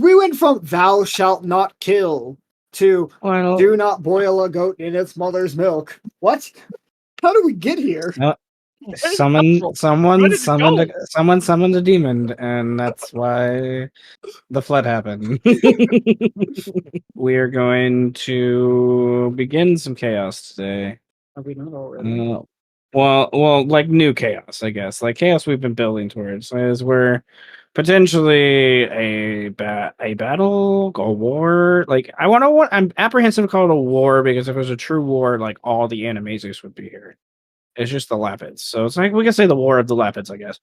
We went from "Thou shalt not kill" to Well, "Do not boil a goat in its mother's milk." What? How did we get here? someone summoned a demon, and that's why the flood happened. We are going to begin some chaos today. Are we not already? Well, like new chaos, I guess. Like chaos we've been building towards, as we're potentially a battle, a war. Like I'm apprehensive to call it a war because if it was a true war, like all the Animaesus would be here. It's just the Lapids, so it's like we can say the war of the Lapids, I guess.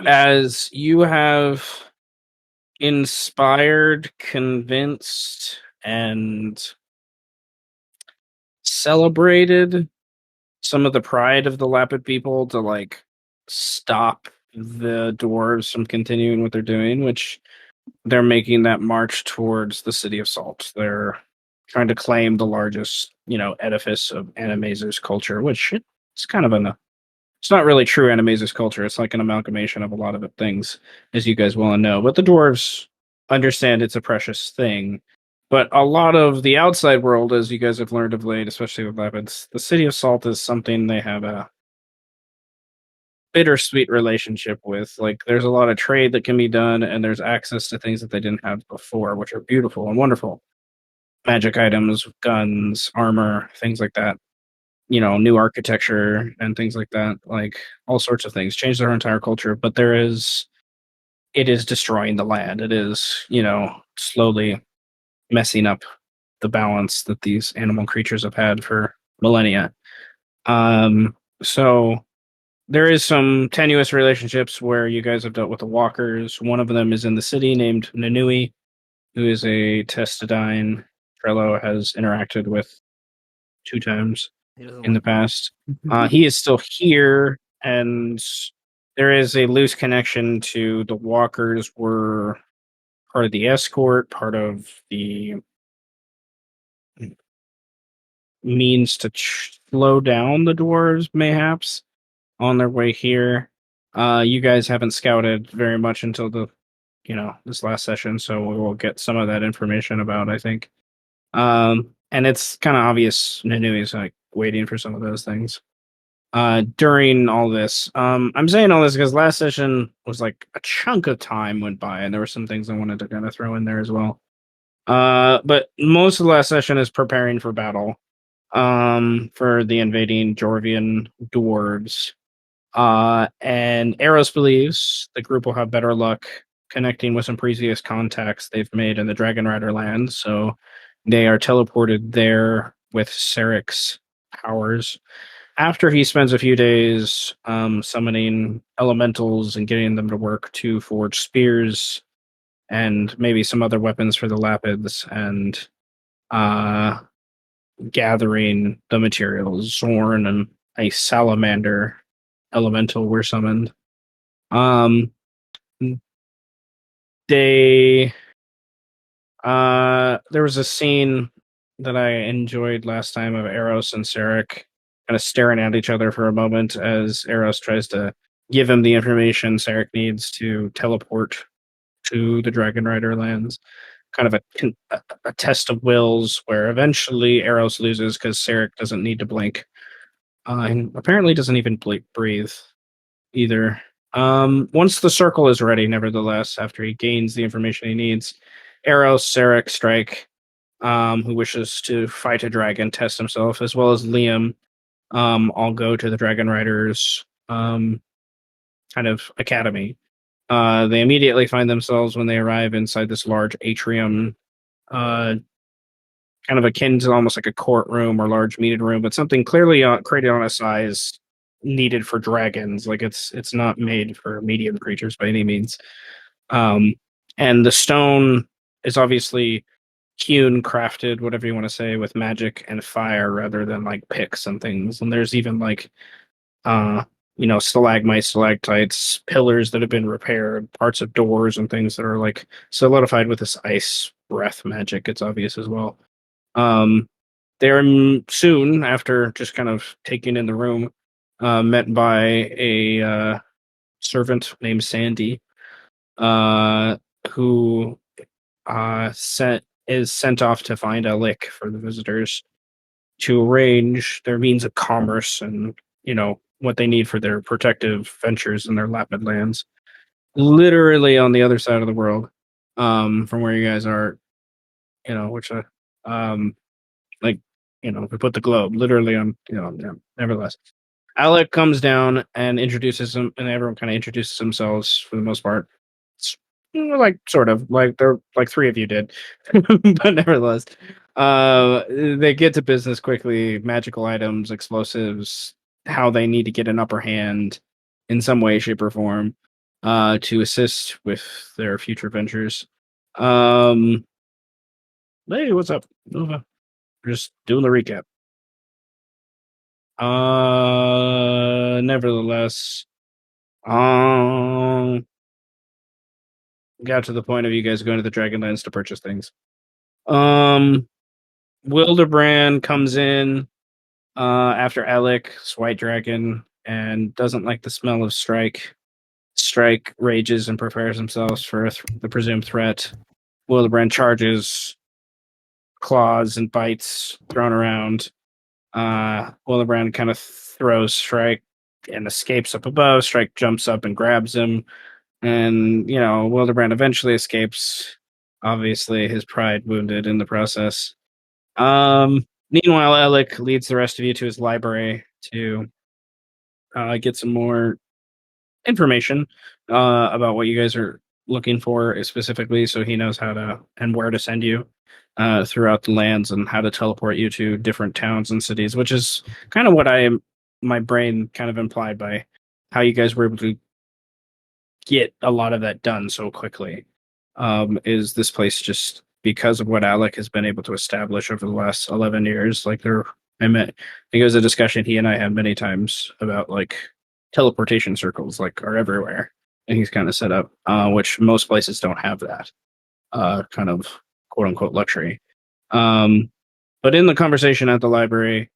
As you have inspired, convinced, and celebrated some of the pride of the Lapid people to like stop the dwarves from continuing what they're doing, which they're making that march towards the city of Salt. They're trying to claim the largest, edifice of Animaesus culture, which it's kind of it's not really true Animaesus culture. It's like an amalgamation of a lot of things, as you guys well know. But the dwarves understand it's a precious thing. But a lot of the outside world, as you guys have learned of late, especially with Lapids, the City of Salt is something they have a bittersweet relationship with. Like, there's a lot of trade that can be done, and there's access to things that they didn't have before, which are beautiful and wonderful. Magic items, guns, armor, things like that. New architecture and things like that. Like, all sorts of things. Change their entire culture, but it is destroying the land. It is, slowly messing up the balance that these animal creatures have had for millennia. So there is some tenuous relationships where you guys have dealt with the walkers. One of them is in the city named Nanui, who is a Testadine Trello has interacted with 2 times in the past. He is still here, and there is a loose connection to the walkers were part of the escort, part of the means to slow down the dwarves, mayhaps, on their way here. You guys haven't scouted very much until this last session, so we will get some of that information about, I think. And it's kind of obvious Nanui's like waiting for some of those things. During all this, I'm saying all this because last session was like a chunk of time went by, and there were some things I wanted to kind of throw in there as well. But most of the last session is preparing for battle. For the invading Jourvian dwarves. And Eros believes the group will have better luck connecting with some previous contacts they've made in the Dragon Rider land, so they are teleported there with Sarik's powers. After he spends a few days summoning elementals and getting them to work to forge spears and maybe some other weapons for the Lapids and gathering the materials, Zorn and a salamander elemental were summoned. They there was a scene that I enjoyed last time of Eros and Sarek kind of staring at each other for a moment as Eros tries to give him the information Sarek needs to teleport to the Dragon Rider lands. Kind of a test of wills where eventually Eros loses because Sarek doesn't need to blink. And apparently doesn't even breathe either. Once the circle is ready, nevertheless, after he gains the information he needs, Eros, Sarek, Strike, who wishes to fight a dragon, test himself, as well as Liam, all go to the Dragon Riders kind of academy. They immediately find themselves when they arrive inside this large atrium, kind of akin to almost like a courtroom or large meeting room, but something clearly created on a size needed for dragons. Like it's not made for medium creatures by any means. And the stone is obviously hewn, crafted, whatever you want to say, with magic and fire rather than like picks and things. And there's even like stalagmites, stalactites, pillars that have been repaired, parts of doors and things that are like solidified with this ice breath magic. It's obvious as well. They're soon after just kind of taking in the room, met by a servant named Sandy. who is sent off to find a lick for the visitors to arrange their means of commerce and what they need for their protective ventures in their lapid lands, literally on the other side of the world, from where you guys are. Which like we put the globe literally on. Yeah, nevertheless. Alec comes down and introduces him, and everyone kind of introduces themselves for the most part. It's, like sort of like they're like three of you did, but nevertheless, they get to business quickly. Magical items, explosives, how they need to get an upper hand in some way, shape, or form, to assist with their future ventures. Um, hey, what's up? Nova? Just doing the recap. Nevertheless, um, got to the point of you guys going to the Dragonlands to purchase things. Wildebrand comes in after Alec, White Dragon, and doesn't like the smell of Strike. Strike rages and prepares himself for the presumed threat. Wildebrand charges, claws and bites thrown around. Wildebrand kind of throws Strike and escapes up above. Strike jumps up and grabs him. And, Wildebrand eventually escapes. Obviously, his pride wounded in the process. Meanwhile, Alec leads the rest of you to his library to get some more information about what you guys are looking for specifically, so he knows how to and where to send you throughout the lands and how to teleport you to different towns and cities, which is kind of what my brain kind of implied by how you guys were able to get a lot of that done so quickly. Is this place just because of what Alec has been able to establish over the last 11 years? Like I think it was a discussion he and I had many times about like teleportation circles, like are everywhere, and he's kind of set up, which most places don't have that kind of quote unquote luxury. Um, but in the conversation at the library,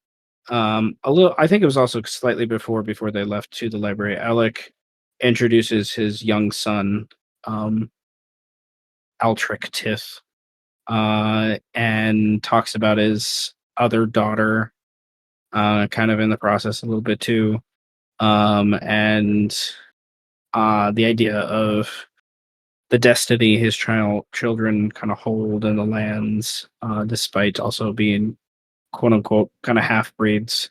a little, I think it was also slightly before they left to the library, Alec introduces his young son, Altric Tith, and talks about his other daughter, kind of in the process a little bit too, and the idea of the destiny his children kind of hold in the lands, despite also being quote unquote kind of half breeds,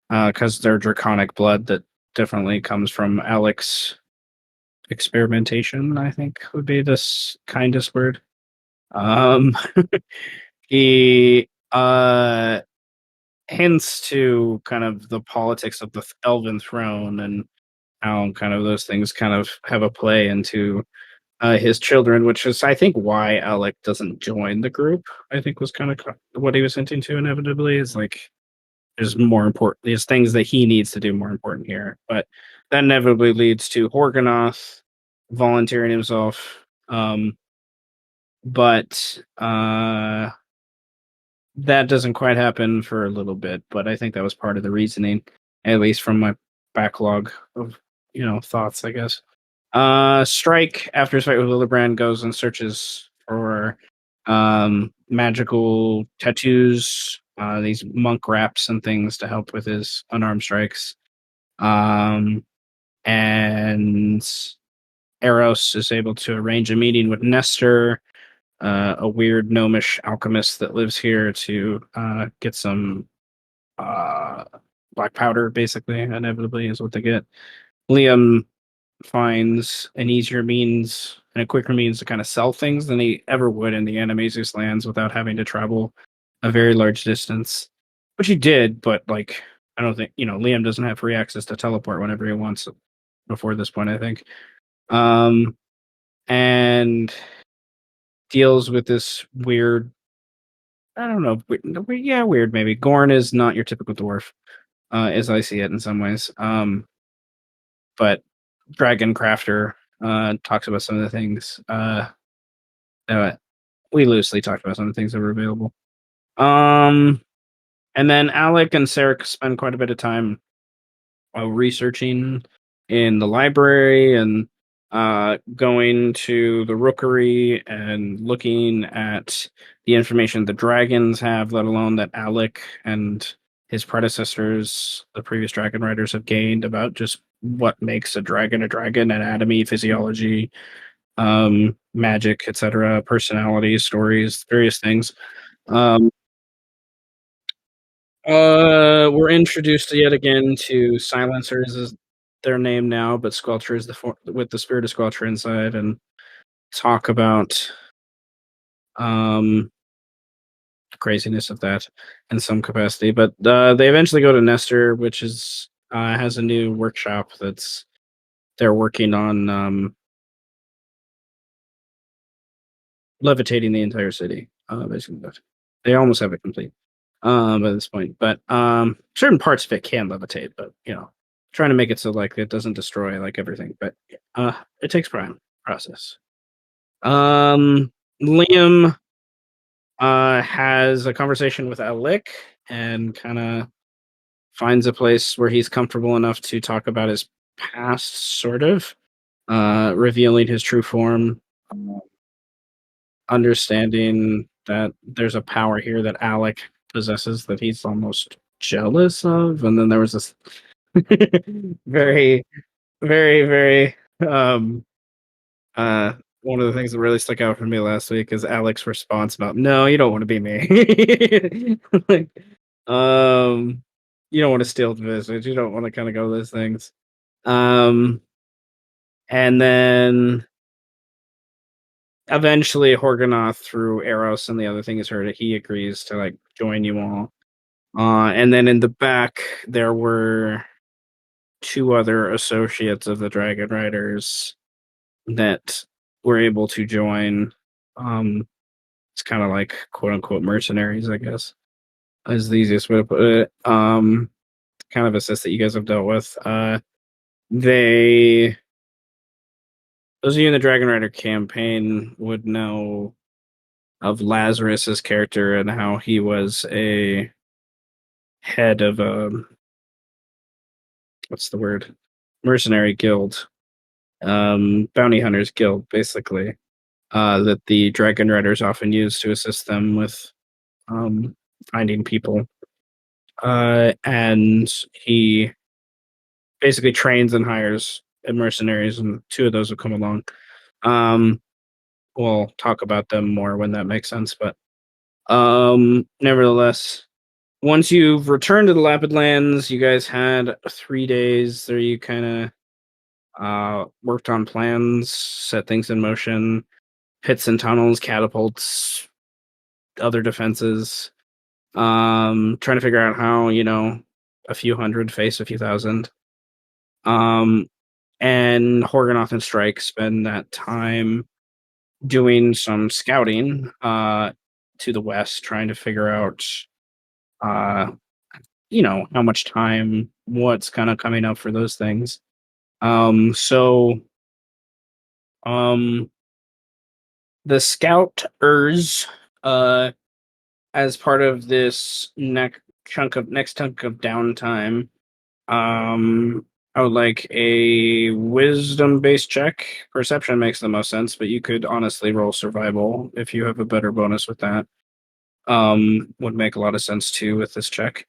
because they're draconic blood that definitely comes from Alex experimentation, I think would be this kindest word. Um, he hints to kind of the politics of the elven throne and how kind of those things kind of have a play into his children, which is, I think, why Alec doesn't join the group. I think was kind of what he was hinting to inevitably is like there's more important, there's things that he needs to do more important here. But that inevitably leads to Horganoth volunteering himself. But that doesn't quite happen for a little bit, but I think that was part of the reasoning, at least from my backlog of thoughts, I guess. Strike, after his fight with Lillibrand, goes and searches for magical tattoos, these monk wraps and things to help with his unarmed strikes. And Eros is able to arrange a meeting with Nestor, a weird gnomish alchemist that lives here, to get some black powder, basically, inevitably, is what they get. Liam finds an easier means and a quicker means to kind of sell things than he ever would in the Animaesus lands without having to travel a very large distance, which he did, but like, I don't think, Liam doesn't have free access to teleport whenever he wants before this point, I think. And deals with this weird, I don't know, yeah, weird maybe. Gorn is not your typical dwarf, as I see it in some ways. But Dragon Crafter talks about some of the things. We loosely talked about some of the things that were available. And then Alec and Sarek spend quite a bit of time researching in the library and going to the rookery and looking at the information the dragons have, let alone that Alec and his predecessors, the previous dragon riders, have gained about just what makes a dragon, anatomy, physiology, magic, etc., personality, stories, various things. Um, we're introduced yet again to silencers is their name now, but Squelcher is with the spirit of Squelcher inside, and talk about um craziness of that in some capacity. But they eventually go to Nestor, which is has a new workshop that's they're working on levitating the entire city. Basically, but they almost have it complete by this point. But certain parts of it can levitate, but trying to make it so like it doesn't destroy like everything. But it takes prime process. Liam has a conversation with Alec and kind of finds a place where he's comfortable enough to talk about his past, sort of, revealing his true form, understanding that there's a power here that Alec possesses that he's almost jealous of. And then there was this very, very, very um one of the things that really stuck out for me last week is Alec's response about, "No, you don't want to be me." Like, you don't want to steal the message. You don't want to kind of go those things. Um, and then eventually Horgonoth, through Eros and the other thing is heard, he agrees to like join you all. And then in the back there were two other associates of the Dragon Riders that were able to join. It's kind of like quote unquote mercenaries, I guess, is the easiest way to put it. Kind of assist that you guys have dealt with. They Those of you in the Dragon Rider campaign would know of Lazarus's character and how he was a head of a what's the word? Mercenary guild. Bounty hunters guild, basically. That the Dragon Riders often use to assist them with um finding people. And he basically trains and hires mercenaries, and two of those have come along. Um, we'll talk about them more when that makes sense, but nevertheless, once you've returned to the Lapid Lands, you guys had 3 days there. You kind of worked on plans, set things in motion, pits and tunnels, catapults, other defenses. Trying to figure out how a few hundred face a few thousand. Um, and Horgonoth and Strike spend that time doing some scouting to the west, trying to figure out uh, how much time, what's kind of coming up for those things. So um, the scouters, as part of this next chunk of downtime, I would like a wisdom based check. Perception makes the most sense, but you could honestly roll survival if you have a better bonus with that. Would make a lot of sense too with this check.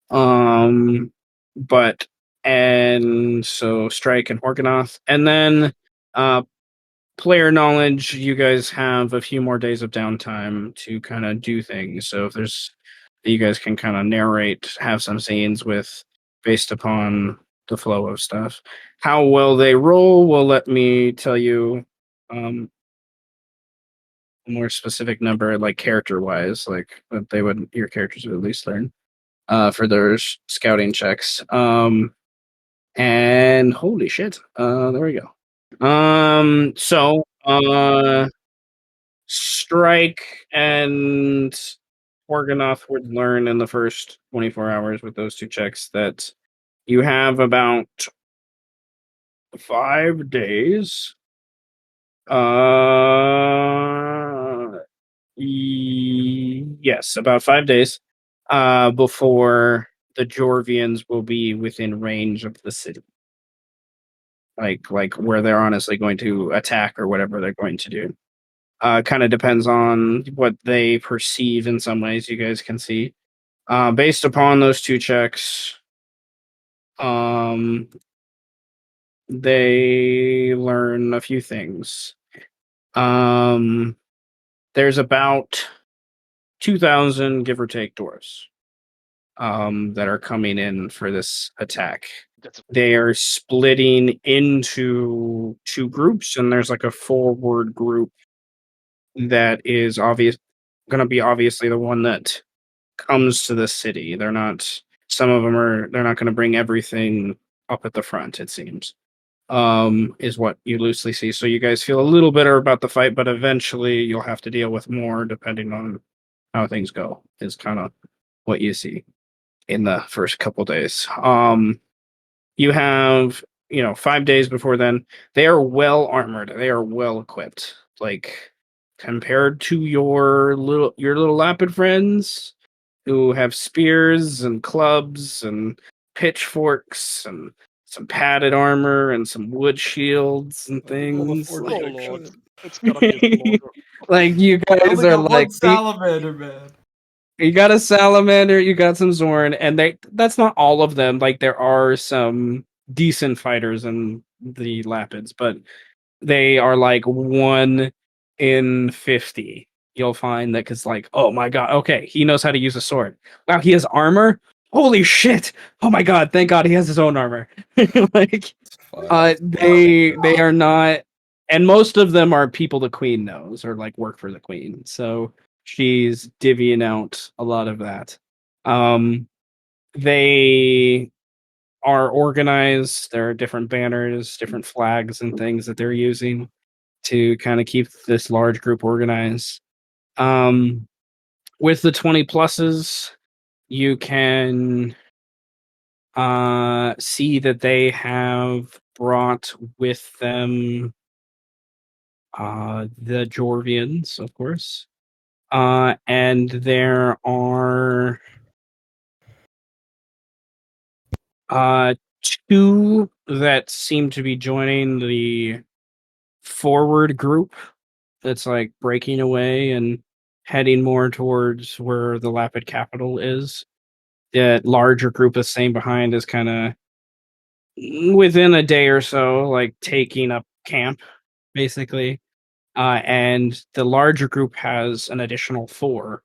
But and so Strike and Horgonoth, and then uh player knowledge, you guys have a few more days of downtime to kind of do things. So if there's you guys can kind of narrate, have some scenes with based upon the flow of stuff. How well they roll will let me tell you a more specific number, like character wise, like that your characters would at least learn for their scouting checks. And holy shit, there we go. Strike and Organoth would learn in the first 24 hours with those two checks that you have about 5 days. Yes, about 5 days before the Jourvians will be within range of the city. like where they're honestly going to attack or whatever they're going to do. Kind of depends on what they perceive in some ways. You guys can see. Based upon those two checks, they learn a few things. There's about 2,000, give or take, dwarves that are coming in for this attack. They are splitting into two groups, and there's like a forward group that is going to be obviously the one that comes to the city. They're not. Some of them are. They're not going to bring everything up at the front. It seems. Is what you loosely see. So you guys feel a little better about the fight, but eventually you'll have to deal with more depending on how things go. Is kind of what you see in the first couple days. You have 5 days before then. They are well armored. They are well equipped. Like compared to your little lapid friends who have spears and clubs and pitchforks and some padded armor and some wood shields and things. Oh Like, lord, it's gonna be a slaughter. like you I guys only are got like one salamander, man. you got a salamander, you got some Zorn, and that's not all of them. Like there are some decent fighters in the Lapids, but they are like 1 in 50. You'll find that because like, oh my god, okay, he knows how to use a sword. Wow, he has armor. Holy shit! Oh my god, thank God he has his own armor. Like, they are not, and most of them are people the queen knows or like work for the queen. So she's divvying out a lot of that. They are organized. There are different banners, different flags, and things that they're using to kind of keep this large group organized. With the 20 pluses, you can see that they have brought with them the Jourvians, of course. And there are two that seem to be joining the forward group that's like breaking away and heading more towards where the Lapid capital is. The larger group that's staying behind is kind of within a day or so, like taking up camp, basically. And the larger group has an additional 4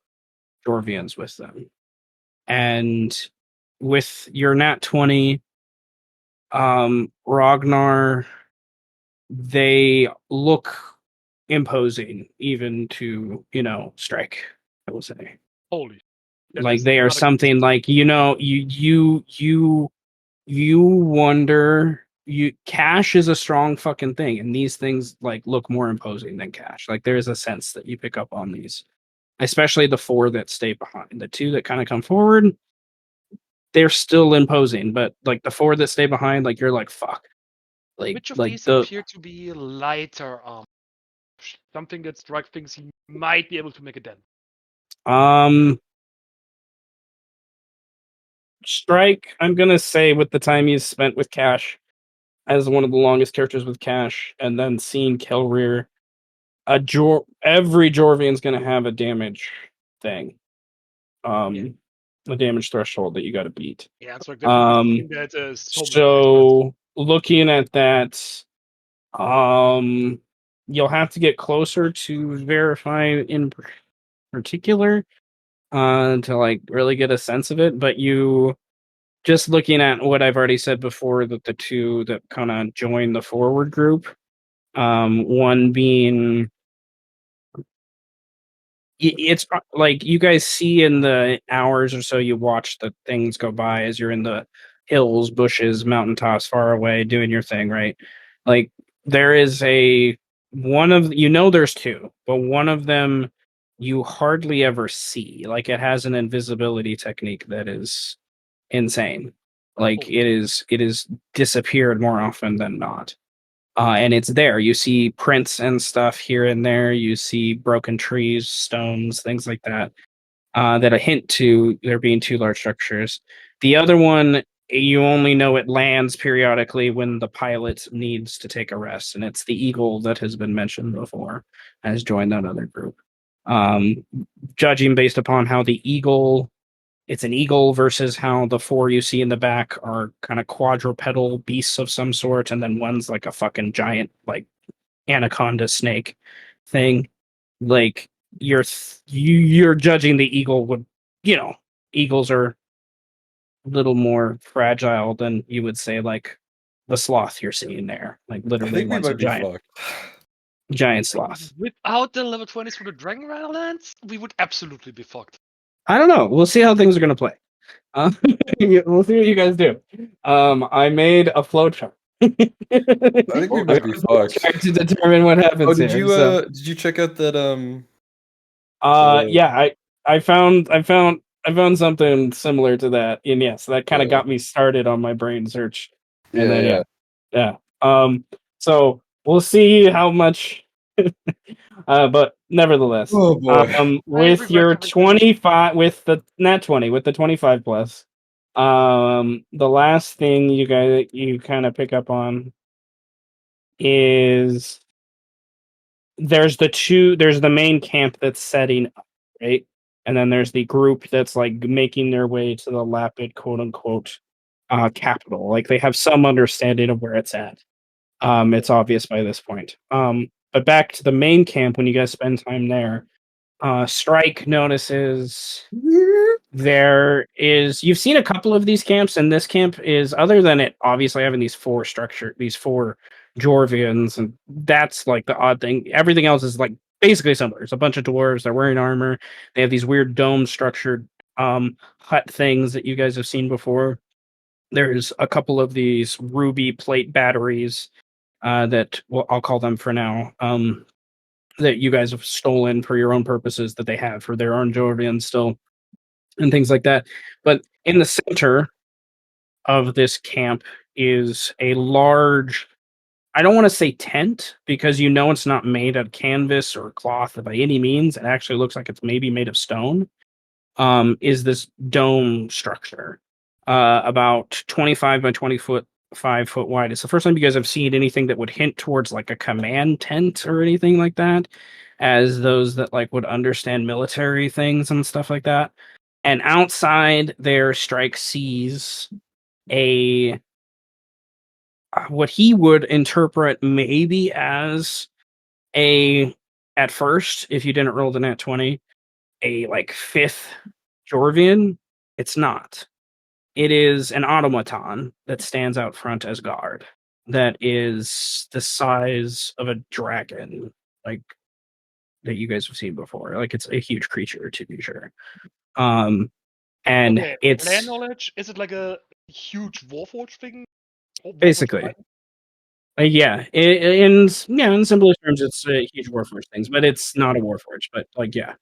Jourvians with them. And with your Nat 20, Ragnar, they look imposing even to, strike, I will say. Holy, that Like is they are not a good something like, you wonder, cash is a strong fucking thing, and these things like look more imposing than cash. Like there is a sense that you pick up on these, especially the 4 that stay behind. The 2 that kind of come forward, they're still imposing, but like the 4 that stay behind, like you're like fuck. Which of Like these the appear to be lighter something that strike things he might be able to make a dent? Strike, I'm gonna say with the time he's spent with Cash as one of the longest characters with Cash, and then seeing Kelrear, every Jorvian's gonna have a damage thing. A damage threshold that you gotta beat. Yeah, it's like that so many players. So looking at that, you'll have to get closer to verify in particular, to like really get a sense of it. But you just looking at what I've already said before, that the 2 that kind of join the forward group, one being it's like you guys see in the hours or so you watch the things go by as you're in the hills, bushes, mountaintops far away doing your thing, right? Like there is there's 2, but one of them you hardly ever see. Like it has an invisibility technique that is insane. Like it is disappeared more often than not. And it's there. You see prints and stuff here and there. You see broken trees, stones, things like that, that a hint to there being 2 large structures. The other one you only know it lands periodically when the pilot needs to take a rest, and it's the eagle that has been mentioned before has joined that other group. Judging based upon how the eagle, it's an eagle versus how the four you see in the back are kind of quadrupedal beasts of some sort, and then one's like a fucking giant like anaconda snake thing. Like you're judging the eagle would, eagles are a little more fragile than you would say like the sloth you're seeing there. Like I literally think we one's a might be fucked. giant sloth. Without the level 20s for the Dragon Lands, we would absolutely be fucked. I don't know. We'll see how things are gonna play. We'll see what you guys do. I made a flowchart. I think we might be fucked. To determine what happens Oh, did here. you So, did you check out that yeah, I found something similar to that, and yes, that kind of Yeah. got me started on my brain search. And Yeah, then yeah. So we'll see how much. But nevertheless, Oh boy. with regret your everything. 25, with the nat 20, with the 25 plus, the last thing you kind of pick up on is there's the main camp that's setting up, right? And then there's the group that's like making their way to the Lapid quote unquote capital. Like they have some understanding of where it's at. It's obvious by this point. But back to the main camp when you guys spend time there, Strike notices you've seen a couple of these camps, and this camp is, other than it obviously having these four Jourvians, and that's like the odd thing. Everything else is like basically similar. It's a bunch of dwarves, they're wearing armor, they have these weird dome structured hut things that you guys have seen before. There's a couple of these ruby plate batteries that, well, I'll call them for now, that you guys have stolen for your own purposes, that they have for their own Jourvian still, and things like that. But in the center of this camp is a large, I don't want to say tent, because it's not made of canvas or cloth by any means. It actually looks like it's maybe made of stone. Is this dome structure, about 25 by 5 foot wide. It's the first time you guys have seen anything that would hint towards like a command tent or anything like that, as those that like would understand military things and stuff like that. And outside there, Strike sees a what he would interpret maybe as at first, if you didn't roll the nat 20, a like fifth Jourvian. It's not. It is an automaton that stands out front as guard. That is the size of a dragon, like that you guys have seen before. Like it's a huge creature, to be sure. And Okay, it's land knowledge, is it like a huge Warforged thing? Or Warforged basically, Titan? in simplest terms, it's a huge Warforged things, but it's not a Warforged. But like, yeah,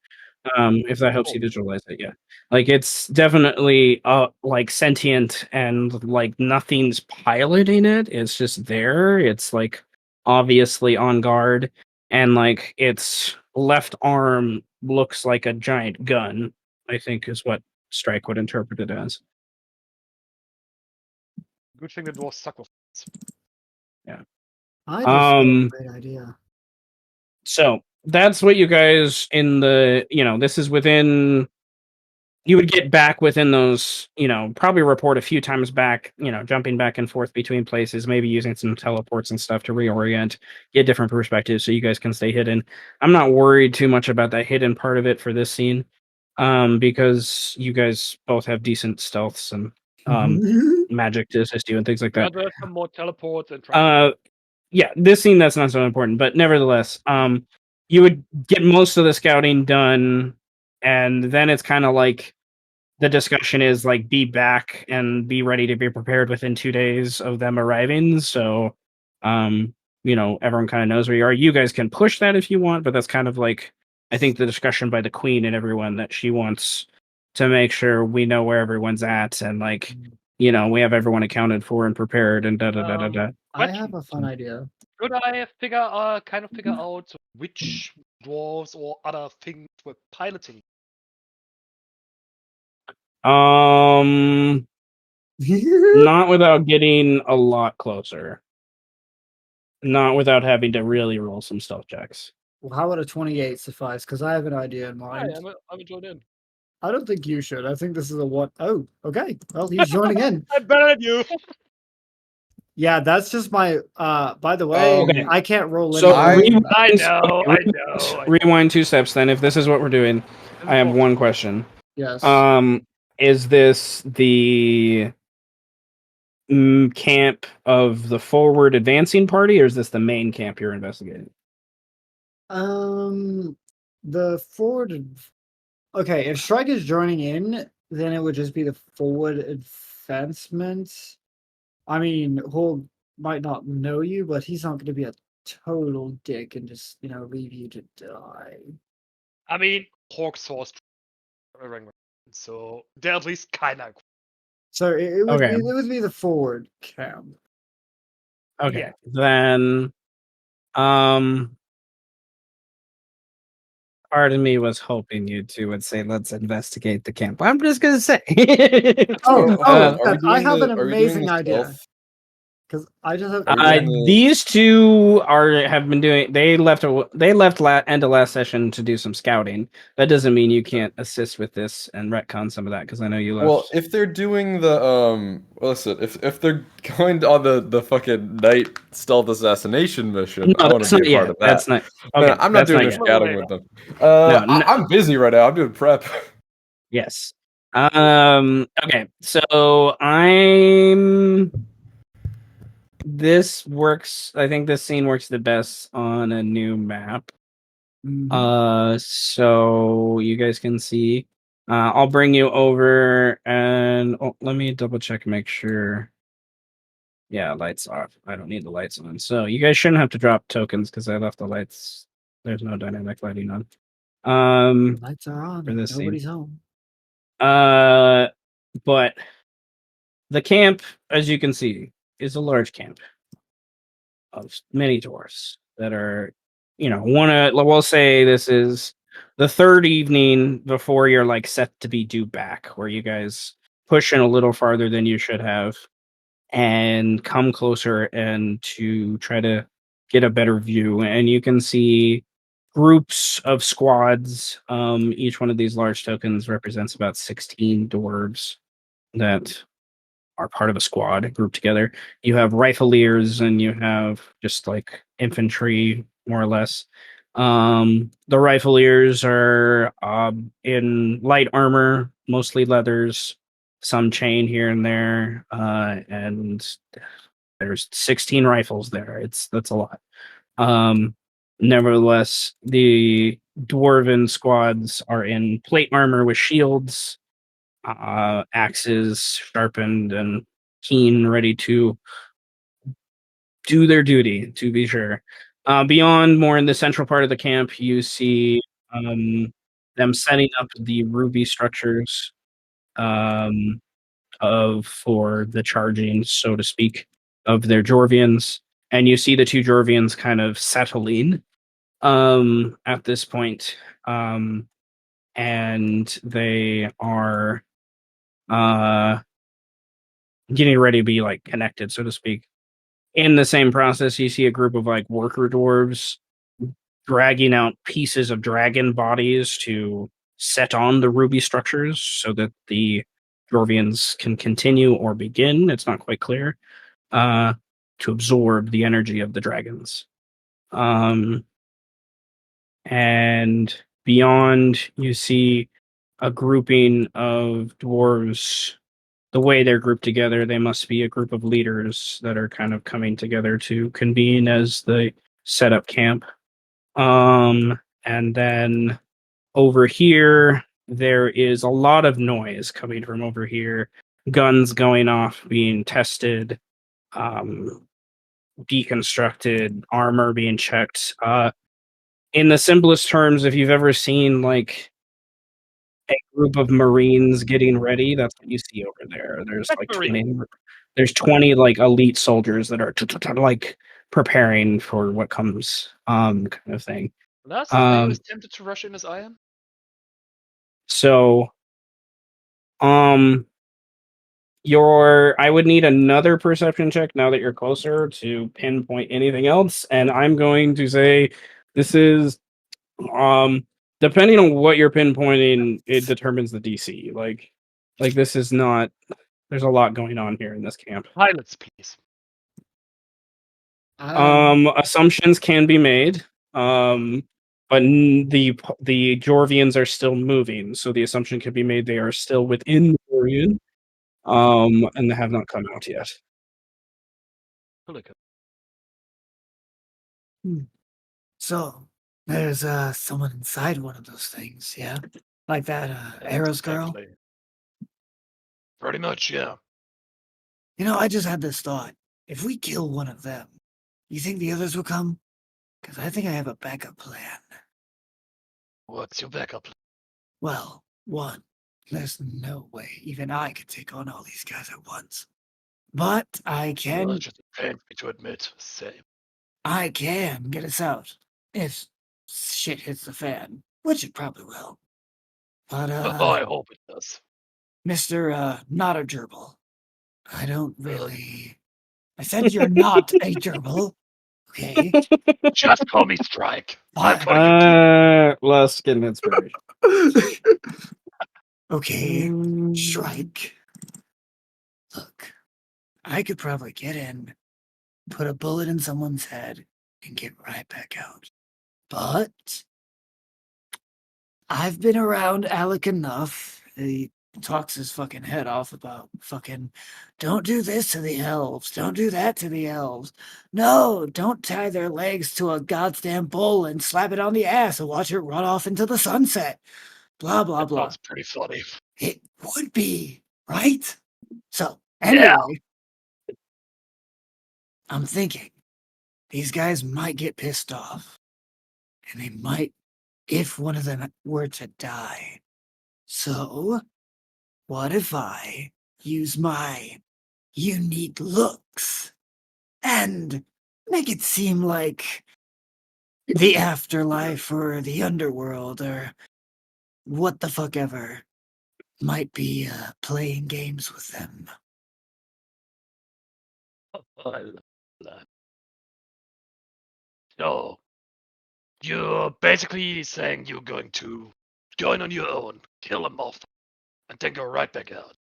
if that helps you visualize it, yeah, like it's definitely like sentient, and like nothing's piloting it. It's just there. It's like obviously on guard, and like its left arm looks like a giant gun, I think is what Strike would interpret it as. Good thing the dwarves suck with. I just have a great idea. So that's what you guys this is within, you would get back within those, probably report a few times back, jumping back and forth between places, maybe using some teleports and stuff to reorient, get different perspectives so you guys can stay hidden. I'm not worried too much about that hidden part of it for this scene, because you guys both have decent stealths and magic to assist you and things like that. There's some more teleports and Yeah, this scene that's not so important, but nevertheless, you would get most of the scouting done, and then it's kind of like the discussion is like be back and be ready to be prepared within 2 days of them arriving. So, everyone kind of knows where you are. You guys can push that if you want, but that's kind of like, I think, the discussion by the queen and everyone, that she wants to make sure we know where everyone's at, and like, we have everyone accounted for and prepared and da da da da da. I have a fun idea. Could I figure out which dwarves or other things were piloting? Not without getting a lot closer. Not without having to really roll some stealth checks. Well, how would a 28 suffice? Because I have an idea in Hi, mind. I'm joined in. I don't think you should. I think this is a what? Oh, okay. Well, he's joining in. I'm better than you. Yeah, that's just my. By the way, Okay. I can't roll So any. I rewind, know, okay, I know. rewind 2 steps. Then, if this is what we're doing, I have one question. Yes. Is this the camp of the forward advancing party, or is this the main camp you're investigating? The forward. Okay, if Strike is joining in, then it would just be the forward advancement. I mean, Hul might not know you, but he's not going to be a total dick and just leave you to die. I mean, Hawk sourced, so they're at least kind of. So it would Okay. be, it would be the forward camp. Okay, Yeah. then, part of me was hoping you two would say, "Let's investigate the camp." I'm just gonna say. Oh, I have an are we doing amazing the idea. stealth? Because I just have. Are we doing the- These two have been doing. They left end of last session to do some scouting. That doesn't mean you can't assist with this and retcon some of that because I know you left. Well, if they're doing the listen, if they're going on the fucking night stealth assassination mission, I want to be a part of that. That's not. Okay, Man, I'm not doing their yet. scouting with them. No. I'm busy right now. I'm doing prep. Yes. Okay. So this works. I think this scene works the best on a new map. So you guys can see. I'll bring you over and let me double check and make sure. Yeah, lights off. I don't need the lights on. So you guys shouldn't have to drop tokens because I left the lights. There's no dynamic lighting on. The lights are on. For this Nobody's scene. home. But the camp, as you can see, is a large camp of many dwarfs that are, we'll say this is the third evening before you're like set to be due back, where you guys push in a little farther than you should have and come closer and to try to get a better view. And you can see groups of squads. Each one of these large tokens represents about 16 dwarves that are part of a squad grouped together. You have rifleers and you have just like infantry, more or less. The rifleers are in light armor, mostly leathers, some chain here and there, and there's 16 rifles there. That's a lot. Nevertheless, the dwarven squads are in plate armor with shields, axes sharpened and keen, ready to do their duty, to be sure. Beyond, more in the central part of the camp, you see them setting up the ruby structures for the charging, so to speak, of their Jourvians. And you see the two Jourvians kind of settling at this point. And they are getting ready to be like connected, so to speak. In the same process, you see a group of like worker dwarves dragging out pieces of dragon bodies to set on the ruby structures so that the Jourvians can continue or begin. It's not quite clear. To absorb the energy of the dragons. And beyond, you see a grouping of dwarves. The way they're grouped together, they must be a group of leaders that are kind of coming together to convene as the setup camp. And then over here, there is a lot of noise coming from over here. Guns going off, being tested, deconstructed, armor being checked. In the simplest terms, if you've ever seen like a group of Marines getting ready, that's what you see over there. There's like 20 like elite soldiers that are like preparing for what comes, kind of thing. That's are you as tempted to rush in as I am? So I would need another perception check now that you're closer to pinpoint anything else, and I'm going to say this is depending on what you're pinpointing, it determines the DC. Like this is not. There's a lot going on here in this camp. Pilots, please. Assumptions can be made. But the Jourvians are still moving, so the assumption can be made they are still within the Jourvian. And they have not come out yet. So there's someone inside one of those things, yeah? Like that Arrows girl? Exactly. Pretty much, yeah. You know, I just had this thought. If we kill one of them, you think the others will come? Because I think I have a backup plan. What's your backup plan? Well, one, there's no way even I could take on all these guys at once. But I can... Well, just pain me to admit, same. I can get us out. If shit hits the fan, which it probably will. But, I hope it does. Mr. Not a gerbil. I don't really... I said you're not a gerbil. Okay. Just call me Strike. Less skin inspiration. Okay, Strike. Look, I could probably get in, put a bullet in someone's head, and get right back out. But I've been around Alec enough. He talks his fucking head off about fucking, don't do this to the elves, don't do that to the elves. No, don't tie their legs to a goddamn bull and slap it on the ass and watch it run off into the sunset. Blah, blah, That blah. sounds pretty funny. It would be, right? So, anyway, I'm thinking these guys might get pissed off. And they might, if one of them were to die. So, what if I use my unique looks and make it seem like the afterlife or the underworld or what the fuck ever might be playing games with them? I love that. So, you're basically saying you're going to go in on your own, kill them off, and then go right back out.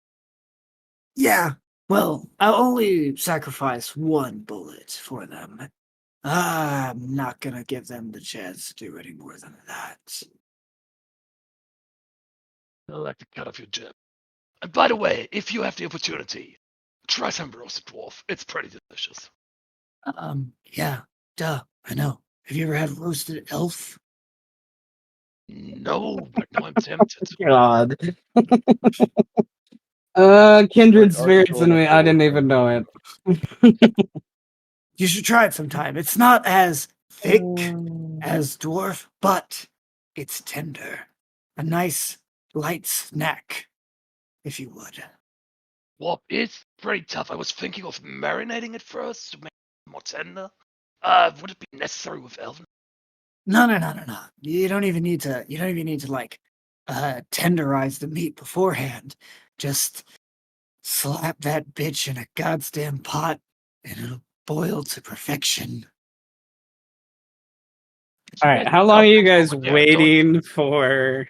Yeah, well, I'll only sacrifice one bullet for them. I'm not gonna give them the chance to do any more than that. I like the cut of your jib. And by the way, if you have the opportunity, try some roasted dwarf. It's pretty delicious. Yeah, duh, I know. Have you ever had roasted elf? No, but now I'm tempted. God. Kindred Like, spirits in me. I didn't even know it. You should try it sometime. It's not as thick as dwarf, but it's tender. A nice light snack, if you would. Well, it's pretty tough. I was thinking of marinating it first to make it more tender. Would it be necessary with elven? No. You don't even need to like tenderize the meat beforehand. Just slap that bitch in a goddamn pot and it'll boil to perfection. All right, how long are you guys waiting for?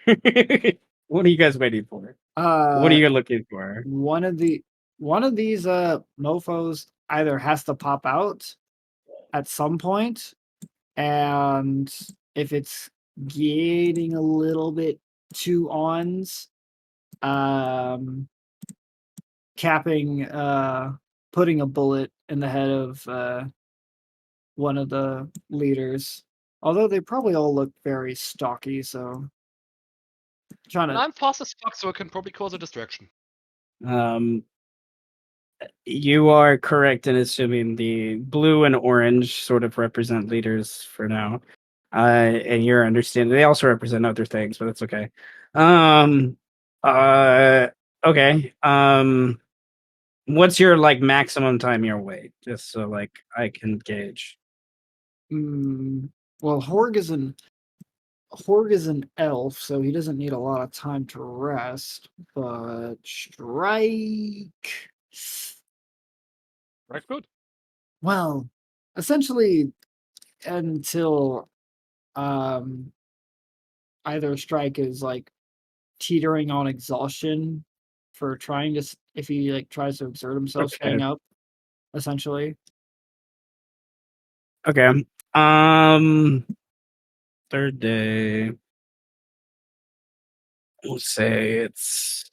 What are you guys waiting for? What are you looking for? One of these mofos either has to pop out at some point, and if it's getting a little bit too ons, capping putting a bullet in the head of one of the leaders. Although they probably all look very stocky, so I'm fast as fuck, so it can probably cause a distraction. You are correct in assuming the blue and orange sort of represent leaders for now. And you're understanding they also represent other things, but that's okay. Okay. What's your like maximum time you'll wait? Just so like I can gauge. Well, Horg is an elf, so he doesn't need a lot of time to rest, but Strike Right, good. Well, essentially, until either Strike is like teetering on exhaustion for trying to if he like tries to exert himself Okay. staying up, essentially. Okay. Third day. We'll say it's.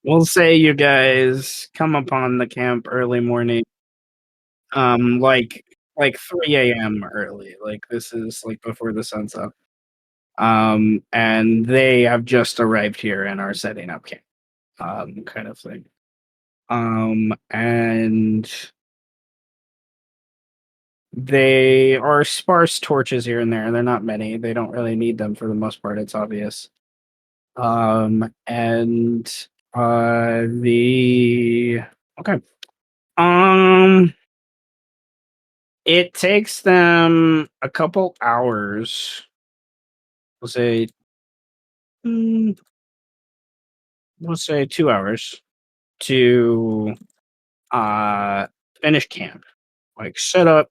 We'll say you guys come upon the camp early morning. Like 3 a.m. early. Like this is like before the sun's up. And they have just arrived here and are setting up camp. Kind of thing. And they are sparse torches here and there. They're not many. They don't really need them for the most part. It's obvious. And the okay. It takes them a couple hours. We'll say, we'll say 2 hours to finish camp, like set up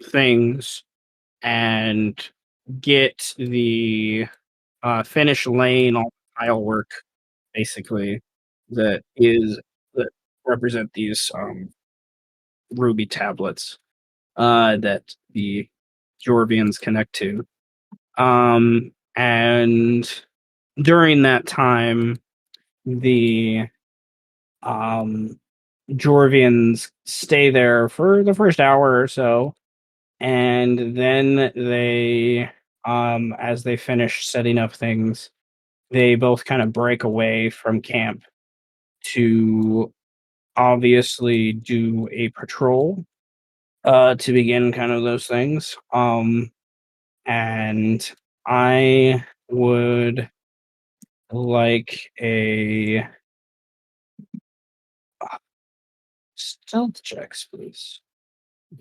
things and get the finish laying all the tile work, basically that represent these ruby tablets that the Jourvians connect to. And during that time, the Jourvians stay there for the first hour or so, and then they, as they finish setting up things, they both kind of break away from camp to obviously do a patrol to begin kind of those things. And I would like a stealth checks, please.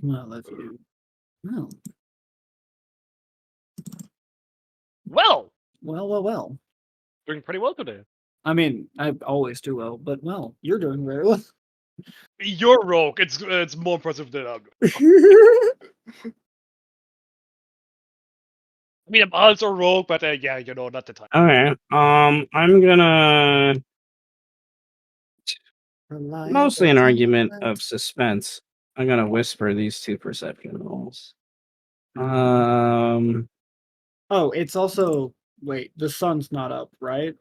Well, if you well, Well, doing pretty well today. I mean, I always do well, but well, you're doing very well. You're rogue. It's more impressive than I'm. I mean, I'm also rogue, but yeah, not the time. Okay. I'm gonna mostly an argument of suspense. I'm gonna whisper these two perception rolls. Oh, it's also wait, the sun's not up, right?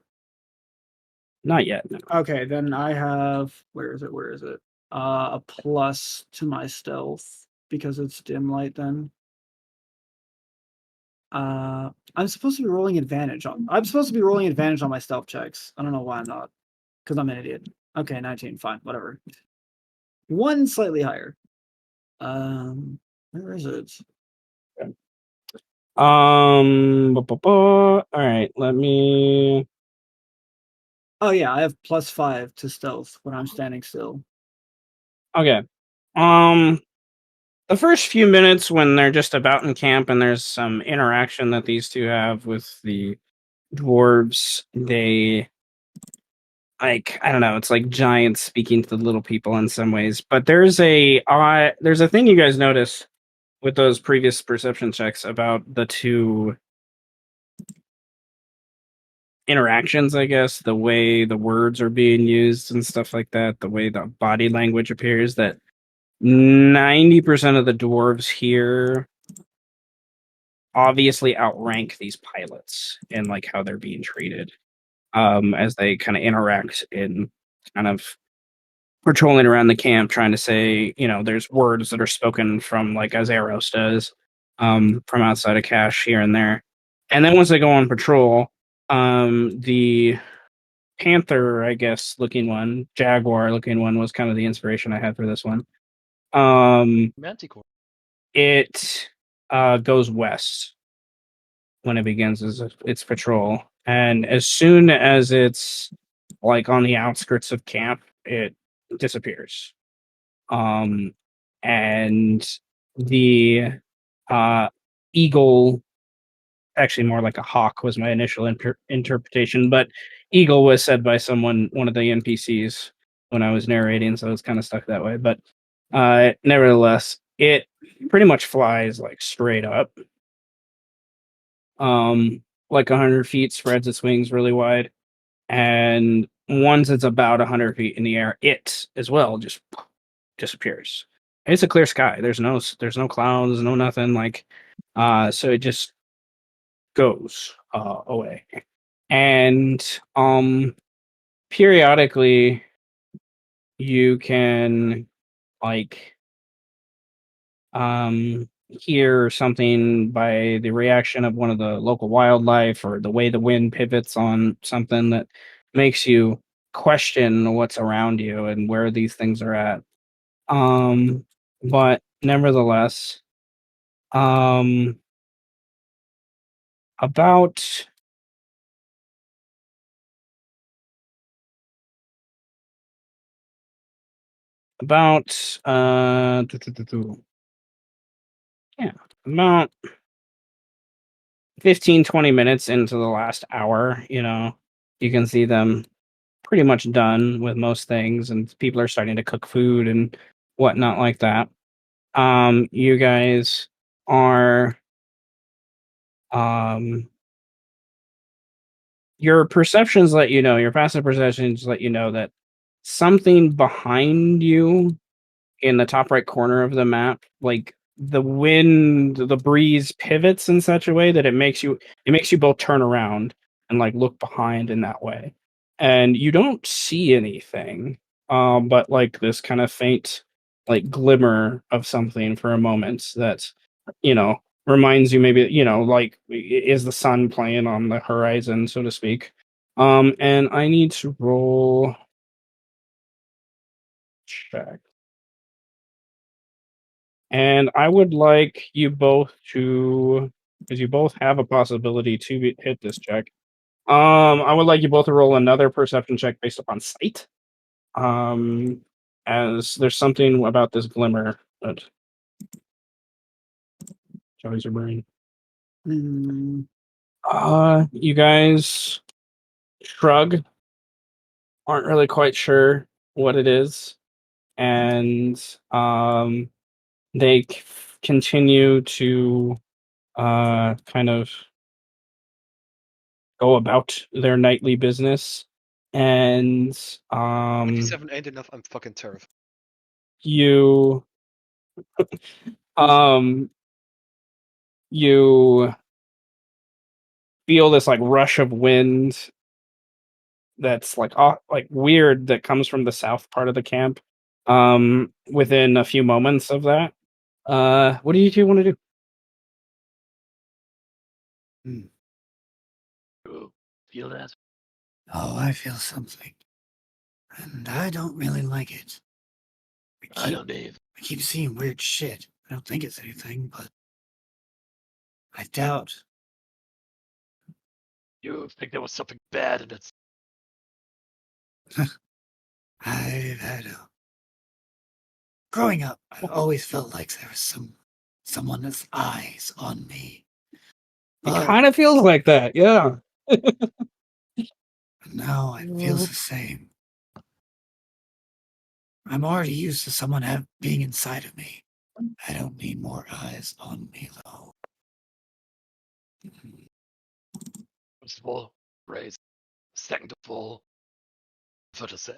Not yet. No. Okay, then I have where is it? Where is it? A plus to my stealth because it's dim light then. I'm supposed to be rolling advantage on my stealth checks. I don't know why I'm not. Because I'm an idiot. Okay, 19, fine, whatever. One slightly higher. Where is it? All right, let me. Oh yeah, I have +5 to stealth when I'm standing still. Okay. The first few minutes when they're just about in camp and there's some interaction that these two have with the dwarves, they like I don't know, it's like giants speaking to the little people in some ways. But there's a thing you guys notice with those previous perception checks about the two interactions, I guess, the way the words are being used and stuff like that, the way the body language appears, that 90% of the dwarves here obviously outrank these pilots in like how they're being treated as they kind of interact in kind of patrolling around the camp trying to say, there's words that are spoken from like as Eros does from outside of Cache here and there. And then once they go on patrol, the panther, I guess, looking one, jaguar looking one was kind of the inspiration I had for this one. Manticore. It goes west when it begins its patrol, and as soon as it's like on the outskirts of camp, it disappears. And the eagle actually more like a hawk was my initial interpretation, but eagle was said by one of the NPCs when I was narrating, so it's kind of stuck that way. But nevertheless, it pretty much flies like straight up, like 100 feet, spreads its wings really wide, and once it's about 100 feet in the air, it as well just disappears. It's a clear sky. There's no clouds, no nothing like. So it just goes away, and periodically you can like hear something by the reaction of one of the local wildlife or the way the wind pivots on something that makes you question what's around you and where these things are at. But nevertheless, about about yeah, about 15-20 minutes into the last hour, you can see them pretty much done with most things, and people are starting to cook food and whatnot like that. You guys are your perceptions let you know, your passive perceptions let you know that something behind you in the top right corner of the map, like the breeze pivots in such a way that it makes you both turn around and like look behind in that way. And you don't see anything, but like this kind of faint like glimmer of something for a moment that, you know, reminds you maybe, like is the sun playing on the horizon, so to speak. And I need to roll check. And I would like you both to, because you both have a possibility to hit this check. I would like you both to roll another perception check based upon sight. As there's something about this glimmer that joys your brain. You guys shrug, aren't really quite sure what it is, and they continue to kind of go about their nightly business, and 27 ain't enough. I'm fucking terrified. you you feel this like rush of wind that's like weird that comes from the south part of the camp. Within a few moments of that, what do you two want to do? You feel that? Oh, I feel something. And I don't really like it. I don't either. I keep seeing weird shit. I don't think it's anything, but I doubt. You think there was something bad in it? I've had growing up, I've always felt like there was someone with eyes on me. It kind of feels like that, yeah. Now it feels the same. I'm already used to someone being inside of me. I don't need more eyes on me, though. First of all, raise. Second of all, for the same.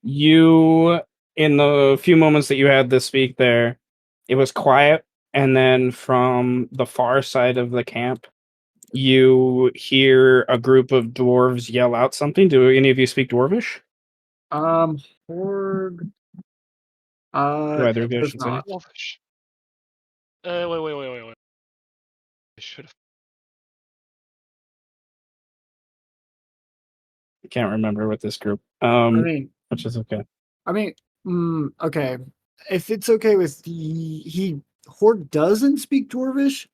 You, in the few moments that you had to speak there, it was quiet, and then from the far side of the camp, you hear a group of dwarves yell out something. Do any of you speak Dwarvish? Horde. Do either of you, I does should say. not. Wolfish. Wait. I should have. I can't remember with this group. Which is okay. Okay. If it's okay with Horde doesn't speak Dwarvish.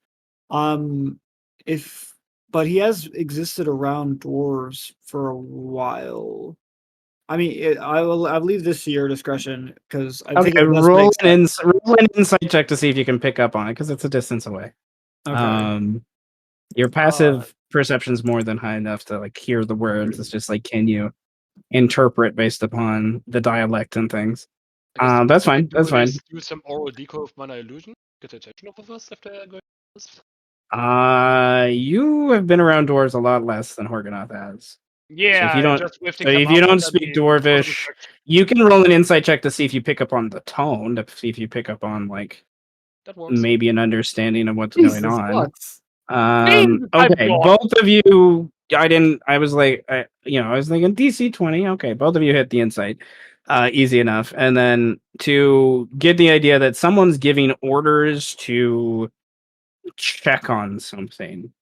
But he has existed around dwarves for a while. I mean, I'll leave this to your discretion because I think Okay, it does roll make an, sense. roll an insight check to see if you can pick up on it because it's a distance away. Okay. Your passive perception's more than high enough to like hear the words. It's just like, can you interpret based upon the dialect and things? I guess the That's best I fine. can That's do fine. is do some oral decoy of mana illusion. Get the attention of us if they're going. You have been around dwarves a lot less than Horgonoth has. Yeah, just with the So if come you up don't and speak the total dwarvish, distraction. you can roll an insight check to see if you pick up on the tone, to see if you pick up on like That works. maybe an understanding of what's Jesus going on. fucks. Okay, both of you. I was like, I was thinking DC 20. Okay, both of you hit the insight, easy enough. And then to get the idea that someone's giving orders to check on something,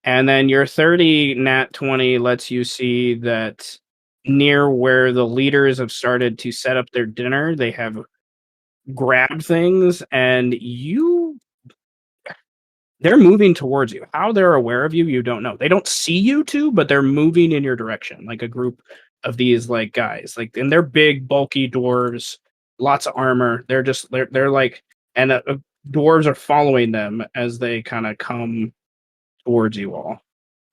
and then your 30 nat 20 lets you see that near where the leaders have started to set up their dinner, they have grabbed things, and they're moving towards you. How they're aware of you, you don't know. They don't see you two, but they're moving in your direction, like a group of these like guys. Like, and they're big, bulky dwarves, lots of armor. They're like, and dwarves are following them as they kind of come towards you all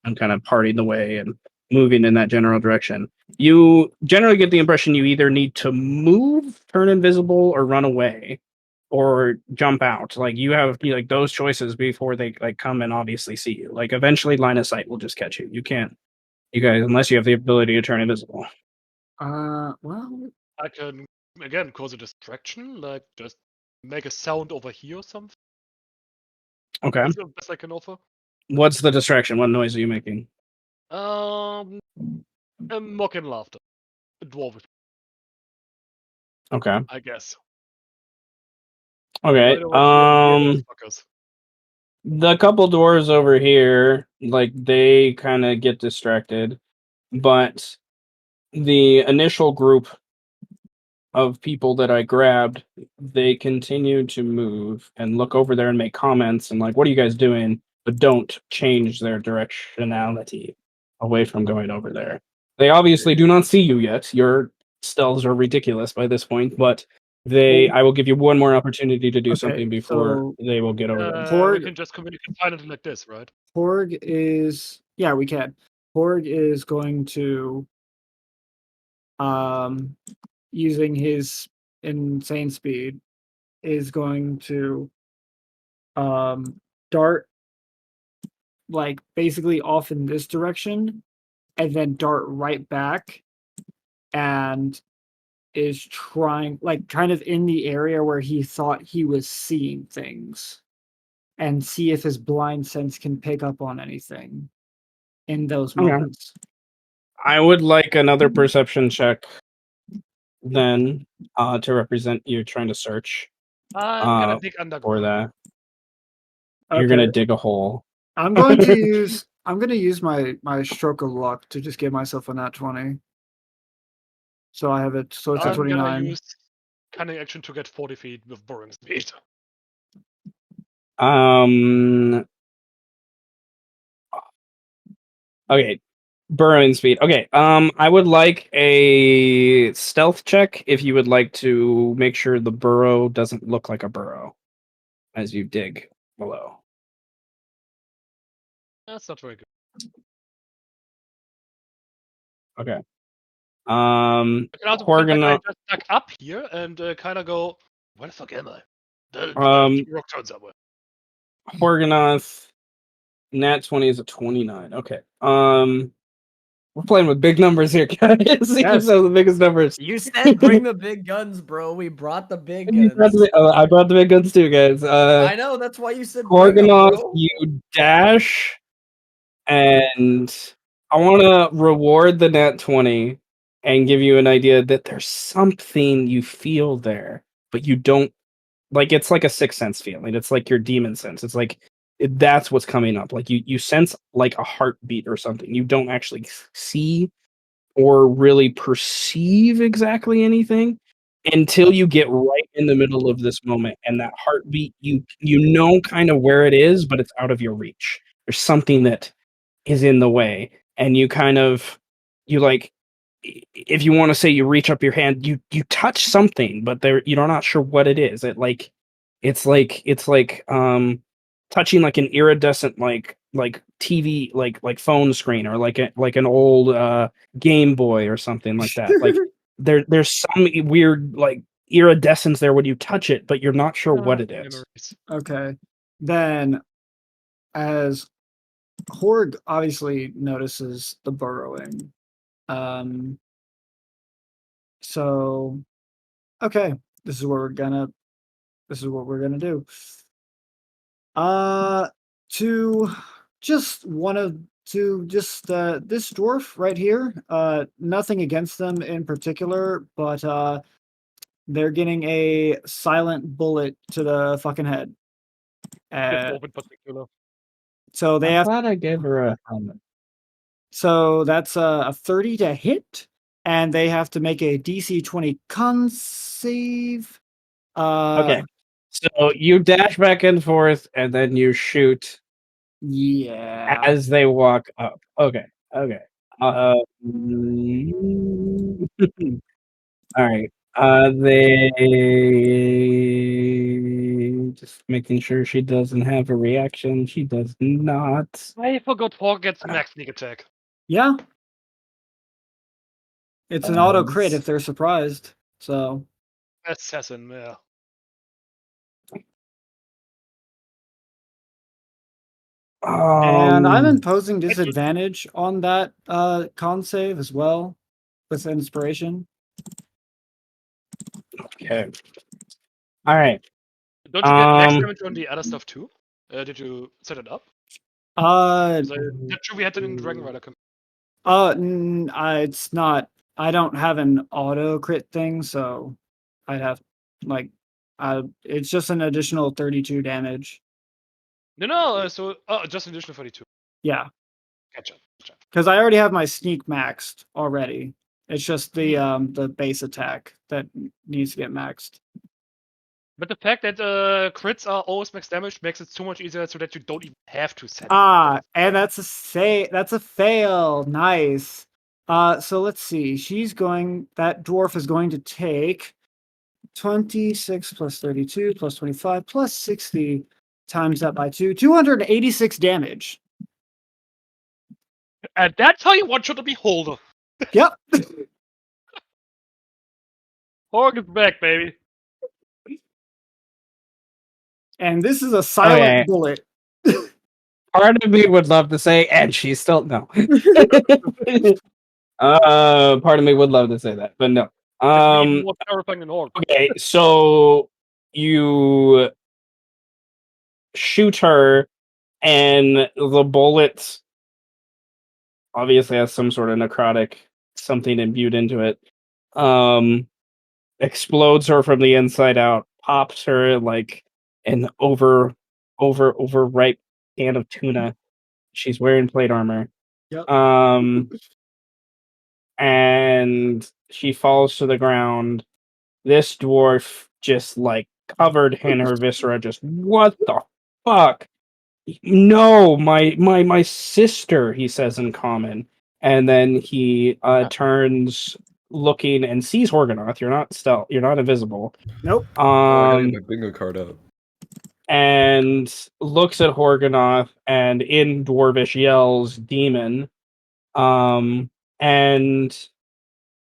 and kind of parting the way and moving in that general direction. You generally get the impression you either need to move, turn invisible, or run away, or jump out. Like you have like those choices before they like come and obviously see you. Like eventually line of sight will just catch you. You guys, unless you have the ability to turn invisible. Well, I can again cause a distraction, like just make a sound over here or something. Okay. That's the best I can offer. What's the distraction? What noise are you making? A mock and laughter. A dwarvish, Okay. I guess. Okay. Right over here, those fuckers. The couple doors over here, like they kind of get distracted, but the initial group of people that I grabbed, they continue to move and look over there and make comments and like, what are you guys doing? But don't change their directionality away from going over there. They obviously do not see you yet. Your stealths are ridiculous by this point, but I will give you one more opportunity to do okay, something before so they will get over there. We can just communicate silently like this, right? Porg is we can. Porg is going to using his insane speed is going to dart like basically off in this direction and then dart right back and is trying like kind of in the area where he thought he was seeing things and see if his blind sense can pick up on anything in those Okay. moments. I would like another perception check then to represent you trying to search I'm gonna dig for underground. that. You're gonna dig a hole. I'm going to use my stroke of luck to just give myself a nat 20. So I have it. So it's a I'm 29. gonna use cunning action to get 40 feet with burrowing speed. Okay. Burrowing speed. Okay. I would like a stealth check if you would like to make sure the burrow doesn't look like a burrow as you dig below. That's not very good. Okay. I can also pretend like I Horgonoth. just dug up here and kind of go, where the fuck am I? The rock turn somewhere. Horgonoth. Nat 20 is a 29. Okay. We're playing with big numbers here, guys. Yes. So the biggest numbers. You said bring the big guns, bro. We brought the big guns. I brought the big guns too, guys. I know, that's why you said bring them, Horgonoth, bro. you dash, and I want to reward the nat 20 and give you an idea that there's something you feel there, but you don't like. It's like a sixth sense feeling. It's like your demon sense. It's like that's what's coming up. Like you sense like a heartbeat or something. You don't actually see or really perceive exactly anything until you get right in the middle of this moment, and that heartbeat, you know kind of where it is, but it's out of your reach. There's something that is in the way, and you like if you want to say you reach up your hand, you touch something, but you're not sure what it is. It's like touching like an iridescent like TV like phone screen, or like an old Game Boy or something like that. Like there's some weird like iridescence there when you touch it, but you're not sure what it is. Memories. Okay. Then, as Horg obviously notices the burrowing. So, okay, this is what we're gonna do. To just this dwarf right here. Nothing against them in particular, but they're getting a silent bullet to the fucking head. Dwarf in particular. So they I'm have. glad I gave her a helmet. So that's a 30 to hit, and they have to make a DC 20 con save. Okay, so you dash back and forth, and then you shoot Yeah. as they walk up. Okay. All right. They just making sure she doesn't have a reaction. She does not. I forgot Hawk gets max sneak attack. Yeah. It's an auto crit if they're surprised. So Assassin, yeah. and I'm imposing disadvantage on that con save as well with inspiration. Okay. All right. Don't you get max damage on the other stuff too? Did you set it up? Not sure we had it in Dragon Rider. it's not. I don't have an auto crit thing, so I'd have like, it's just an additional 32 damage. No. So just an additional 42. Yeah, Gotcha. because I already have my sneak maxed already. It's just the base attack that needs to get maxed. But the fact that crits are always max damage makes it so much easier, so that you don't even have to set it. And that's a fail. Nice. So let's see. That dwarf is going to take 26 plus 32 plus 25 plus 60 times that by 286 damage. And that's how you want you to be Holder. Yep. Horg is back, baby. And this is a silent bullet. Part of me would love to say, and she's still no. Part of me would love to say that, but no. Even more terrifying than Horg. Okay, so you shoot her, and the bullet obviously has some sort of necrotic something imbued into it. Explodes her from the inside out, pops her like an overripe can of tuna. She's wearing plate armor. Yep. And she falls to the ground. This dwarf just like covered in her viscera, just what the fuck? No, my sister, he says in common. And then he turns looking and sees Horgonoth. You're not invisible. Nope. I gotta get my bingo card out. And looks at Horgonoth and in Dwarvish yells demon. And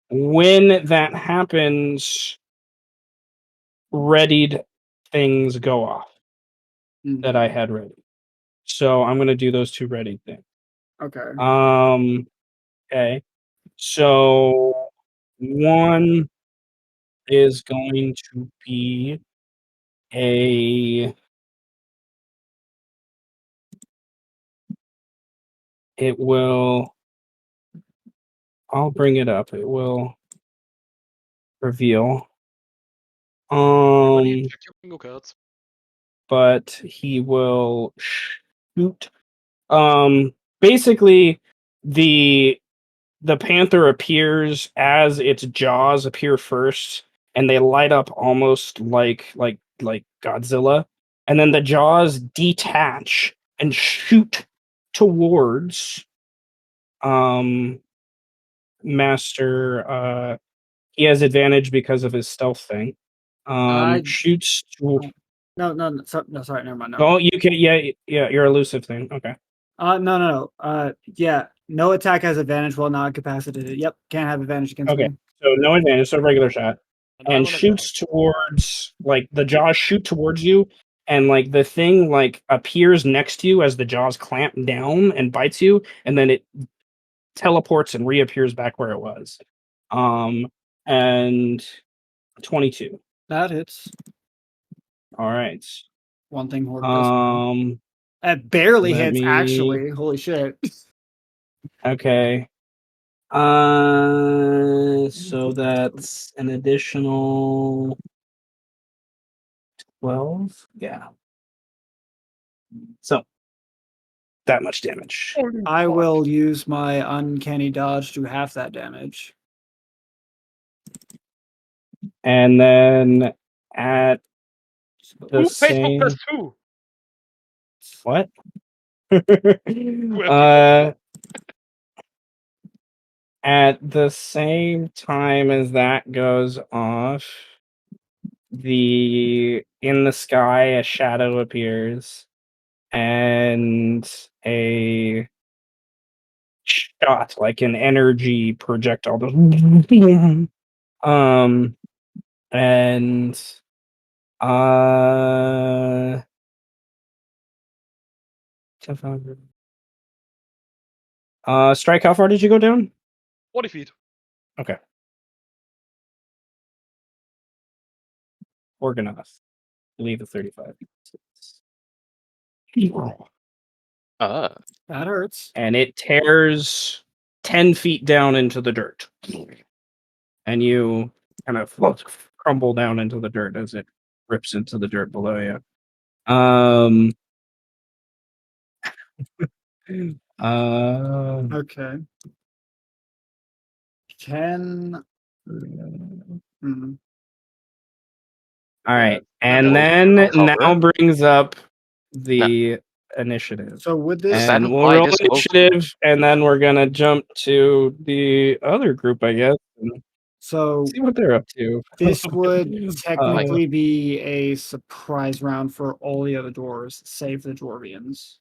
when that happens, readied things go off that I had ready. So I'm gonna do those two ready things. Okay. Okay. So one is going to be I'll bring it up. It will reveal. Check your bingo cards. But he will shoot. Basically, the panther appears as its jaws appear first, and they light up almost like Godzilla, and then the jaws detach and shoot towards Master. He has advantage because of his stealth thing. Shoots. No, sorry, never mind. Oh, you can. Yeah, your elusive thing. Okay. No. Yeah, no attack has advantage while not incapacitated. Yep, can't have advantage against Okay. me. So no advantage. So regular shot. And I'm And on the shoots towards, like, the jaws shoot towards you, and like the thing like appears next to you as the jaws clamp down and bites you, and then it teleports and reappears back where it was. And 22. That hits. All right. One thing Horde does know. Um. It barely let hits, me- actually. Holy shit. Okay. So that's an additional 12. Yeah. So that much damage. I will use my uncanny dodge to half that damage. And then at the Who pays for same +2? what? people. At the same time as that goes off, in the sky a shadow appears and a shot, like an energy projectile, and Strike, how far did you go down? 40 feet. Okay. Organized. Leave the 35. Ah. That hurts. And it tears 10 feet down into the dirt. And you kind of crumble down into the dirt as it rips into the dirt below you. Okay. Can. All right. Yeah, And then I'll cover now it. brings up the initiative. So would Does this. that And we'll imply roll this will- initiative, and then we're going to jump to the other group, I guess, and So see what they're up to. this would technically be a surprise round for all the other dwarves, save the Jourvians.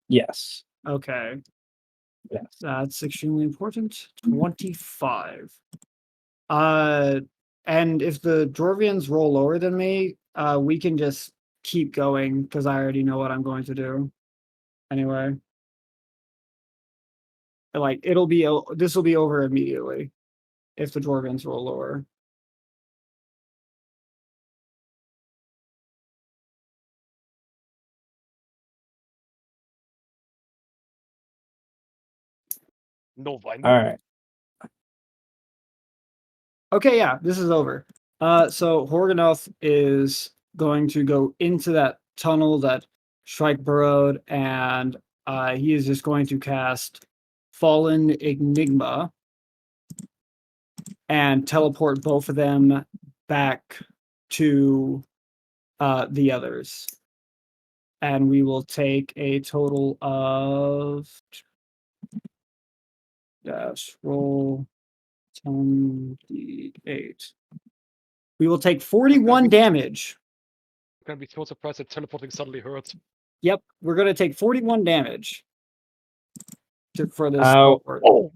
Yes. Okay. Yes. That's extremely important. 25. And if the Jourvians roll lower than me, we can just keep going because I already know what I'm going to do. Anyway. Like this will be over immediately if the Jourvians roll lower. No wine. All right. Okay, yeah, this is over. So Horganoth is going to go into that tunnel that Shrike burrowed, and he is just going to cast Fallen Enigma and teleport both of them back to the others. And we will take a total of roll 10d8. We will take 41 damage. I'm gonna be so surprised that teleporting suddenly hurts. Yep, we're gonna take 41 damage for this. Oh,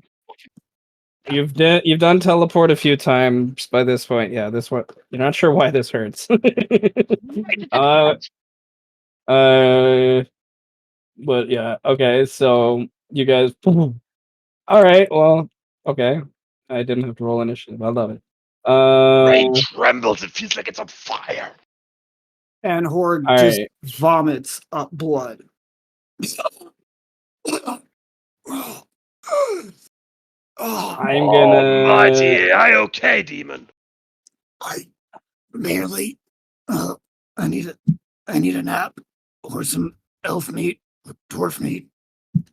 You've done teleport a few times by this point. Yeah, this one you're not sure why this hurts. But yeah, okay. So you guys, all right. Well, okay. I didn't have to roll initiative. I love it. Rain trembles. It feels like it's on fire. And Horde All just right. vomits up blood. I'm gonna. Mighty, I okay, demon. I merely. I need a nap or some elf meat, or dwarf meat,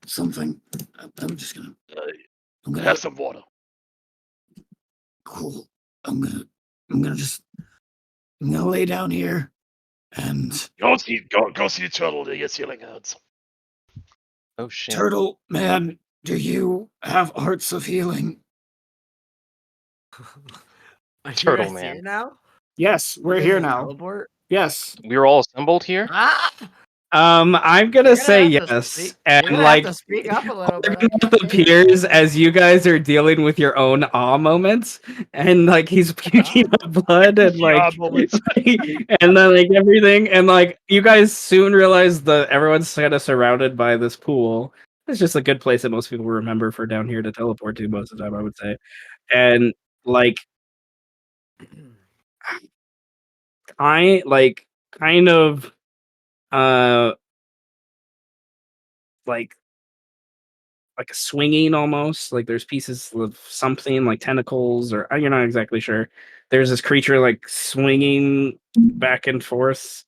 something. I'm just gonna. I'm gonna Have some water. Cool. I'm gonna lay down here and Go see the turtle. Your ceiling hurts. Oh shit. Turtle, man, Do you have arts of healing? Are you Turtle guys man. here now? Yes, we're You guys here just now. Teleport? Yes. We were all assembled here. Ah! I'm gonna You're say have to yes, speak. and You're gonna like have to speak up a little bit. I Argonath can't hear you. appears as you guys are dealing with your own awe moments, and like he's puking up blood and Yeah, like, moments. and then like everything, and like you guys soon realize that everyone's kind of surrounded by this pool. It's just a good place that most people remember for down here to teleport to most of the time, I would say, and like I like kind of uh like like a swinging almost like there's pieces of something like tentacles or you're not exactly sure. There's this creature like swinging back and forth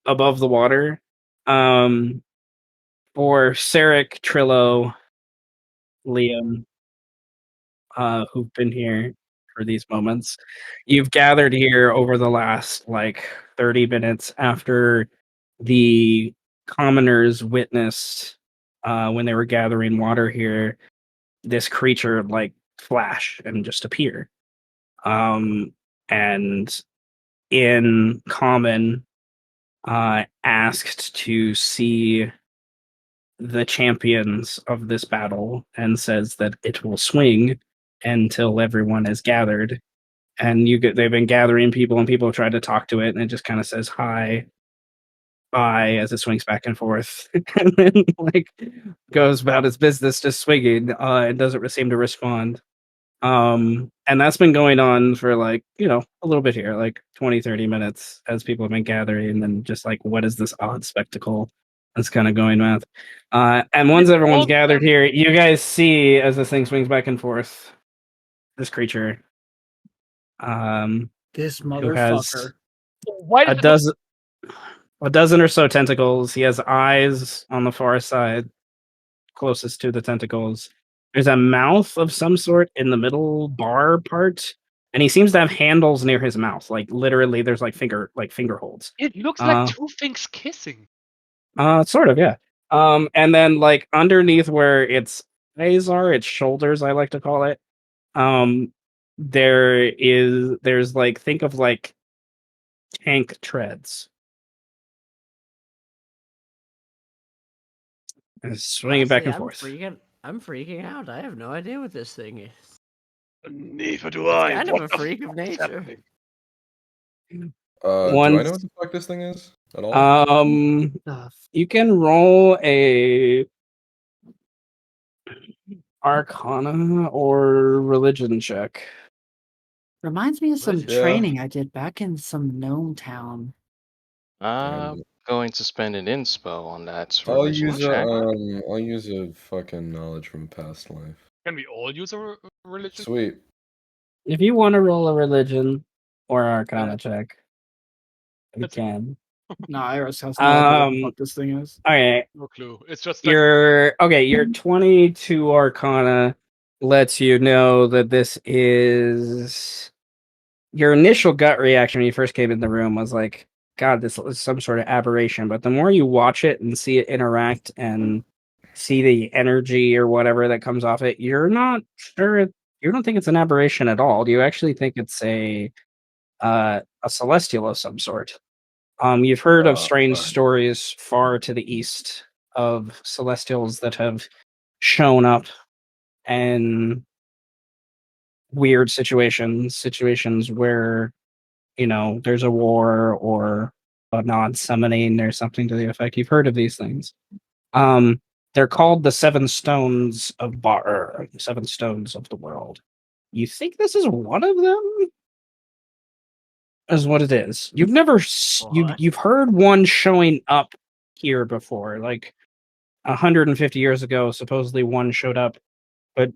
above the water. um for Sarek, Trillo, Liam, who've been here for these moments, you've gathered here over the last like 30 minutes after the commoners witnessed, when they were gathering water here, this creature like flash and just appear. And in common, asked to see the champions of this battle and says that it will swing until everyone is gathered. And they've been gathering people and people have tried to talk to it and it just kind of says hi, bye as it swings back and forth and then like goes about its business just swinging, and doesn't seem to respond. And that's been going on for like, a little bit here, like 20-30 minutes as people have been gathering and just like, what is this odd spectacle that's kind of going with? And once everyone's gathered here, you guys see as this thing swings back and forth, this creature, This who has motherfucker. Why a did dozen or so tentacles. He has eyes on the far side, closest to the tentacles. There's a mouth of some sort in the middle bar part, and he seems to have handles near his mouth. Like literally, there's like finger holds. it looks like two things kissing? Sort of, yeah. And then like underneath where its eyes are, its shoulders, I like to call it. There's like, think of like tank treads. And swinging back and forth. I'm freaking out. I have no idea what this thing is. Neither do It's I. kind What of a the freak of fuck is nature. happening? Do I know what the fuck this thing is at all? You can roll a Arcana or religion check. Reminds me of some Yeah. training I did back in some gnome town. I'm going to spend an inspo on that I'll religion use check. I'll use a fucking knowledge from past life. Can we all use a religion? Sweet. If you want to roll a religion or Arcana check, you That's can. No, Iris has no idea what the fuck this thing is. Okay. No clue. It's just like Your 22 Arcana lets you know that this is your initial gut reaction when you first came in the room was like, God, this is some sort of aberration. But the more you watch it and see it interact and see the energy or whatever that comes off it, you're not sure. You don't think it's an aberration at all. Do you actually think it's a celestial of some sort? You've heard of strange stories far to the east of celestials that have shown up in weird situations where there's a war or a non-summoning or something to the effect. You've heard of these things. They're called the Seven Stones of Bar, the Seven Stones of the World. You think this is one of them? Is what it is. You've never you've heard one showing up here before, like 150 years ago. Supposedly one showed up, but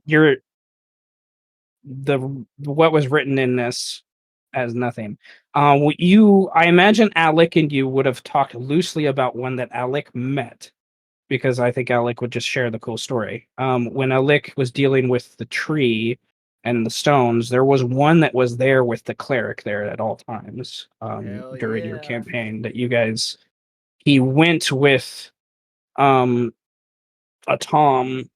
what was written in this as nothing. I imagine Alec and you would have talked loosely about one that Alec met, because I think Alec would just share the cool story. When Alec was dealing with the tree and the stones, there was one that was there with the cleric there at all times, during your campaign that you guys. He went with a Tom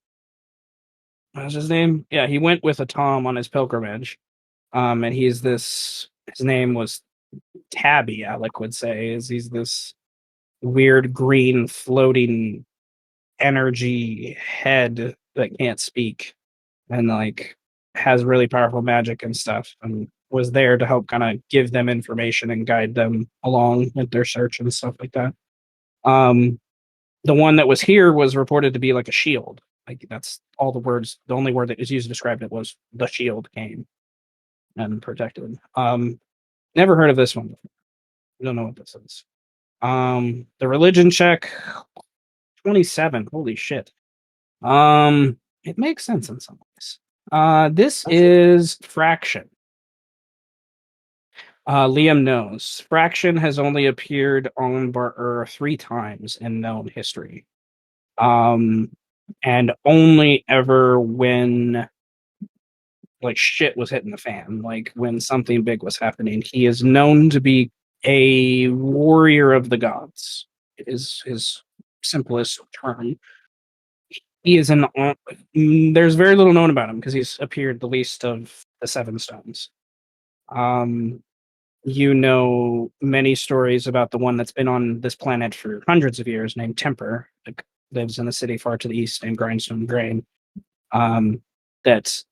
What's his name? Yeah, he went with a Tom on his pilgrimage. And he's this. His name was Tabby. Alec would say he's this weird green floating energy head that can't speak and like has really powerful magic and stuff, and was there to help kind of give them information and guide them along with their search and stuff like that. Um, the one that was here was reported to be like a shield. Like that's all the words. The only word that was used to describe it was the shield came and protected. Never heard of this one before. Don't know what this is. The religion check 27. Holy shit. It makes sense in some ways. This is Fraction. Liam knows. Fraction has only appeared on Bar 3 times in known history. And only ever when like shit was hitting the fan, like when something big was happening. He is known to be a warrior of the gods. Is his simplest term. He is an. There's very little known about him because he's appeared the least of the Seven Stones. You know many stories about the one that's been on this planet for hundreds of years, named Temper, that lives in a city far to the east named Grindstone Grain. That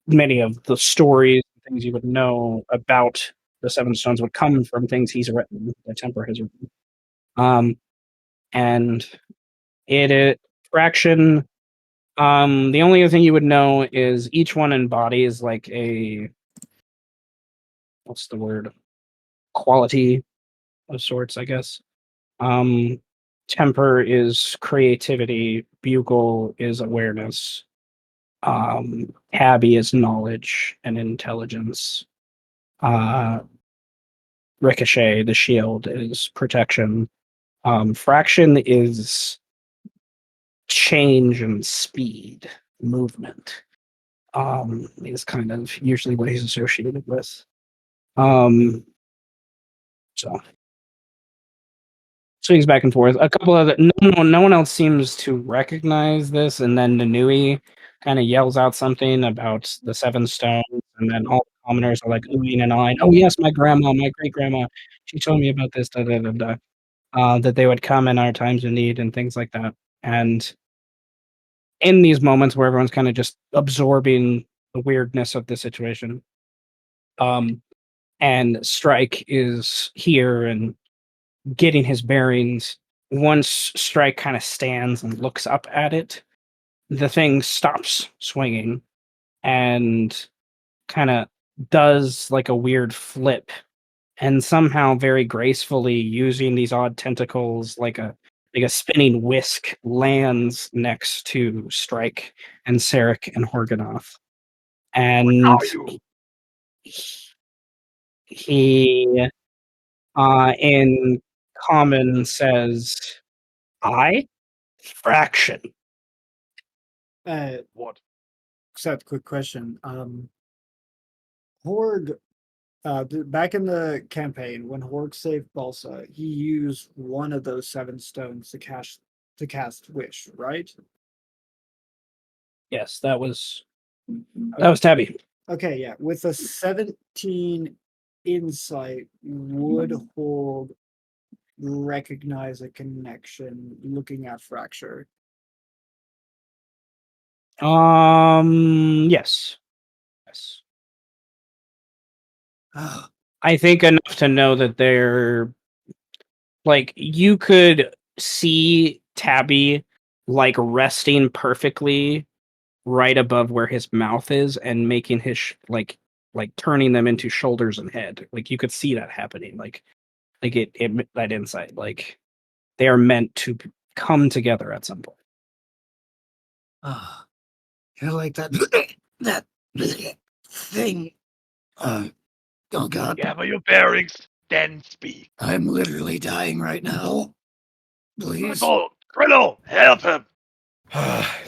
many of the stories, things you would know about the Seven Stones would come from things he's written, that Temper has written. And it Fraction. The only other thing you would know is each one embodies like a what's the word? Quality of sorts, I guess. Temper is creativity, bugle is awareness, Abby is knowledge and intelligence. Ricochet, the shield, is protection. Fraction is change and speed, movement. Is kind of usually what he's associated with. So swings back and forth. A couple of no one else seems to recognize this, and then Nanui kind of yells out something about the Seven Stones, and then all the commoners are like oohing and eyeing. Oh yes, my grandma, my great grandma, she told me about this, da da da da. That they would come in our times of need and things like that. And in these moments where everyone's kind of just absorbing the weirdness of the situation, and Strike is here and getting his bearings. Once Strike kind of stands and looks up at it, the thing stops swinging and kind of does like a weird flip, and somehow very gracefully using these odd tentacles like a spinning whisk lands next to Strike and Sarek and Horganoth. And he in common says, I Fraction. What? Except quick question. Horg, back in the campaign when Horg saved Balsa, he used one of those 7 stones to cast Wish, right? Yes, that was Tabby. Okay, yeah. With a 17 insight, would Horg recognize a connection looking at Fracture? Yes. Yes. I think enough to know that they're like you could see Tabby like resting perfectly right above where his mouth is and making his like turning them into shoulders and head. Like you could see that happening. Like it that insight. Like they are meant to come together at some point. You're like that that thing. Oh God. Gather your bearings, then speak. I'm literally dying right now. Please. Grillo, help him.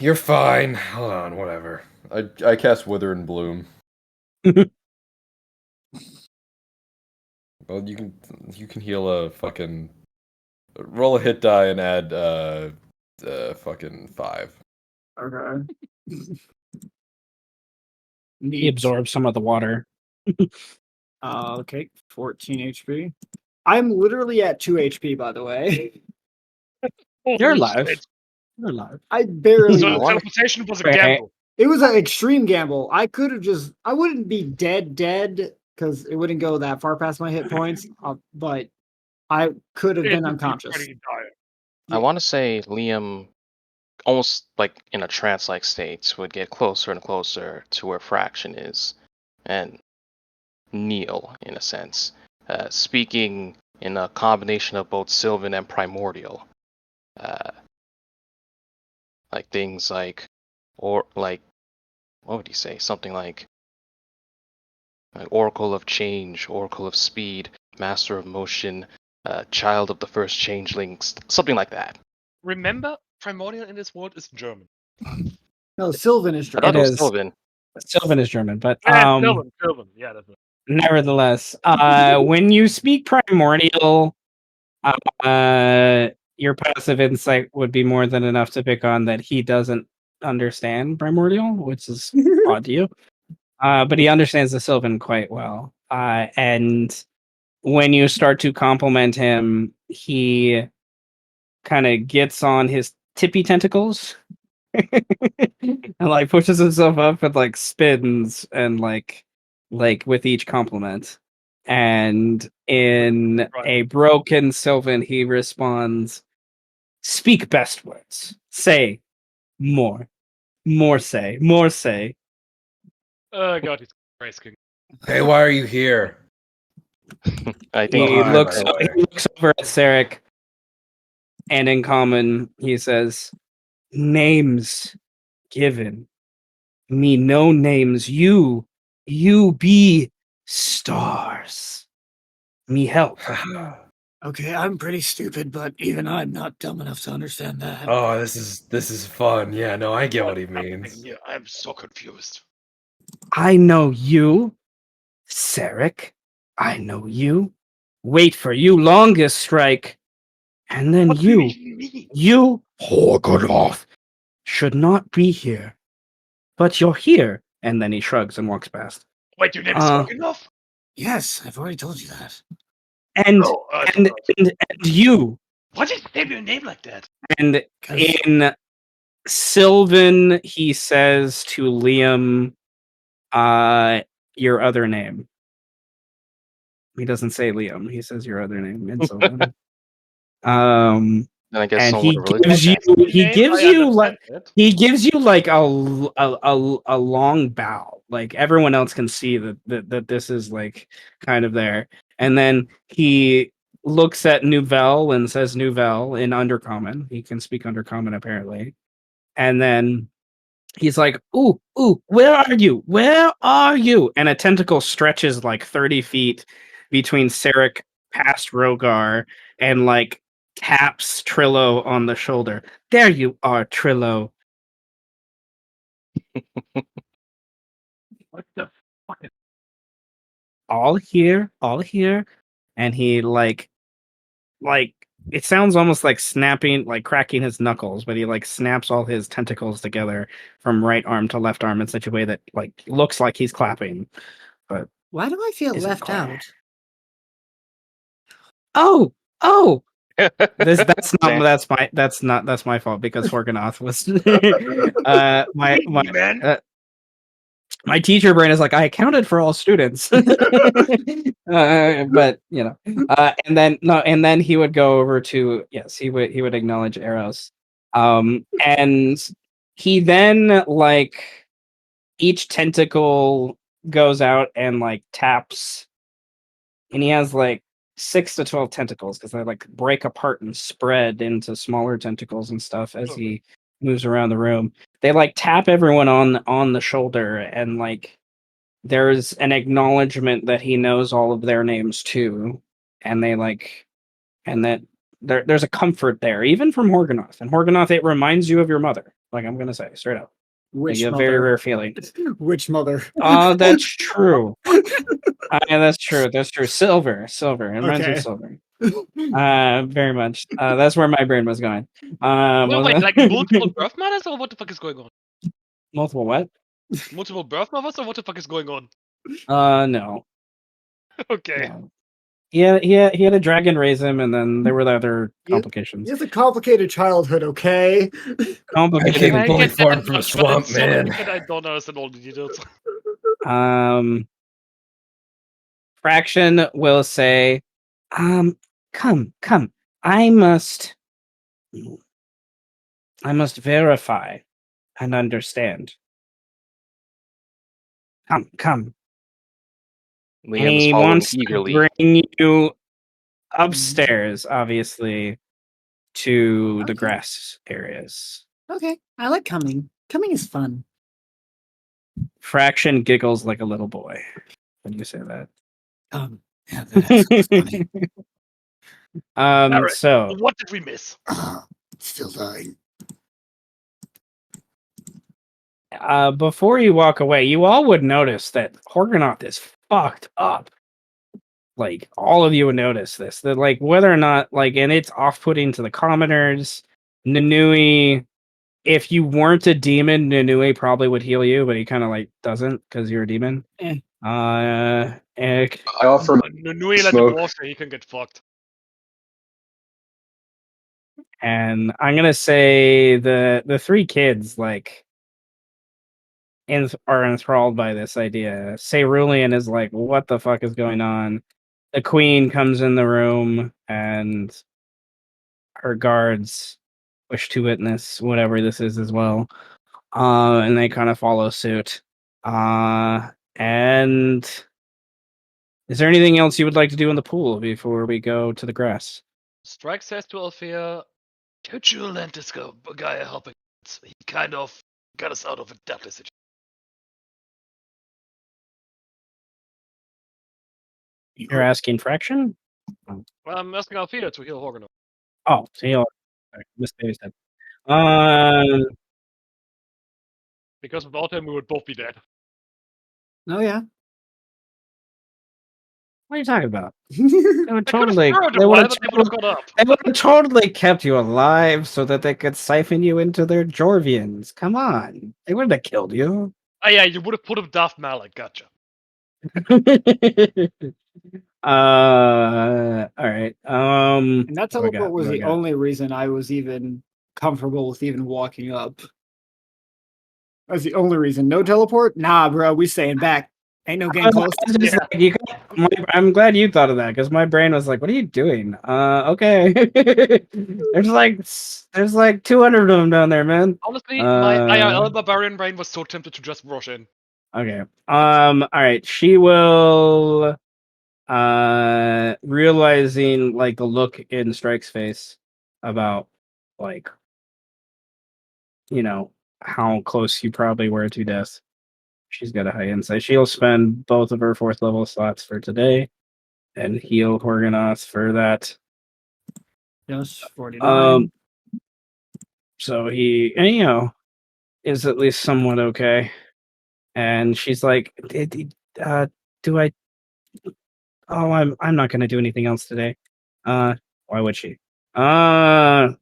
You're fine. Hold on, whatever. I cast Wither and Bloom. Well, you can heal a fucking roll a hit die and add fucking 5. Okay. He Neat. absorbs some of the water. Okay, 14 HP. I'm literally at 2 HP, by the way. You're Holy alive. shit. You're alive. I barely. So I the wonder- teleportation was a Right. gamble. It was an extreme gamble. I could have just. I wouldn't be dead because it wouldn't go that far past my hit points. But I could have It been would be unconscious. pretty dire. I want to say Liam, almost like in a trance-like state, would get closer and closer to where Fraction is, and kneel in a sense, speaking in a combination of both Sylvan and Primordial, like things like, or like, what would he say? Something like Oracle of Change, Oracle of Speed, Master of Motion, Child of the First Changelings, something like that. Remember, Primordial in this world is German. No, Sylvan is I German. thought it was is. Sylvan. Sylvan is German, but Sylvan. Yeah, that's it. nevertheless, when you speak Primordial, your passive insight would be more than enough to pick on that he doesn't understand Primordial, which is odd to you. But he understands the Sylvan quite well. And when you start to compliment him, he kind of gets on his tippy tentacles and like pushes himself up and like spins and like with each compliment. And in a broken Sylvan, he responds, "Speak best words. Say more. More say. More say." Oh god, he's crazy. Hey, why are you here? I He think Oh, hi, looks by the way. he looks over at Sarek, and in common he says, "Names given. Me no names. You be stars. Me help." Okay, I'm pretty stupid, but even I'm not dumb enough to understand that. Oh, this is fun. Yeah, no, I get what he means. Yeah, I'm so confused. I know you, Sarek. I know you. Wait for you longest strike, and then What do you even mean? you Horgonoth should not be here, but you're here. And then he shrugs and walks past. Wait, your name is enough? Yes, I've already told you that. And Oh, I and, forgot. and you. Why did you name your name like that? And 'Cause- in Sylvan, he says to Liam, your other name. He doesn't say Liam. He says your other name in Sylvan. And I guess And someone he would really gives you he gives you like a long bow. Like everyone else can see that this is like kind of there. And then he looks at Nouvelle and says Nouvelle in Undercommon. He can speak Undercommon apparently. And then he's like, ooh, where are you? Where are you? And a tentacle stretches like 30 feet between Sarek past Rogar and like taps Trillo on the shoulder. There you are, Trillo. What the fuck? All here. And he like it sounds almost like snapping, like cracking his knuckles, but he like snaps all his tentacles together from right arm to left arm in such a way that like looks like he's clapping. But Why do I feel isn't left quite. out? Oh, that's Same. that's my fault because Horgonoth was Man. my teacher brain is like, I accounted for all students. But you know, and then he would go over to, yes, he would acknowledge Eros. And he then like each tentacle goes out and like taps, and he has like 6 to 12 tentacles because they like break apart and spread into smaller tentacles and stuff as he moves around the room. They like tap everyone on the shoulder, and like there's an acknowledgement that he knows all of their names too, and they like, and that there's a comfort there, even from Horgonoth. And Horgonoth, it reminds you of your mother. Like I'm gonna say straight up, Which like a mother? very rare feeling. Which mother? That's true. Yeah, that's true. That's true. Silver. It reminds me of Okay. Silver. Very much. That's where my brain was going. Wait, like multiple birth mothers, or what the fuck is going on? Multiple what? Multiple birth mothers, or what the fuck is going on? No. Okay. No. He had a dragon raise him, and then there were the other He complications. has a complicated childhood, okay? Complicated. I came I fully get that formed from a much, but swamp, in Sonic, man. I don't understand all the details. Fraction will say, come. I must verify and understand. Come. And Liam is he following wants to eagerly. bring you upstairs, obviously, to the Okay. grass areas. Okay, I like coming. Coming is fun. Fraction giggles like a little boy when you say that. Yeah, that's funny. Alright, So what did we miss? Still dying. before you walk away, you all would notice that Horgonoth is fucked up. Like, all of you would notice this. That, like, whether or not, like, and it's off-putting to the commoners. Nanui, if you weren't a demon, Nanui probably would heal you, but he kind of, like, doesn't because you're a demon. Ek, I offer Nui let the smoke. dwarf say he can get fucked. and I'm gonna say the three kids, like, are enthralled by this idea. Cerulean is like, what the fuck is going on? The queen comes in the room, and her guards wish to witness whatever this is as well. And they kind of follow suit. And is there anything else you would like to do in the pool before we go to the grass? Strike says to Althea, don't you lend this guy a helping hand. He kind of got us out of a deadly situation. You're asking Fraction? Well, I'm asking Althea to heal Horgonoth. Oh, so he'll. Miss Baby said. Because without him, we would both be dead. Oh yeah. What are you talking about? They They would totally. They would have got up. They would have totally kept you alive so that they could siphon you into their Jourvians. Come on, they wouldn't have killed you. Oh yeah, you would have put him Daft Malik. Gotcha. All right. And that what do I got? teleport was What do I the got? only reason I was even comfortable with even walking up. That's the only reason. No teleport? Nah, bro, we staying back. Ain't no getting close. I was just like, I'm glad you thought of that because my brain was like, "What are you doing?" Okay. there's like 200 of them down there, man. Honestly, my IRL barbarian brain was so tempted to just rush in. Okay. All right. She will. Realizing like the look in Strike's face about like, you know, how close you probably were to death. She's got a high insight. She'll spend both of her 4th level slots for today and heal Horgonoth for that. Yes, 49. So he, and, you know, is at least somewhat okay. And she's like, do I? Oh, I'm not gonna do anything else today. Why would she? Thank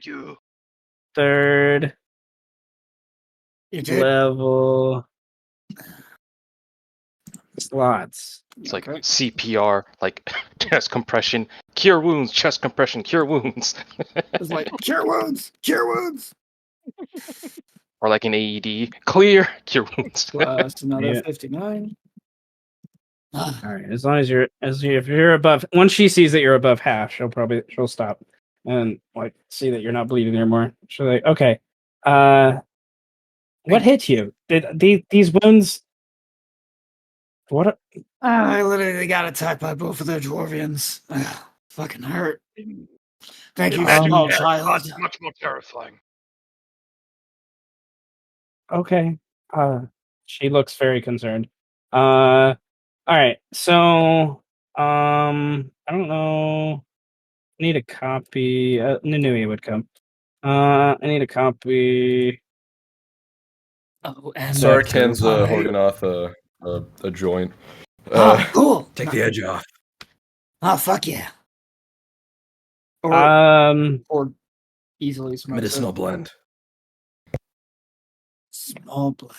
you. 3rd You level slots. It's like CPR, like chest compression, cure wounds, chest compression, cure wounds. It's like, cure wounds! Cure wounds! Or like an AED, clear, cure wounds. Plus another Yeah. 59. All right, as long as if you're above, once she sees that you're above half, she'll stop and like see that you're not bleeding anymore. She'll like, okay, what hit you? Did these wounds? What? I literally got attacked by both of their dwarvians. Fucking hurt. Thank you, small child. Much more terrifying. Okay. She looks very concerned. All right. So, I don't know. I need a copy. Nanui would come. I need a copy. Oh, and Sark hands Alright. Horgonoth a joint. Cool. Take the edge off. Oh, fuck yeah. Or easily smokes Medicinal it. blend. Small blend.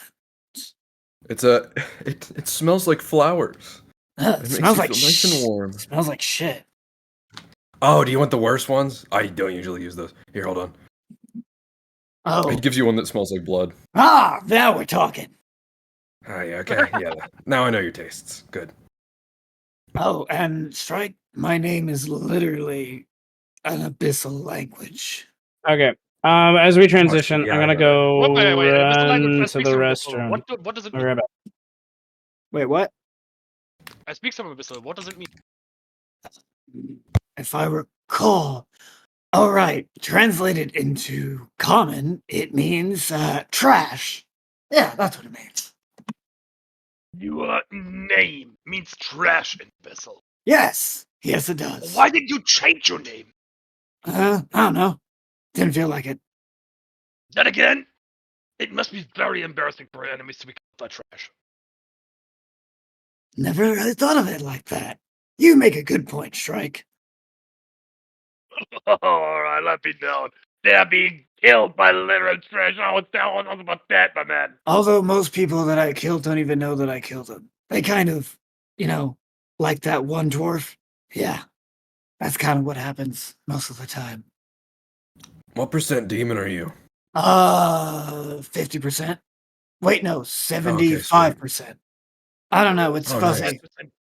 It smells like flowers. It makes smells you like feel nice and warm. Smells like shit. Oh, do you want the worst ones? I don't usually use those. Here, hold on. Oh. It gives you one that smells like blood. Ah, now we're talking. Oh, yeah, okay, yeah. Now I know your tastes. Good. Oh, and Strike, my name is literally an abyssal language. Okay. As we transition, Yeah, I'm gonna I got go Wait. This is the language run I to speak the some restroom. What does it I'll mean? be right back. Wait, what? I speak some Abyssal. What does it mean? If I recall. All right, translated into common, it means trash. Yeah, that's what it means. Your name means trash in Abyssal. Yes, yes, it does. Why did you change your name? I don't know. Didn't feel like it. Then again, it must be very embarrassing for enemies to be called by trash. Never really thought of it like that. You make a good point, Strike. Alright, let me know. They're being killed by literal trash. Oh, tell us about that, my man. Although most people that I killed don't even know that I killed them. They kind of, like that one dwarf. Yeah, that's kind of what happens most of the time. What % demon are you? 50%. Wait, no, 75%. I don't know, it's fuzzy. 25%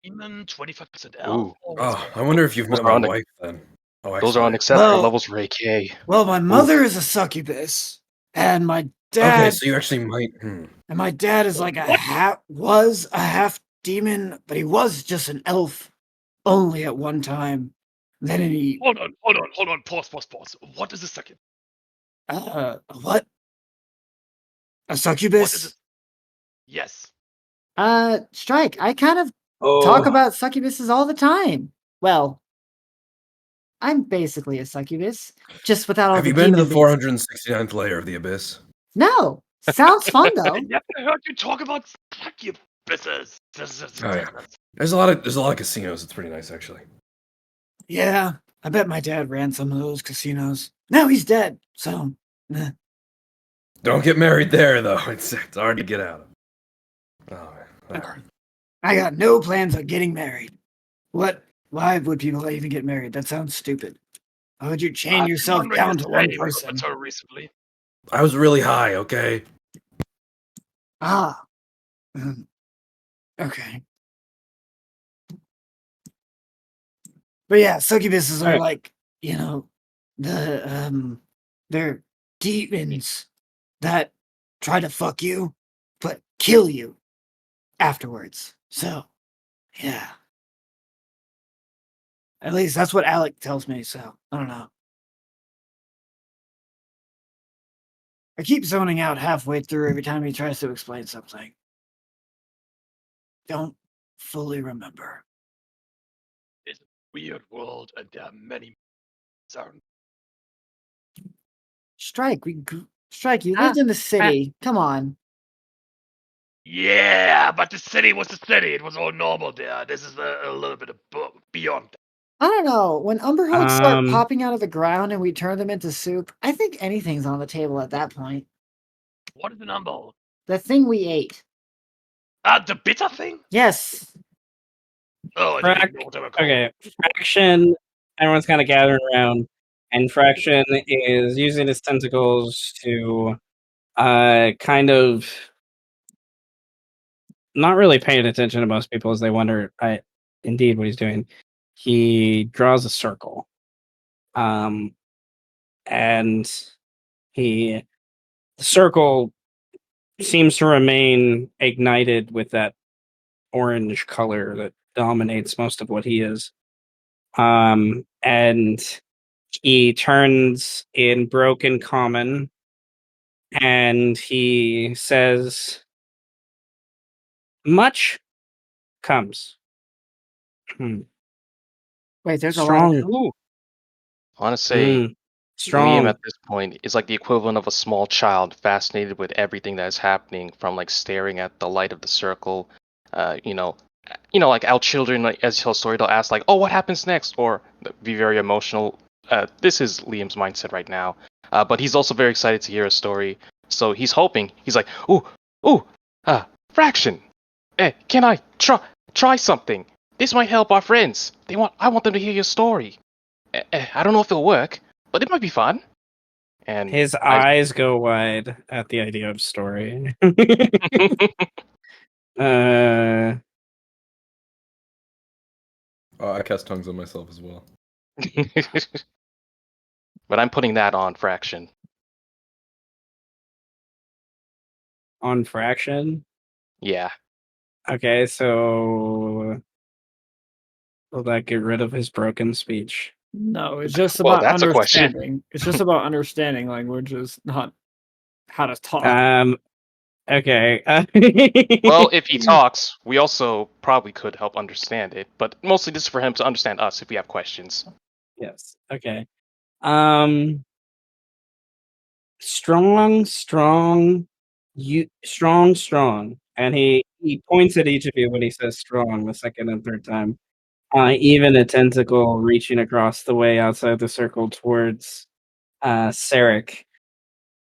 demon, 25% elf. Oh, I wonder if you've met my wife then. Oh, Those are actually. unacceptable levels for AK. Well, my mother is a succubus, and my dad. Okay, so you actually might. And my dad is like was a half demon, but he was just an elf only at one time. Then he. Hold on. Pause. What is a second? What? A succubus? What is it? Yes. Strike. I kind of Oh. talk about succubuses all the time. Well, I'm basically a succubus, just without all Have the you been to the demon 469th layer of the abyss? No. Sounds fun though. I never heard you talk about succubuses. Oh, yeah. There's a lot of casinos. It's pretty nice, actually. Yeah, I bet my dad ran some of those casinos. Now he's dead, so. Don't get married there, though. It's hard to get out of. Oh, whatever. I got no plans on getting married. What? Why would people even get married? That sounds stupid. Why would you chain yourself down to one person? Recently. I was really high, okay? Ah. Okay. But yeah, succubuses are like, they're demons that try to fuck you, but kill you afterwards. So, yeah. At least that's what Alec tells me, so I don't know. I keep zoning out halfway through every time he tries to explain something. Don't fully remember. It's a weird world, and there are many around. Strike, you lived in the city. Come on. Yeah, but the city was the city. It was all normal there. This is a little bit beyond. I don't know. When Umberholds start popping out of the ground and we turn them into soup, I think anything's on the table at that point. What is an umber? The thing we ate. The bitter thing? Yes. Oh, I didn't know what they were called. Okay, Fraction. Everyone's kind of gathering around, and Fraction is using his tentacles to, kind of not really paying attention to most people as they wonder, indeed, what he's doing. He draws a circle, and the circle seems to remain ignited with that orange color that dominates most of what he is. And he turns in broken common and he says, much comes. Wait, there's strong. a lot of I want to say strong. Liam at this point is like the equivalent of a small child fascinated with everything that is happening, from like staring at the light of the circle, like our children, like, as you tell story, they'll ask like, oh, what happens next, or be very emotional this is Liam's mindset right now. But he's also very excited to hear a story. So he's hoping. He's like, ooh, Fraction. Can I try something? This might help our friends. I want them to hear your story. I don't know if it'll work, but it might be fun. And his eyes go wide at the idea of story. I cast tongues on myself as well. But I'm putting that on Fraction. On Fraction? Yeah. Okay, so will that get rid of his broken speech? No, it's just Well, about that's a question. understanding. It's just about understanding languages, not how to talk. Okay. Well, if he talks, we also probably could help understand it, but mostly this is for him to understand us if we have questions. Yes. Okay. Strong. Strong. And he points at each of you when he says strong the second and third time. Even a tentacle reaching across the way outside the circle towards Sarek.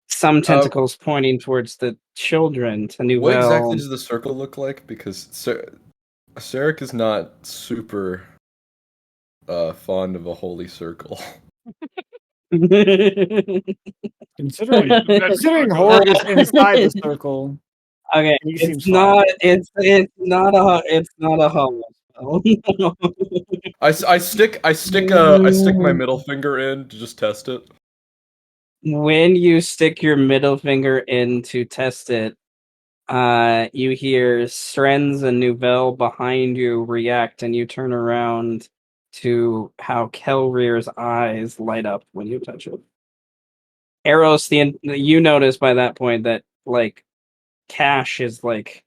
Some tentacles pointing towards the children to Nouvelle. What exactly does the circle look like? Because Sarek is not super fond of a holy circle. Considering Horde is inside the circle. Okay, it's not a hollow spell. I stick my middle finger in to just test it. When you stick your middle finger in to test it, you hear Srenz and Nouvelle behind you react, and you turn around to how Kelrear's eyes light up when you touch it. Eros, you notice by that point that like Cash is like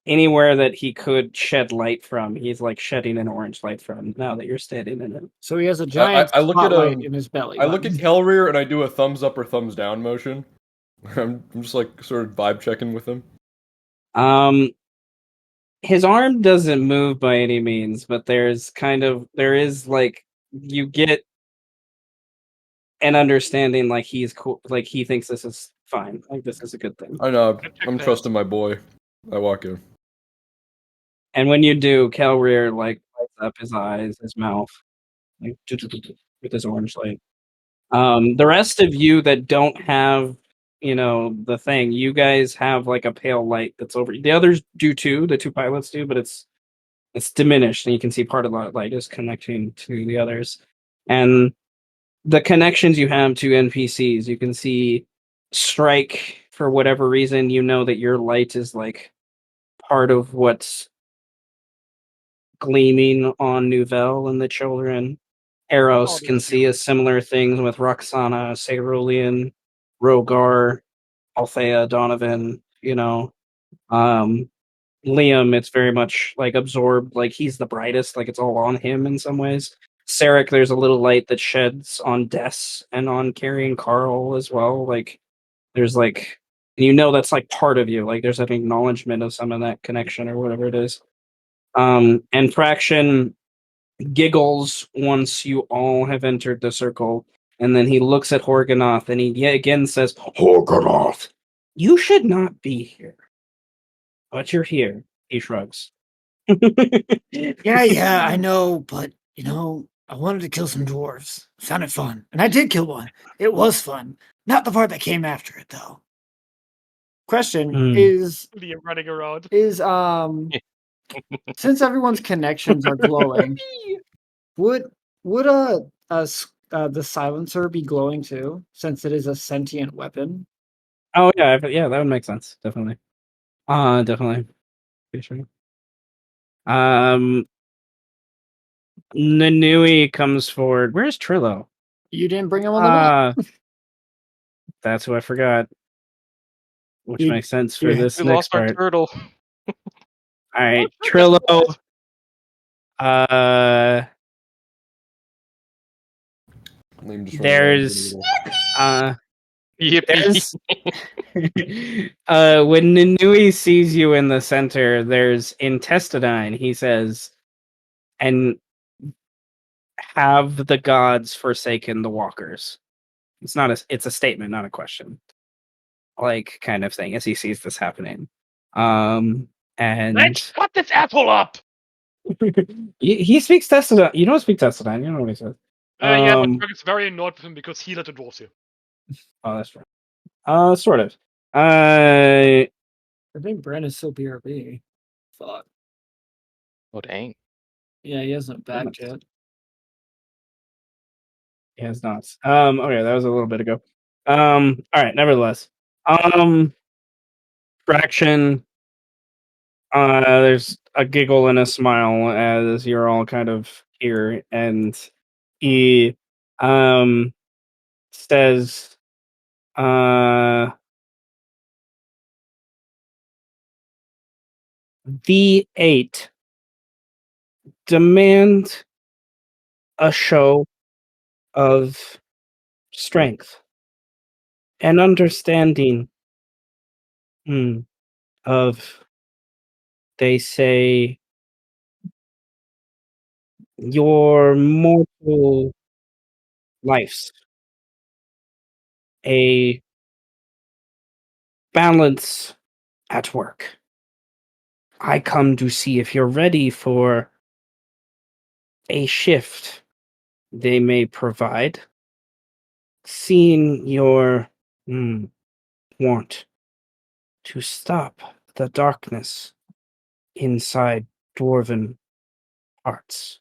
anywhere that he could shed light from, he's like shedding an orange light from now that you're standing in it. So he has a giant I look spotlight in his belly. I look at Kelrear and I do a thumbs up or thumbs down motion. I'm just like sort of vibe checking with him. His arm doesn't move by any means, but there is like you get an understanding like he's cool, like he thinks this is fine, like this is a good thing. I know, I'm trusting my boy. I walk in. And when you do, Kelrear like lights up his eyes, his mouth, like with his orange light. The rest of you that don't have, the thing, you guys have like a pale light that's over. The others do too. The two pilots do, but it's diminished, and you can see part of that light is connecting to the others. And the connections you have to NPCs, you can see Strike for whatever reason. You know that your light is like part of what's gleaming on Nouvelle and the children. Eros can see a similar things with Roxana, Cerulean, Rogar, Althea, Donovan, Liam, it's very much like absorbed, like he's the brightest, like it's all on him in some ways. Sarek, there's a little light that sheds on Des and on Carrie and Carl as well. Like there's like, that's like part of you. Like there's an acknowledgement of some of that connection or whatever it is. And Fraction giggles once you all have entered the circle, and then he looks at Horganoth and he yet again says, Horganoth, you should not be here. But you're here, he shrugs. Yeah, I know, but I wanted to kill some dwarves. Sounded fun. And I did kill one. It was fun. Not the part that came after it though. Question is Liam running around. Is since everyone's connections are glowing, would the silencer be glowing too, since it is a sentient weapon? Oh yeah, that would make sense. Definitely. Definitely. Pretty sure. Nanui comes forward. Where's Trillo? You didn't bring him on the map. That's who I forgot. Which makes sense for this We next lost our part. turtle. All right, Trillo. There's Yippee. When Nanui sees you in the center, there's Intestidine, he says, and have the gods forsaken the walkers? It's a statement, not a question. Like, kind of thing, as he sees this happening. And Let's cut this asshole up! he speaks Testodon. You don't speak Testodon, you know what he says. Yeah, but Greg is very annoyed with him because he let the dwarves here. Oh, that's right. Sort of. I think Brent is still BRB. Fuck. Oh dang. Yeah, he hasn't backed yet. He has not. Okay, that was a little bit ago. All right, nevertheless. Fraction. There's a giggle and a smile as you're all kind of here, and he says, the 8 demand a show of strength and understanding of, they say, your mortal lives, a balance at work. I come to see if you're ready for a shift they may provide, seeing your want to stop the darkness inside dwarven hearts.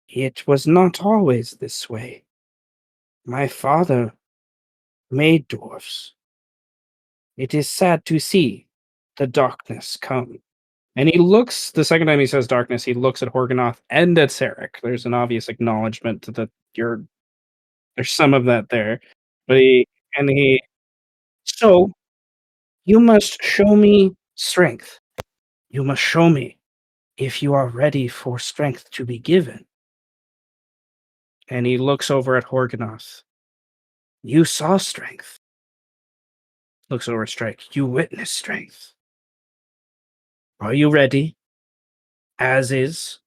It was not always this way. My father made dwarves. It is sad to see the darkness come. And he looks, the second time he says darkness, he looks at Horganoth and at Sarek. There's an obvious acknowledgement that there's some of that there. But so you must show me strength. You must show me if you are ready for strength to be given. And he looks over at Horganoth. You saw strength. Looks over at Strike. You witnessed strength. Are you ready? As is?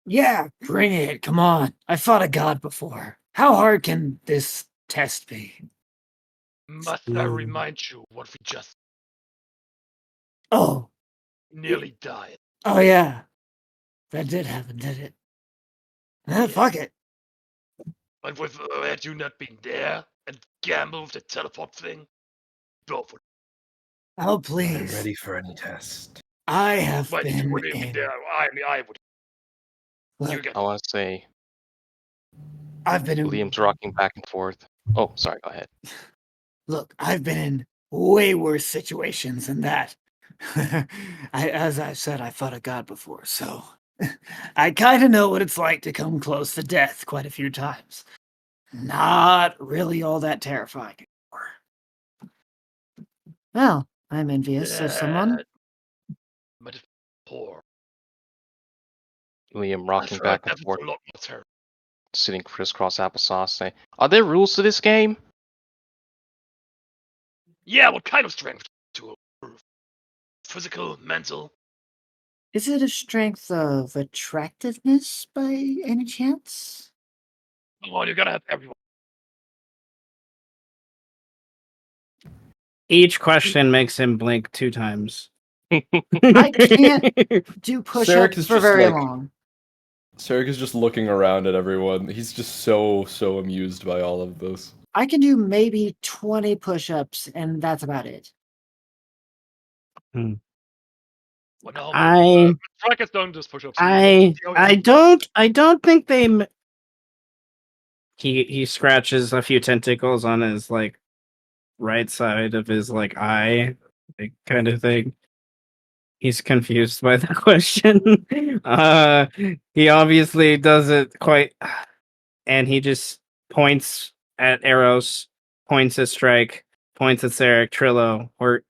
Yeah, bring it. Come on. I fought a god before. How hard can this test be? Must I remind you what we just Oh. nearly died? Oh, yeah. That did happen, did it? Fuck it. But with had you not been there and gambled with the teleport thing, both would. Oh, please. I'm ready for any test. I have But if you been wouldn't have been there, I would. You Look, get I want to say I've been in. Liam's rocking back and forth. Oh, sorry, go ahead. Look, I've been in way worse situations than that. As I said, I fought a god before, so I kind of know what it's like to come close to death quite a few times. Not really all that terrifying anymore. Well, I'm envious of someone. But it's poor. Liam rocking back and forth, A lot more terrible. sitting crisscross applesauce. Say, are there rules to this game? Yeah, what kind of strength to improve? Physical, mental? Is it a strength of attractiveness by any chance? Come on, you gotta have everyone. Each question makes him blink 2 times. I can't do Sarek push-ups is for just very like- long. Sarek is just looking around at everyone. He's just so amused by all of this. I can do maybe 20 push-ups, and that's about it. Well, no, I Frank has done this push-ups. I don't think they. He scratches a few tentacles on his like right side of his like eye, like, kind of thing. He's confused by the question. He obviously doesn't quite, and he just points at Eros, points at Strike, points at Sarek, Trillo, or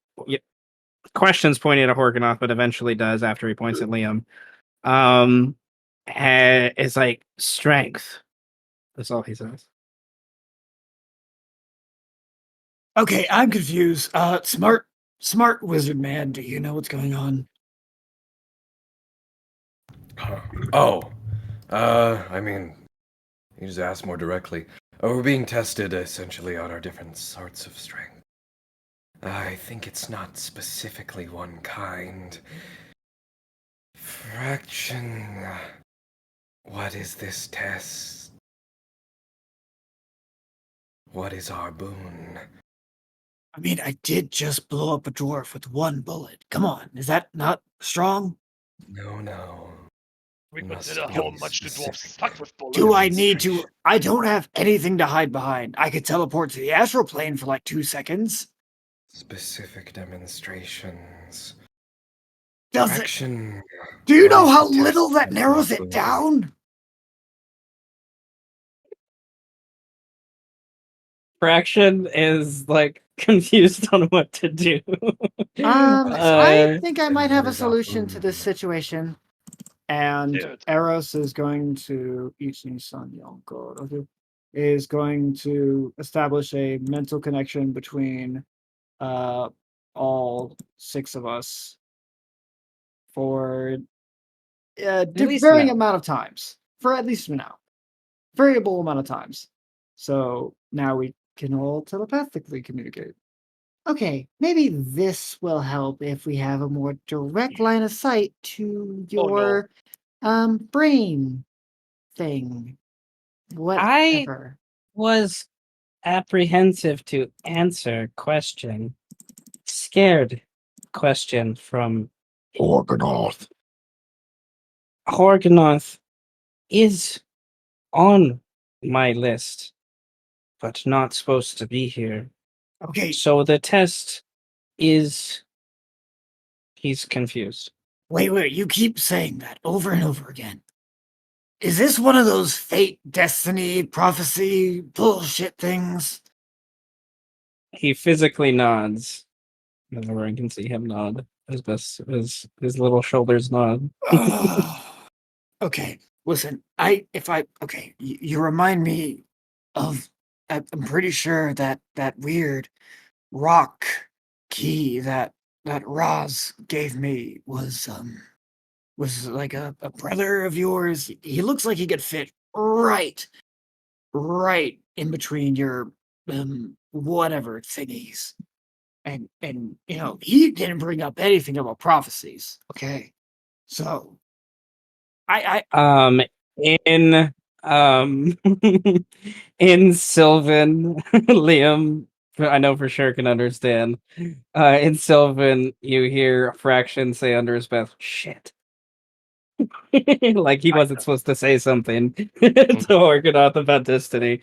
questions pointing at Horganoth, but eventually does after he points at Liam. And it's like strength. That's all he says. Okay, I'm confused. Smart wizard man, do you know what's going on? Oh, I mean, you just ask more directly. We're being tested essentially on our different sorts of strength. I think it's not specifically one kind. Fraction. What is this test? What is our boon? I mean, I did just blow up a dwarf with one bullet. Come on, is that not strong? No. We It must consider be how much the dwarf specific suck with bullets. Do I need to? demonstration. I don't have anything to hide behind. I could teleport to the astral plane for like 2 seconds. Specific demonstrations. Does it? Fraction. Do you What know is how the test little that of narrows our it boon? down? Fraction is like confused on what to do. I think I might And have what a is our solution to this boon? situation. And Dude. Eros is going to is going to establish a mental connection between all 6 of us for least varying now. amount of times. For at least now. Variable amount of times. So now we can all telepathically communicate. Okay, maybe this will help if we have a more direct line of sight to Oh, no. your brain thing. I Whatever. was apprehensive to answer question. Scared question from Horganoth. Horganoth is on my list, but not supposed to be here. Okay, So the test is he's confused. wait, you keep saying that over and over again. Is this one of those fate, destiny, prophecy, bullshit things? He physically nods. Everyone can see him nod. His best his little shoulders nod. Okay, listen, you remind me of, I'm pretty sure that weird rock key that Roz gave me was like a brother of yours. He looks like he could fit right in between your whatever thingies. And he didn't bring up anything about prophecies. Okay. So I In in Sylvan, Liam, I know for sure can understand. In Sylvan, you hear Fraction say under his breath, "Shit." Like he wasn't supposed to say something to Organoth about destiny.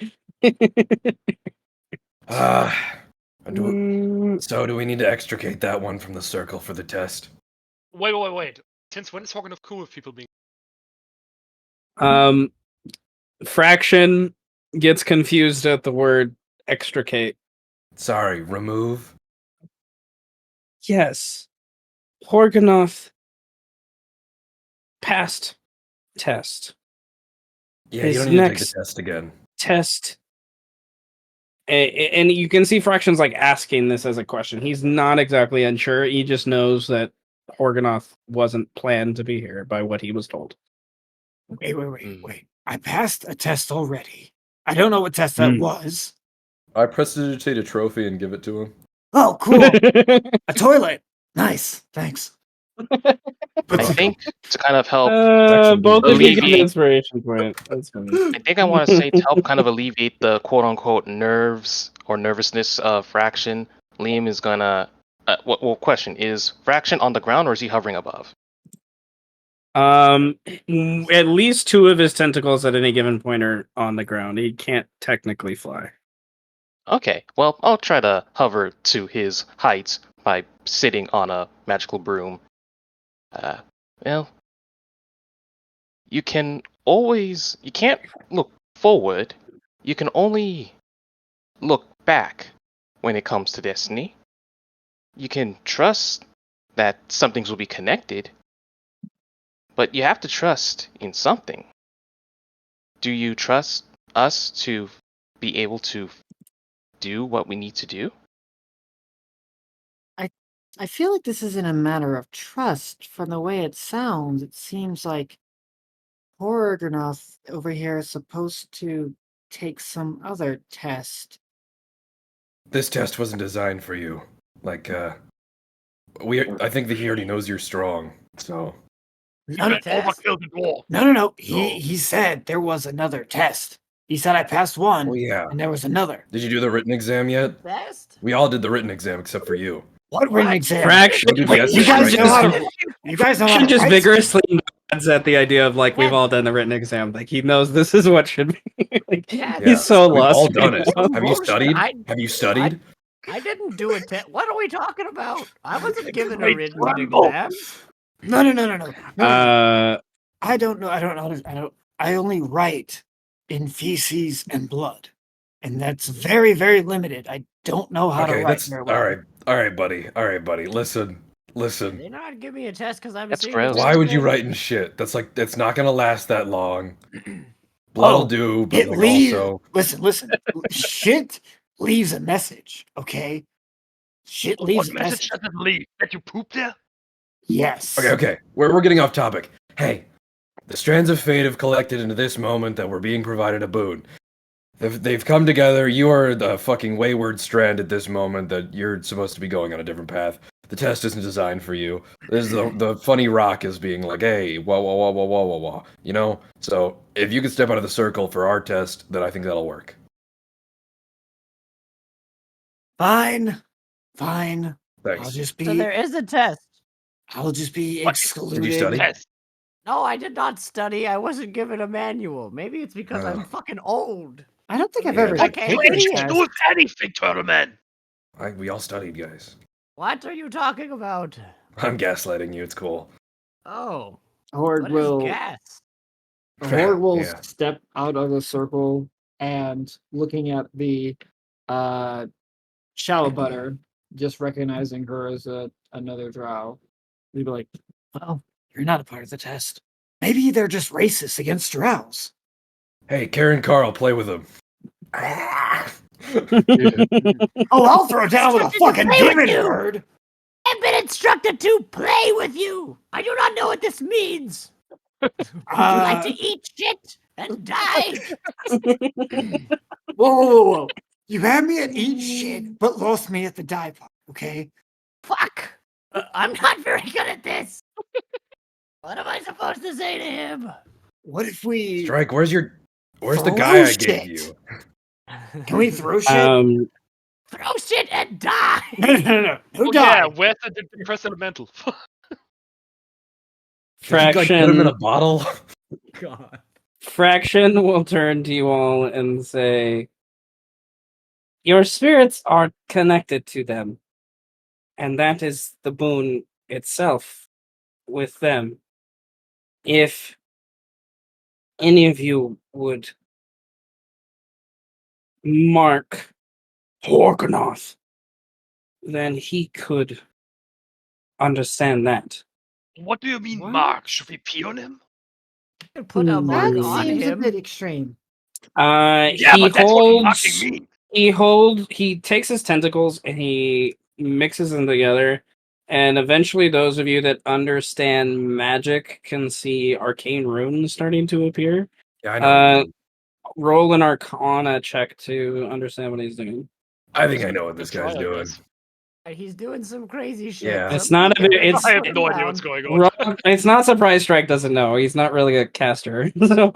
So do we need to extricate that one from the circle for the test? Wait. Since when is Horgan of cool with people being... Um, Fraction gets confused at the word extricate. Sorry, remove? Yes, Horganoth passed test. Yeah, His you don't need to take the next test again. test, and you can see Fraction's like asking this as a question. He's not exactly unsure. He just knows that Horganoth wasn't planned to be here by what he was told. wait. I passed a test already. I don't know what test that was. I prestidigitate a trophy and give it to him. Oh, cool. A toilet. Nice. Thanks. I think to kind of help Both of you get an alleviate, inspiration point. That's funny. I think I want to say to help kind of alleviate the quote unquote nerves or nervousness of Fraction, Liam is gonna. Question is Fraction on the ground or is he hovering above? At least 2 of his tentacles at any given point are on the ground. He can't technically fly. Okay, well, I'll try to hover to his height by sitting on a magical broom. Well, you can't look forward. You can only look back when it comes to destiny. You can trust that some things will be connected, but you have to trust in something. Do you trust us to be able to do what we need to do? I feel like this isn't a matter of trust. From the way it sounds, it seems like Horgonoth over here is supposed to take some other test. This test wasn't designed for you. Like, I think that he already knows you're strong. So, No, no, Overkill the dwarf. no. He said there was another test. He said I passed one, oh yeah. and there was another. Did you do the written exam yet? Best? We all did the written exam except for you. What written exam? Fraction. What did Wait, guys you say, guys right? know how to. You guys know how Fraction to just write? vigorously nods at the idea of like we've all done the written exam. Like he knows this is what should be. Like, Yeah, he's so We've lost. all done right it. now. Have you studied? Have you studied? I didn't do a test. What are we talking about? I wasn't given a I written tremble. exam. No. Uh, I don't know. I only write in feces and blood, and that's very, very limited. I don't know how to Okay, write that's very all well. right, buddy. Listen. They not give me a test because I'm That's serious. gross. Why would you write in shit? That's not gonna last that long. Blood'll Oh, do, but it like leaves. also, Listen. Shit leaves a message. Okay, shit leaves What a message message. does it leave? That you poop there? Yes. okay. We're getting off topic. Hey, the strands of fate have collected into this moment that we're being provided a boon. They've come together. You are the fucking wayward strand at this moment that you're supposed to be going on a different path. The test isn't designed for you. This is the funny rock is being like, hey, wah. You know? So if you could step out of the circle for our test, then I think that'll work. Fine. I'll Thanks. just So there be. is a test. I'll just be What? excluded. Did you study? Test. No, I did not study. I wasn't given a manual. Maybe it's because I'm Oh. fucking old. I don't think I've Yeah, ever I What can't taken a read. age test. does anything to a man? We all studied, guys. What are you talking about? I'm gaslighting you. It's cool. Oh, Horde what is will. gas? Horde will Yeah. step out of the circle and looking at the shallow butter, just recognizing her as another drow. We'd be like, well, you're not a part of the test. Maybe they're just racist against drows. Hey, Karen Carl, play with him. Oh, I'll throw down with a Instructed to fucking play with demon you! bird. I've been instructed to play with you. I do not know what this means. Would you like to eat shit and die? Whoa. You had me at eat shit, but lost me at the die part, okay? Fuck. I'm not very good at this. What am I supposed to say to him? What if we Strike, where's the throw guy I shit? gave you? Can we throw shit? Throw shit and die. No. Who Oh, died? yeah, where's the depressed elemental? Did you, like, put him in a bottle? God. Fraction will turn to you all and say, your spirits are connected to them, and that is the boon itself with them. If any of you would mark Horgonoth, then he could understand that. What do you mean, What? Mark? Should we pee on him? Put a mark That on seems a him. bit extreme. Yeah, He but that's what marking holds. means. He takes his tentacles and he mixes them together. And eventually, those of you that understand magic can see arcane runes starting to appear. Yeah, I know. Roll an Arcana check to understand what he's doing. I think I know what this Let's try, guy's I doing. guess. He's doing some crazy shit. Yeah. It's not a bit. It's I have no idea what's going on. It's not surprise. Strike doesn't know. He's not really a caster. So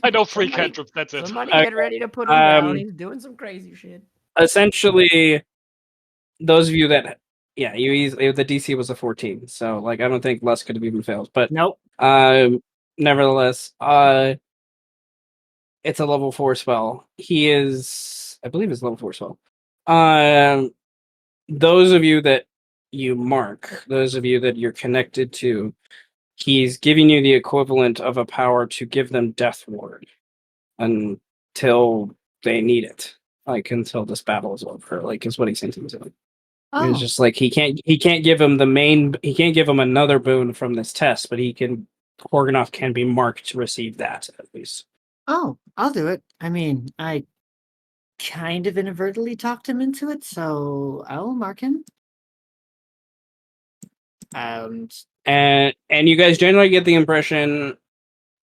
I know three Somebody- cantrips, that's it. Somebody Okay. get ready to put him down. He's doing some crazy shit. essentially, those of you that the DC was a 14, so like I don't think less could have even failed. But Nope. nevertheless, it's a level 4 spell. I believe it's level 4 spell. Those of you that you mark, those of you that you're connected to, he's giving you the equivalent of a power to give them death ward until they need it. Like until this battle is over, like is what he's hinting to. Oh. It's just like he can't give him he can't give him another boon from this test, but Horgonoth can be marked to receive that at least. Oh, I'll do it. I mean, I kind of inadvertently talked him into it, so I'll mark him. And you guys generally get the impression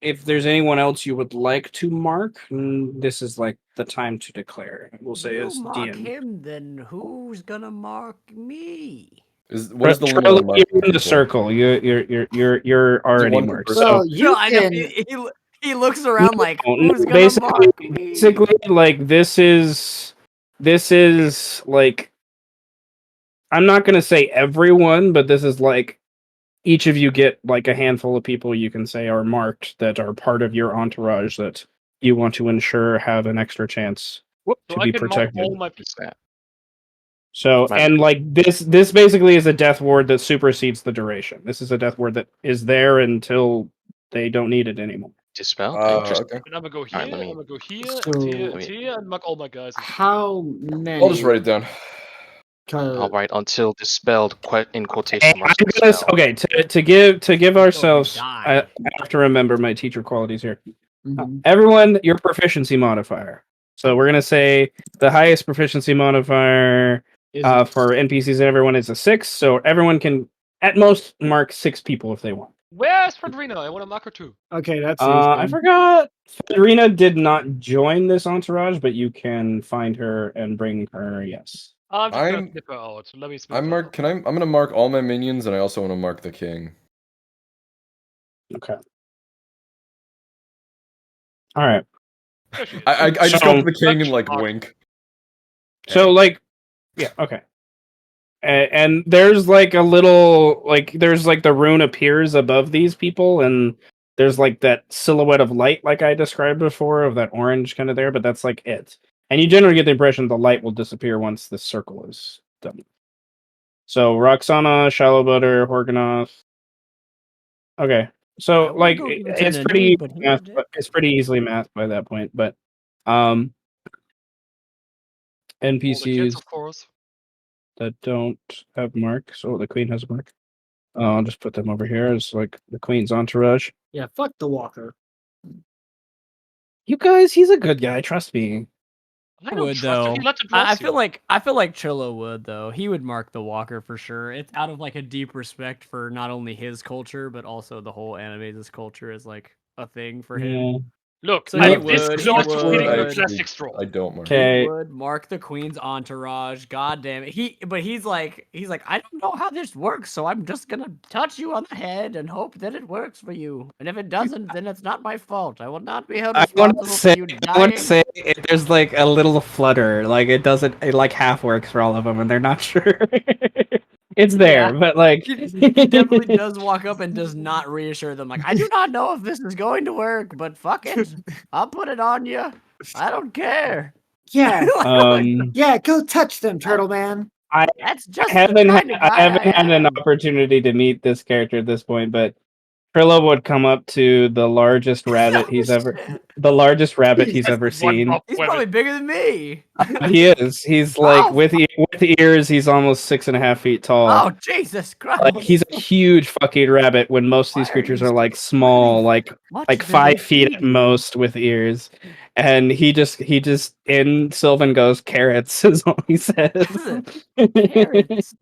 if there's anyone else you would like to mark, this is like the time to declare. We'll say You as mark DM. him, then who's gonna mark me? What is the limit Trello, on marking you're in the people? circle. You're already one per marked. person? Well, So you I know can. he looks around like, No, who's gonna basically, mark me? like this is like, I'm not gonna say everyone, but this is like each of you get like a handful of people you can say are marked that are part of your entourage that you want to ensure have an extra chance Whoop, to so be I can mark protected. all my What's that? So, Right. and like this basically is a death ward that supersedes the duration. This is a death ward that is there until they don't need it anymore. Dispelled? Okay. And I'm gonna go here, Alright, let me- I'm gonna go here, So- and here, Let and me- here, and mark all my guys. How many? I'll just write it down. I'll write until dispelled in quotation And I'm marks. gonna Dispelled. okay to give ourselves. I die. have to remember my teacher qualities here. Mhm. Everyone, your proficiency modifier. So we're gonna say the highest proficiency modifier Is it- for NPCs and everyone is a 6. So everyone can at most mark 6 people if they want. Where's Fredrina? I want to mark her too. Okay, that's I easy. forgot. Fedorina did not join this entourage, but you can find her and bring her. Yes. I'm just gonna I'm- snip her out. Let me snip I'm her mark. out. Can I'm gonna mark all my minions, and I also want to mark the king. Okay. All right. There she is. I just So- go for the king and like Mark. wink. So like, yeah, okay. And there's like a little like there's like the rune appears above these people, and there's like that silhouette of light like I described before of that orange kind of there, but that's like it. And you generally get the impression the light will disappear once the circle is done. So Roxana, Shallow Butter, Horganoth. Okay. So I would like go give it to it's Nani, pretty but he math, did. it's pretty easily mathed by that point, but All the kids, NPCs of course. that don't have mark. So the queen has a mark. I'll just put them over here as like the queen's entourage. Yeah, fuck the walker. You guys, he's a good guy. Trust me. I I don't would trust though. him. He let the I dwarves feel you. like Chillo would though. He would mark the walker for sure. It's out of like a deep respect for not only his culture but also the whole Animaeus culture is like a thing for him. Yeah. Look, So I- he this would. is He not hitting the would. plastic straw. I don't mark. Okay. He would mark the queen's entourage. God damn it. He's like I don't know how this works, so I'm just gonna touch you on the head and hope that it works for you. And if it doesn't, then it's not my fault. I will not be held I want responsible to for say, you I want dying. to say, there's like a little flutter. Like it doesn't. It like half works for all of them, and they're not sure. It's there, Yeah. but like He definitely does walk up and does not reassure them. Like, I do not know if this is going to work, but fuck it. I'll put it on you. I don't care. Yeah, Yeah, go touch them, Turtle Man. That's just I the haven't kind of guy I haven't had an am. opportunity to meet this character at this point, but Trillo would come up to the largest rabbit he's Oh, ever shit. he's ever That's one seen. buff He's women. probably bigger than me. He is. He's like Oh, with ears. He's almost 6.5 feet tall. Oh, Jesus Christ. Like he's a huge fucking rabbit. When most of these Why are creatures you are like small, like What do they 5 feet feed at you? most with ears. And he just in Sylvan goes carrots is all he says. Carrots.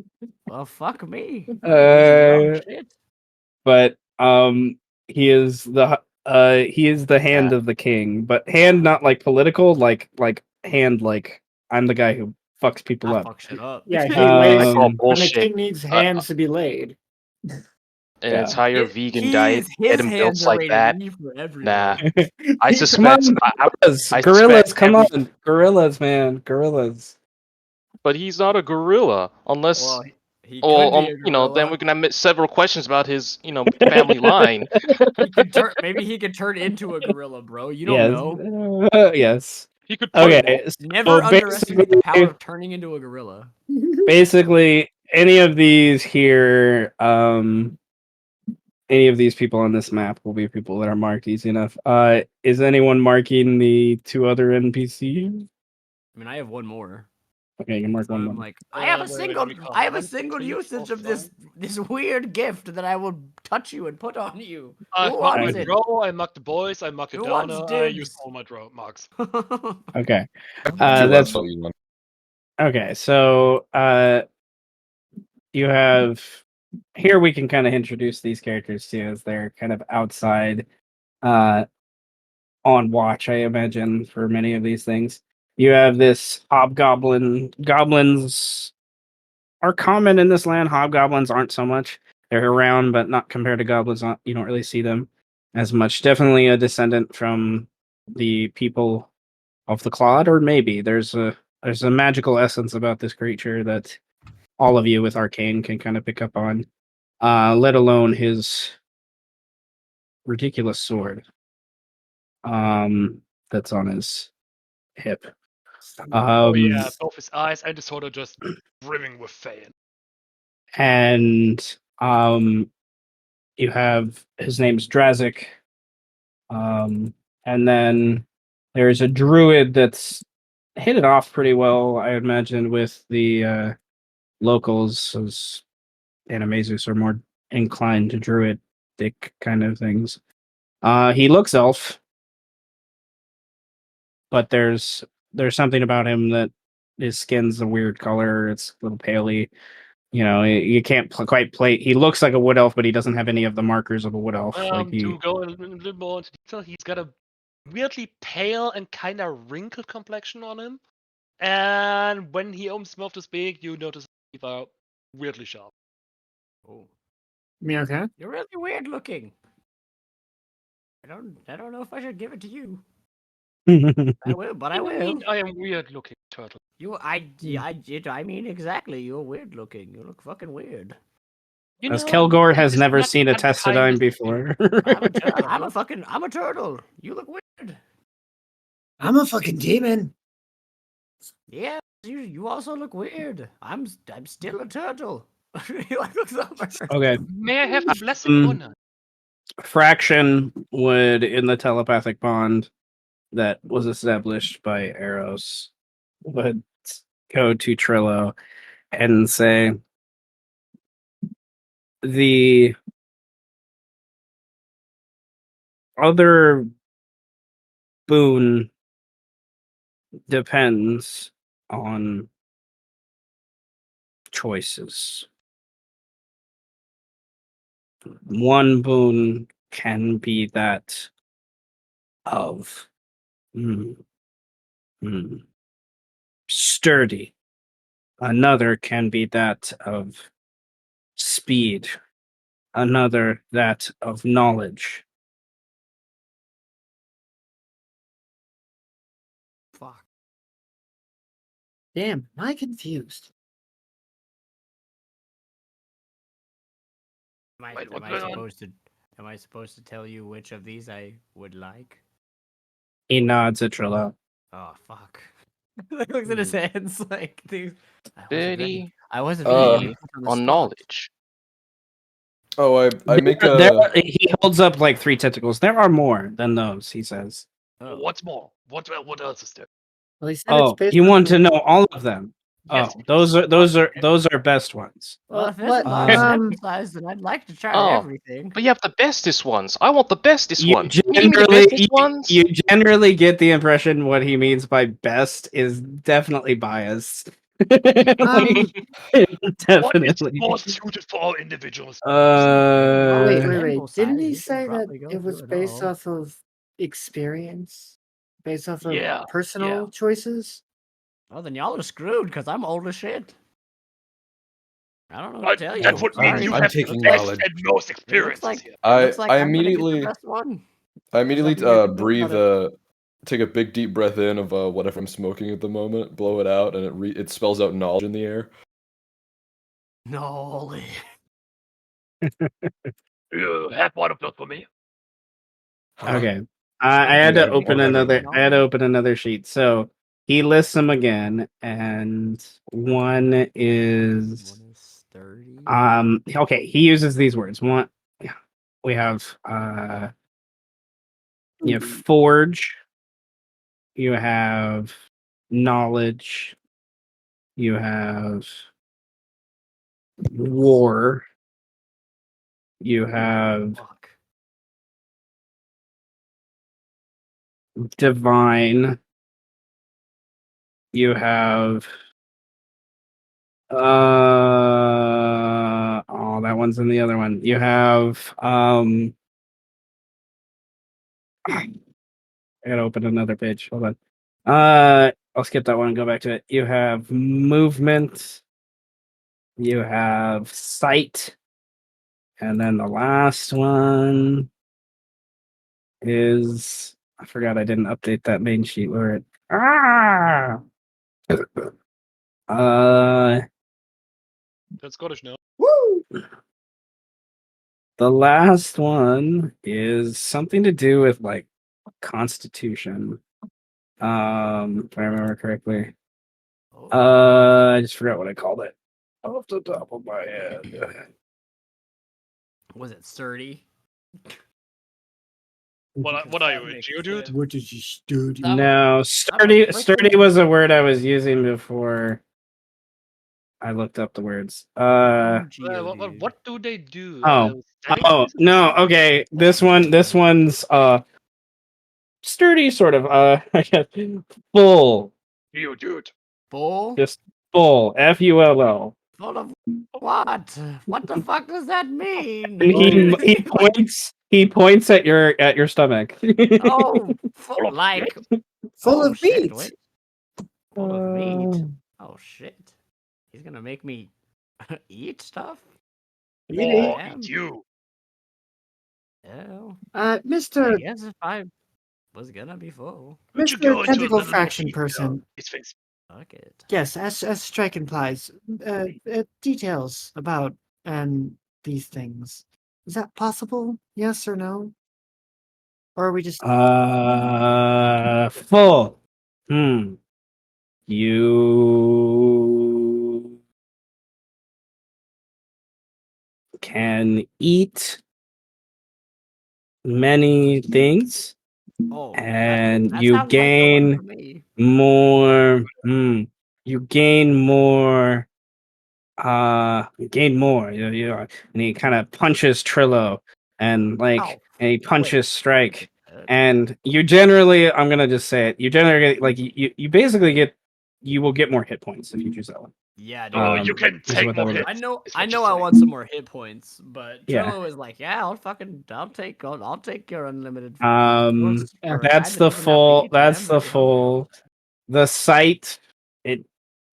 Well, fuck me. Uh, Shit. but he is the hand of the king, but hand not like political, like hand like I'm the guy who fucks people I up. fuck shit up. Yeah, he Um, lays. I call And the bullshit. king needs hands to be laid. An Yeah. entire vegan diet, His get him hands built are like rated that. E for everyone. Nah, I Come suspect. on, I gorillas, suspect come every- on, gorillas, man, gorillas. But he's not a gorilla, unless. Well, he Well, could be a you know, then gorilla. we're gonna have several questions about his, family line. He could turn. Maybe he could turn into a gorilla, bro. You don't Yes, know. yes. He could pull Okay, off. Never so underestimate the power of turning into a gorilla. basically, any of these here, any of these people on this map will be people that are marked easy enough. Is anyone marking the 2 other NPCs? I mean, I have one more. Okay, you can mark So one I'm more. like, I have a wait, single, let me count. I have a 1, single 2, 3, usage 4, of this weird gift that I will touch you and put on you. I Who marked my wants it? draw, I marked the boys, I marked the Who wants downer, I used dibs? all my draw marks. Okay, Two that's left, I'll use one. okay. So, you have here we can kind of introduce these characters too, as they're kind of outside uh, on watch, I imagine, for many of these things. You have this hobgoblin. Goblins are common in this land. Hobgoblins aren't so much. They're around, but not compared to goblins. You don't really see them as much. Definitely a descendant from the people of the Clod, or maybe there's a magical essence about this creature that all of you with arcane can kind of pick up on. Let alone his ridiculous sword. That's on his hip. Oh yeah, Um, both his eyes and his sword are just brimming with Fey. and you have his name's Drazik. And then there's a druid that's hit it off pretty well, I imagine, with the locals, as Animaesus are more inclined to druidic kind of things. He looks elf, but there's something about him that his skin's a weird color. It's a little paley. You know, you can't quite play. He looks like a wood elf, but he doesn't have any of the markers of a wood elf. To go a little more into detail, he's got a weirdly pale and kind of wrinkled complexion on him. And when he opens his mouth to speak, you notice his teeth are weirdly sharp. Oh, Me okay? you're really weird looking. I don't know if I should give it to you. I will, but I I will. mean, I am weird looking turtle. I mean exactly. You're weird looking. You look fucking weird. You As know, Kelgor this has is never not seen a the Testadine kindest of you. before. I'm a turtle. You look weird. I'm a fucking demon. Yeah, you also look weird. I'm still a turtle. He like looks over. Okay. May I have the blessing or not? Fraction would, in the telepathic bond that was established by Eros, would go to Trillo and say, the other boon depends on choices. One boon can be that of mm, mm, sturdy. Another can be that of speed. Another that of knowledge. Fuck. Damn, am I confused? Wait, what's Am I going on? supposed to? Am I supposed to tell you which of these I would like? He nods at Trillo. Oh fuck! Like looks at his hands like these. Pretty I wasn't ready to Uh, be put on the on spot. knowledge. Oh, I make a. He holds up like three tentacles. There are more than those, he says. Oh. What's more? What else is there? Well, he said it's Oh, based you off want of- to know all of them? Yes, Oh, those are best ones. Well, if what? it's a large Um, sample size, then I'd like to try Oh. everything. But you have the bestest ones. I want the bestest You ones. Can you give me the bestest ones? you generally get the impression what he means by best is definitely biased. Um, What is Definitely. more suited for our individuals? wait. Sample Didn't size, he we can say that probably go it was through it based all. off of experience? Based off of Yeah, personal choices? Oh, then y'all are screwed because I'm old as shit. I don't know what to tell you. That would mean Sorry. you I'm have taking the best knowledge. and most It looks experiences like here. it looks like I I'm gonna get immediately the best one. Nothing you can do breathe about take a big deep breath in of whatever I'm smoking at the moment, blow it out, and it spells out knowledge in the air. No. You have one of those for me. Huh? Okay. I had Yeah, to open whatever. another sheet. So he lists them again, and one is One is 30. okay, he uses these words. One we have you have forge, you have knowledge, you have war, you have Fuck. divine, you have oh, that one's in the other one. You have I gotta open another page. Hold on. I'll skip that one and go back to it. You have movement. You have sight. And then the last one is I forgot I didn't update that main sheet where it uh That's Scottish now. Woo! the last one is something to do with like constitution. If I remember correctly. Oh, I just forgot what I called it. Off the top of my head. was it sturdy? What are you, a Makes Geodude? sense. What did you study? That No, sturdy freaking- was a word I was using before I looked up the words. What do they do? Oh. Standing Oh, spaces? no, okay. This one's sturdy sort of I guess full. Geodude. Full? Just full. Full. Full of what? What the fuck does that mean? And he points at your stomach. Oh, like Full oh, of shit, meat. wait. Full of meat. Oh shit. He's gonna make me eat stuff? Maybe. Oh, Damn. eat you. Oh, I Mr. guess if I was gonna be full. Would you go Mr. into a Tentacle little Fraction detail? person. His face. Fuck it. Yes, as strike implies, details about these things. Is that possible? Yes or no? Or are we just Full. You can eat many things Oh, and that you sounds like the one gain for me. more you gain more and he kind of punches Trillo and Oh, and he punches wait. Strike and you generally I'm gonna just say it, you generally get like you basically you will get more hit points if you choose that one. Yeah, dude. Oh, you can is take what that more would- hits. I know is what I you're know I saying. want some more hit points, but Yeah. Trillo is like, yeah, I'll take your unlimited Um, for a guy that's that the doesn't have full. meat, That's I'm the really hungry. full. The site it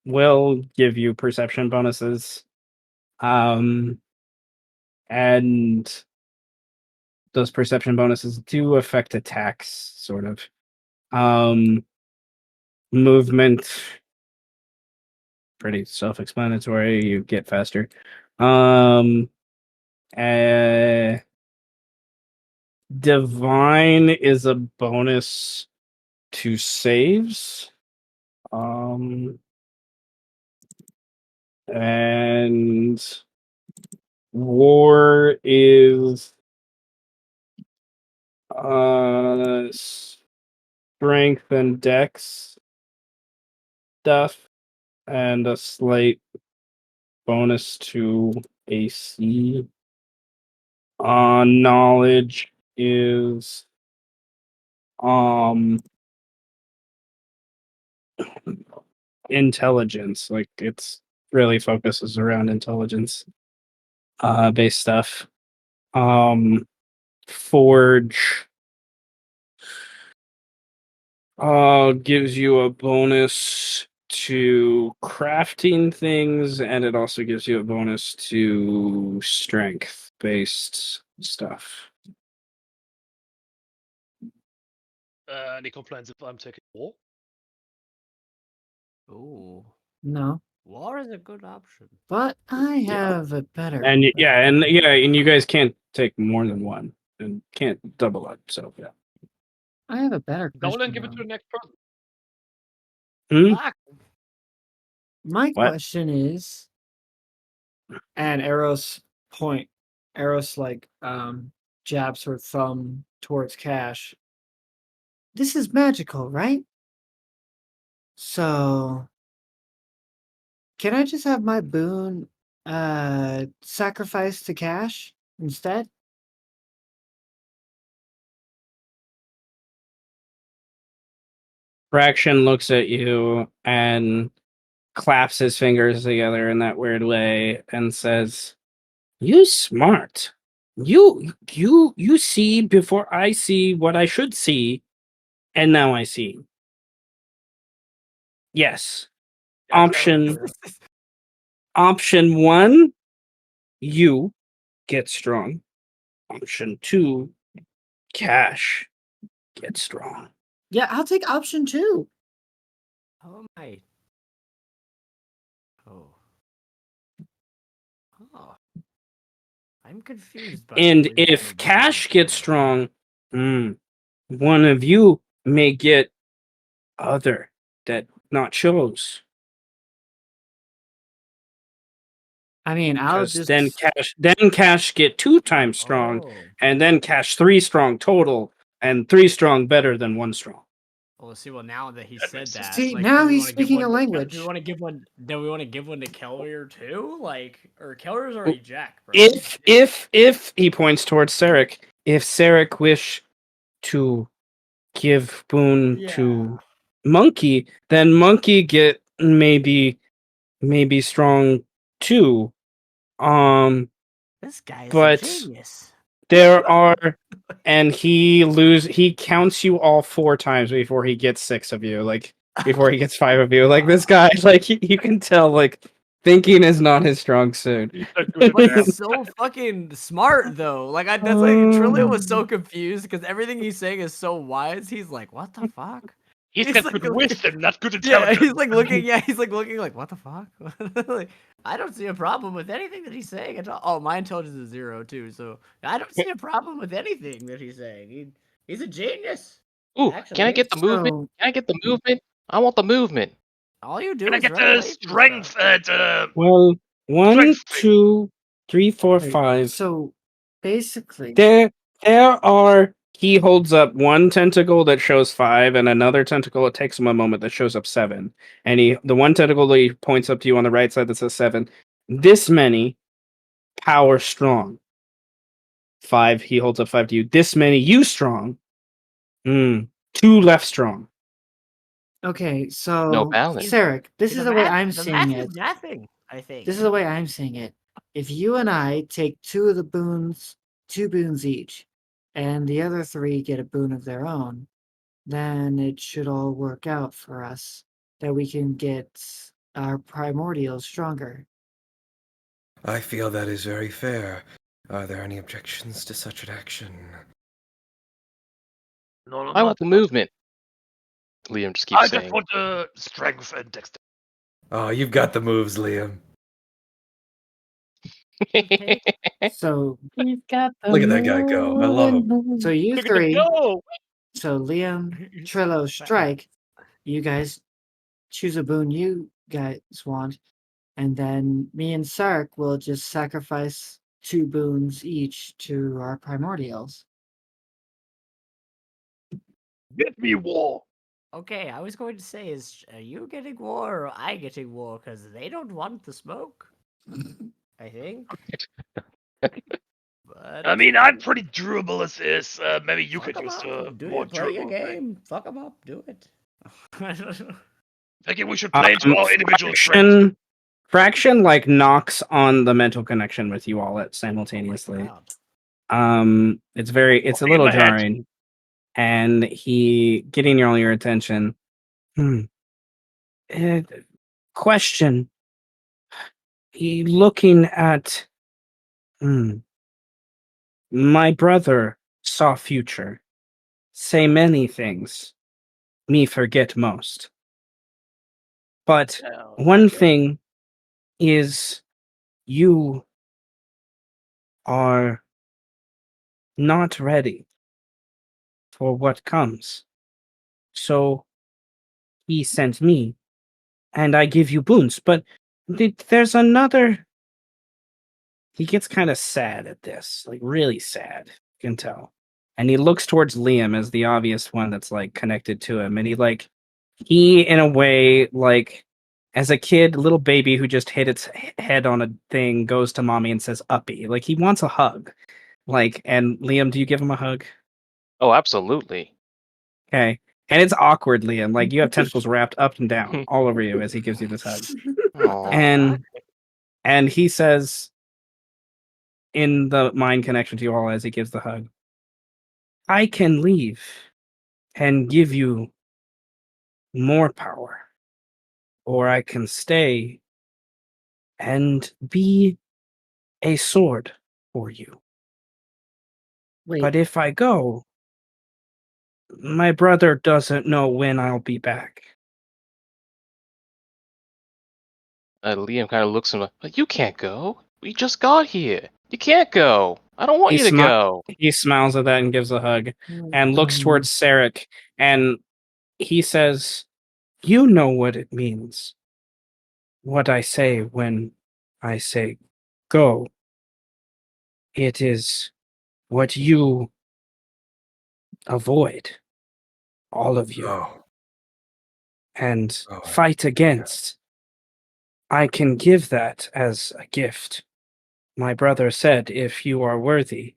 will give you perception bonuses, and those perception bonuses do affect attacks, sort of. Movement, pretty self-explanatory. You get faster. Uh, Divine is a bonus to saves. And war is strength and dex stuff, and a slight bonus to AC. Knowledge is intelligence. Like it's really focuses around intelligence based stuff. Forge gives you a bonus to crafting things, and it also gives you a bonus to strength based stuff. Any complaints if I'm taking war? Ooh, no? war is a good option. But I have a better. And and you guys can't take more than one and can't double up. So yeah. I have a better Double question. and give it to though. the next person. Fuck. My What? question is, and Eros like jabs her thumb towards Cash. This is magical, right? So can I just have my boon sacrificed to Cash instead? Fraction looks at you and claps his fingers together in that weird way and says, "You smart." You see before I see what I should see, and now I see. Yes. Option 1, you get strong. Option 2, Cash get strong. Yeah, I'll take option 2. Oh my. Oh. Oh. I'm confused by And the if reasoning Cash behind gets it. strong, one of you may get other that not chose. I mean, I'll Because just then Cash get 2 times strong, Oh. and then Cash 3 strong total, and 3 strong better than 1 strong. Well, see, now that he That said makes sense. that, see. like, Now do we he's want to give speaking one? a Do language. we want to give one? Do we want to give one to Kellier too? Like, or Kellier's already Jack, bro. If he points towards Sarek, if Sarek wish to give boon to Monkey, then Monkey get maybe strong too. This guy is a But genius. there are, and he counts you all 4 times before he gets 6 of you, like before he gets 5 of you. Like this guy, like you can tell, like thinking is not his strong suit. He's a good But man. he's so fucking smart, though. Like, that's like Trillia was so confused because everything he's saying is so wise. He's like, "What the fuck?" He's He's got like good wisdom, not good Yeah, intelligence. he's like looking. Yeah, he's like looking. Like, what the fuck? Like, I don't see a problem with anything that he's saying at all. Oh, my intelligence is 0 too, so I don't see a problem with anything that he's saying. He's a genius. Ooh, can I Actually, get the movement? So Can I get the movement? I want the movement. all you do Can I is get run the away from strength stuff. and Well, 1, Strength thing. 2, 3, 4, wait, 5. so basically, There are. He holds up one tentacle that shows 5, and another tentacle. It takes him a moment that shows up 7. And the one tentacle that he points up to you on the right side that says 7. This many power strong. 5. He holds up 5 to you. This many you strong. 2 left strong. okay, No so balance. Sarek, this is the way I'm The seeing math it. is nothing. I think. This is the way I'm seeing it. If you and I take 2 of the boons, 2 boons each, and the other 3 get a boon of their own, then it should all work out for us that we can get our primordials stronger. I feel that is very fair. Are there any objections to such an action? No, no, I want the movement. Liam just keeps I saying. just want the strength and dexterity. Oh, you've got the moves, Liam. So We've got the Look at that guy go. I love him. so you Look at them 3, go! so Liam, Trillo, Strike, you guys choose a boon you guys want, and then me and Sark will just sacrifice 2 boons each to our primordials. Get me war! Okay, I was going to say, is are you getting war or I getting war? Because they don't want the smoke. I think. But I mean, I'm pretty durable as is. Maybe you fuck could 'em use up. Do more you play your durable thing. game? Fuck 'em up. Do it. Thinking we should play into our individual strengths. Fraction like knocks on the mental connection with you all simultaneously. It's a Something in little my head. jarring, and he getting all your attention. Question. He looking at. My brother saw future. Say many things. Me forget most. But one thing is, you are not ready for what comes. So he sent me, and I give you boons. But there's another. He gets kind of sad at this, like really sad. You can tell. And he looks towards Liam as the obvious one that's like connected to him. And he in a way, like as a kid, little baby who just hit its head on a thing goes to mommy and says uppy. Like he wants a hug. Like, and Liam, do you give him a hug? Oh, absolutely. Okay. And it's awkward, Liam. Like you have tentacles wrapped up and down all over you as he gives you this hug. Aw. And he says, in the mind connection to you all as he gives the hug. I can leave and give you more power, or I can stay and be a sword for you. Wait, But if I go, my brother doesn't know when I'll be back. Liam kind of looks at him like, you can't go. We just got here. You can't go. I don't want He you to smi- go. He smiles at that and gives a hug and looks um, towards Sarek, and he says, "You know what it means. What I say when I say go. It is what you avoid, all of you, Oh, and oh, fight against. I can give that as a gift. My brother said, if you are worthy.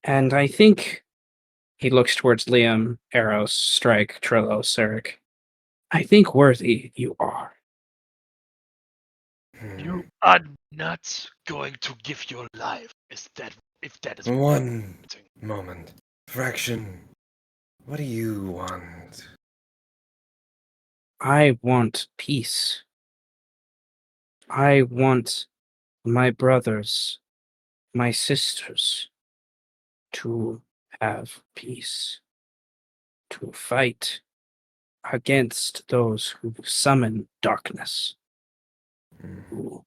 And I think," he looks towards Liam, Eros, Strike, Trillo, Sarek. "I think worthy you are." You are not going to give your life. Is that if that is One what moment. Fraction, what do you want? I want peace. I want my brothers, my sisters, to have peace, to fight against those who summon darkness, who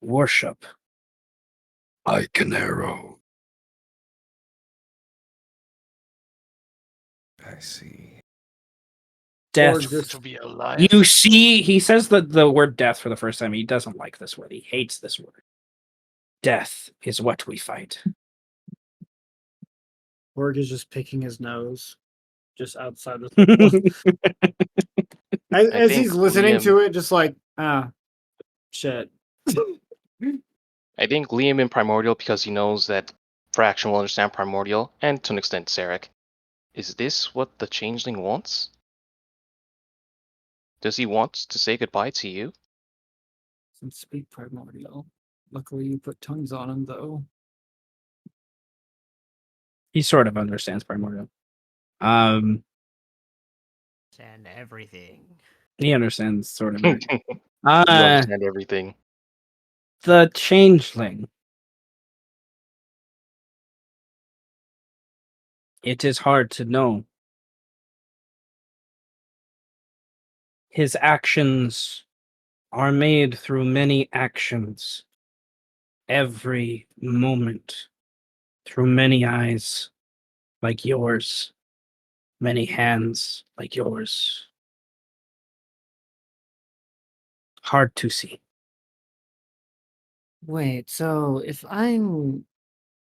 worship Iconero. I see. Or Death. just to be alive? You see, he says the word death for the first time. He doesn't like this word. He hates this word. Death is what we fight. Borg is just picking his nose, just outside the circle. as, I as think he's listening Liam, to it, just like, shit. I think Liam in Primordial, because he knows that Fraction will understand Primordial, and to an extent Sarek. Is this what the Changeling wants? Does he want to say goodbye to you? Doesn't speak primordial. Luckily, you put tongues on him, though. He sort of understands Primordial. And everything. He understands sort of. You understand everything. The changeling. It is hard to know. His actions are made through many actions. Every moment. Through many eyes like yours. Many hands like yours. Hard to see. Wait, so if I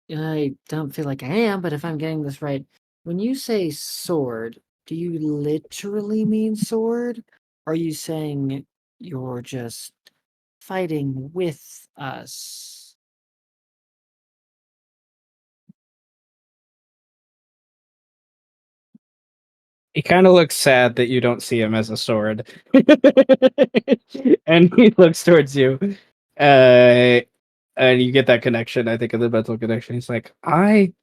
don't feel like I am, but if I'm getting this right, when you say sword, do you literally mean sword? Are you saying you're just fighting with us? He kind of looks sad that you don't see him as a sword. And he looks towards you. And you get that connection, I think, of the mental connection. He's like, I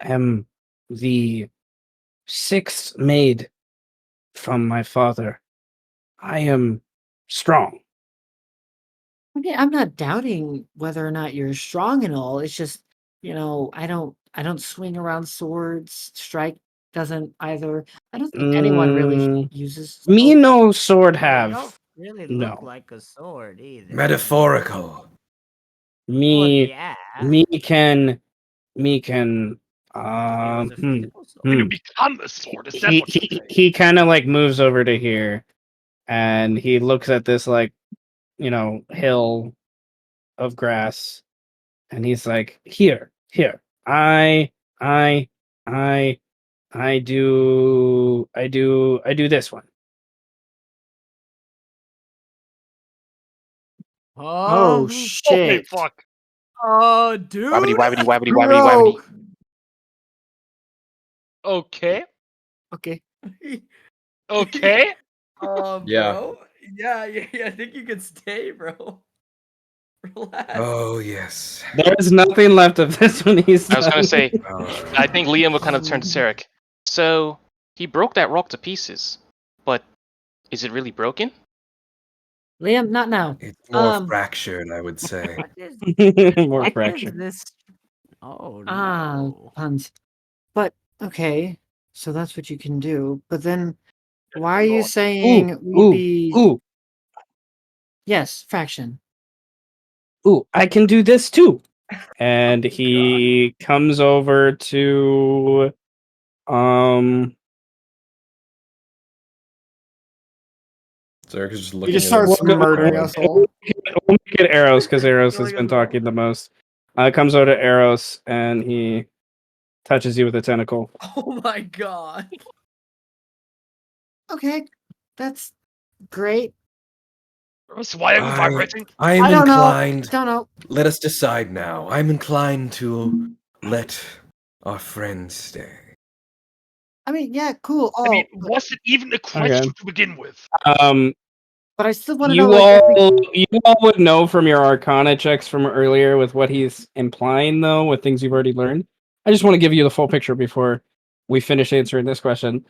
am the sixth maid from my father. I am strong. Okay, I'm not doubting whether or not you're strong and all. It's just, I don't swing around swords. Strike doesn't either. I don't think anyone really uses Me swords. no sword Yeah, you have. don't really No. look like a sword either. Metaphorical. Well, Me yeah. can If it was a physical sword. When you become a sword, is that what you're saying? he kind of like moves over to here and he looks at this like hill of grass and he's like, here I I I do this one. Oh, Um, Holy shit. fuck. dude. Wabbity. Okay. Okay. Okay. Yeah. Bro. Yeah, I think you can stay, bro. Relax. Oh, yes. There's nothing left of this when he's I was gonna done. say, Oh, I think Liam will kind of turn to Sarek. So he broke that rock to pieces, but is it really broken? Liam, not now. it's more fractured, I would say. What is More what is fracture. this? Oh Ah, no. puns. But okay, so that's what you can do. But then, why are Lord. you Ooh, saying we'd ooh, be? ooh, Yes, fraction. ooh! I can do this too. And Oh, he comes over to Zarek is just He looking just at him. starts We'll go- murdering us all. we'll make it Eros because Eros has Killing been us all. talking the most. Comes over to Eros and he touches you with a tentacle. Oh my god. Okay, that's great. Why are you vibrating? I'm I don't know. inclined. Don't know. Let us decide now. I'm inclined to let our friend stay. I mean, yeah, cool. I mean, Oh, but, was it even a question to begin with? but I still want to know, You like, if we. all would know from your Arcana checks from earlier with what he's implying, though, with things you've already learned. I just want to give you the full picture before we finish answering this question.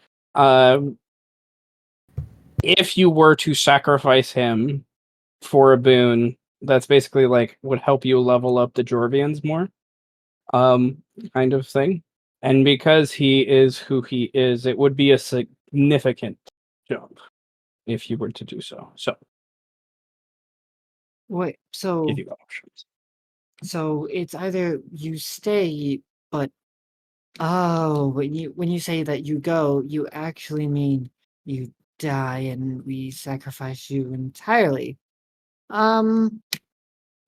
If you were to sacrifice him for a boon, that's basically like would help you level up the Jourvians more, kind of thing. And because he is who he is, it would be a significant jump if you were to do so. So, Wait, give you options. so it's either you stay, but oh, when you say that you go, you actually mean you die and we sacrifice you entirely. Um,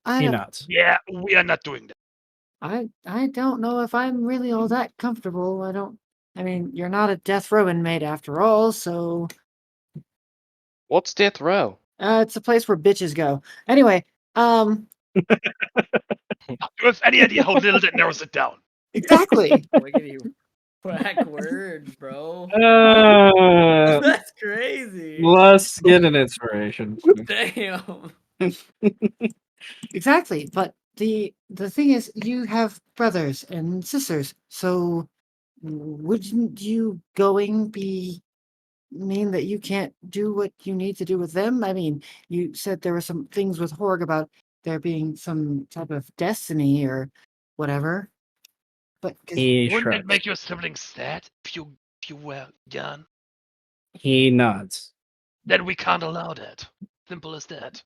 I He don't, nods. Yeah, we are not doing that. I don't know if I'm really all that comfortable. I mean, you're not a death row inmate after all, so What's death row? it's a place where bitches go. Anyway, Do you have any idea how little that narrows it down? exactly. Look at you. Whack words, bro. Uh, That's crazy. let's get an inspiration. Damn. Exactly, but the thing is, you have brothers and sisters, so wouldn't you going be mean that you can't do what you need to do with them? I mean, you said there were some things with Horg about there being some type of destiny or whatever, but He Wouldn't it shrugs. make your siblings sad if you were gone? He nods. Then we can't allow that. Simple as that.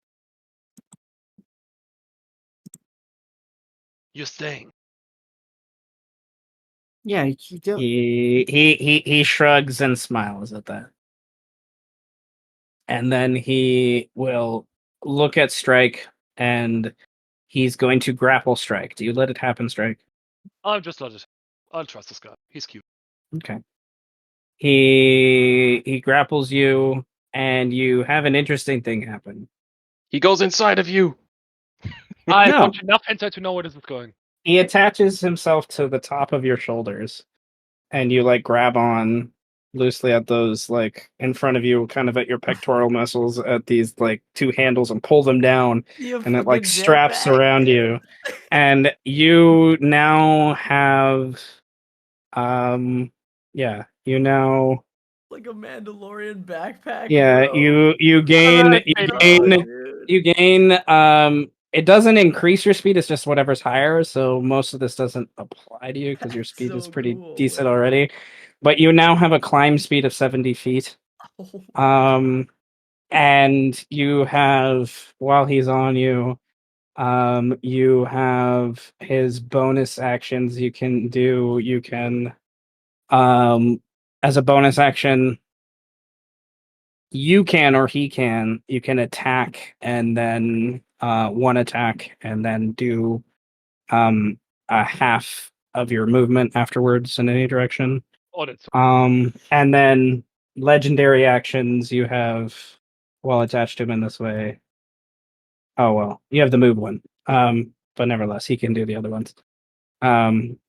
You're staying. yeah, you don't. He shrugs and smiles at that. And then he will look at Strike and he's going to grapple Strike. Do you let it happen, Strike? I'll just let it. I'll trust this guy. He's cute. Okay. He grapples you and you have an interesting thing happen. He goes inside of you. I No. watch enough hentai to know where this is going. He attaches himself to the top of your shoulders and you like grab on loosely at those like in front of you, kind of at your pectoral muscles at these like two handles and pull them down You and it like fucking straps jetpack. around you. And you now have yeah, you now Like a Mandalorian backpack. yeah, bro. you gain Alright, you Vader. gain Dude. you gain it doesn't increase your speed, it's just whatever's higher, so most of this doesn't apply to you because your That's speed is so pretty cool. decent already. But you now have a climb speed of 70 feet. And you have while he's on you, you have his bonus actions you can do. You can as a bonus action you can or he can you can attack and then one attack and then do a half of your movement afterwards in any direction. Oh, that's And then legendary actions you have while attached to him in this way. Oh well, you have the move one. But nevertheless, he can do the other ones.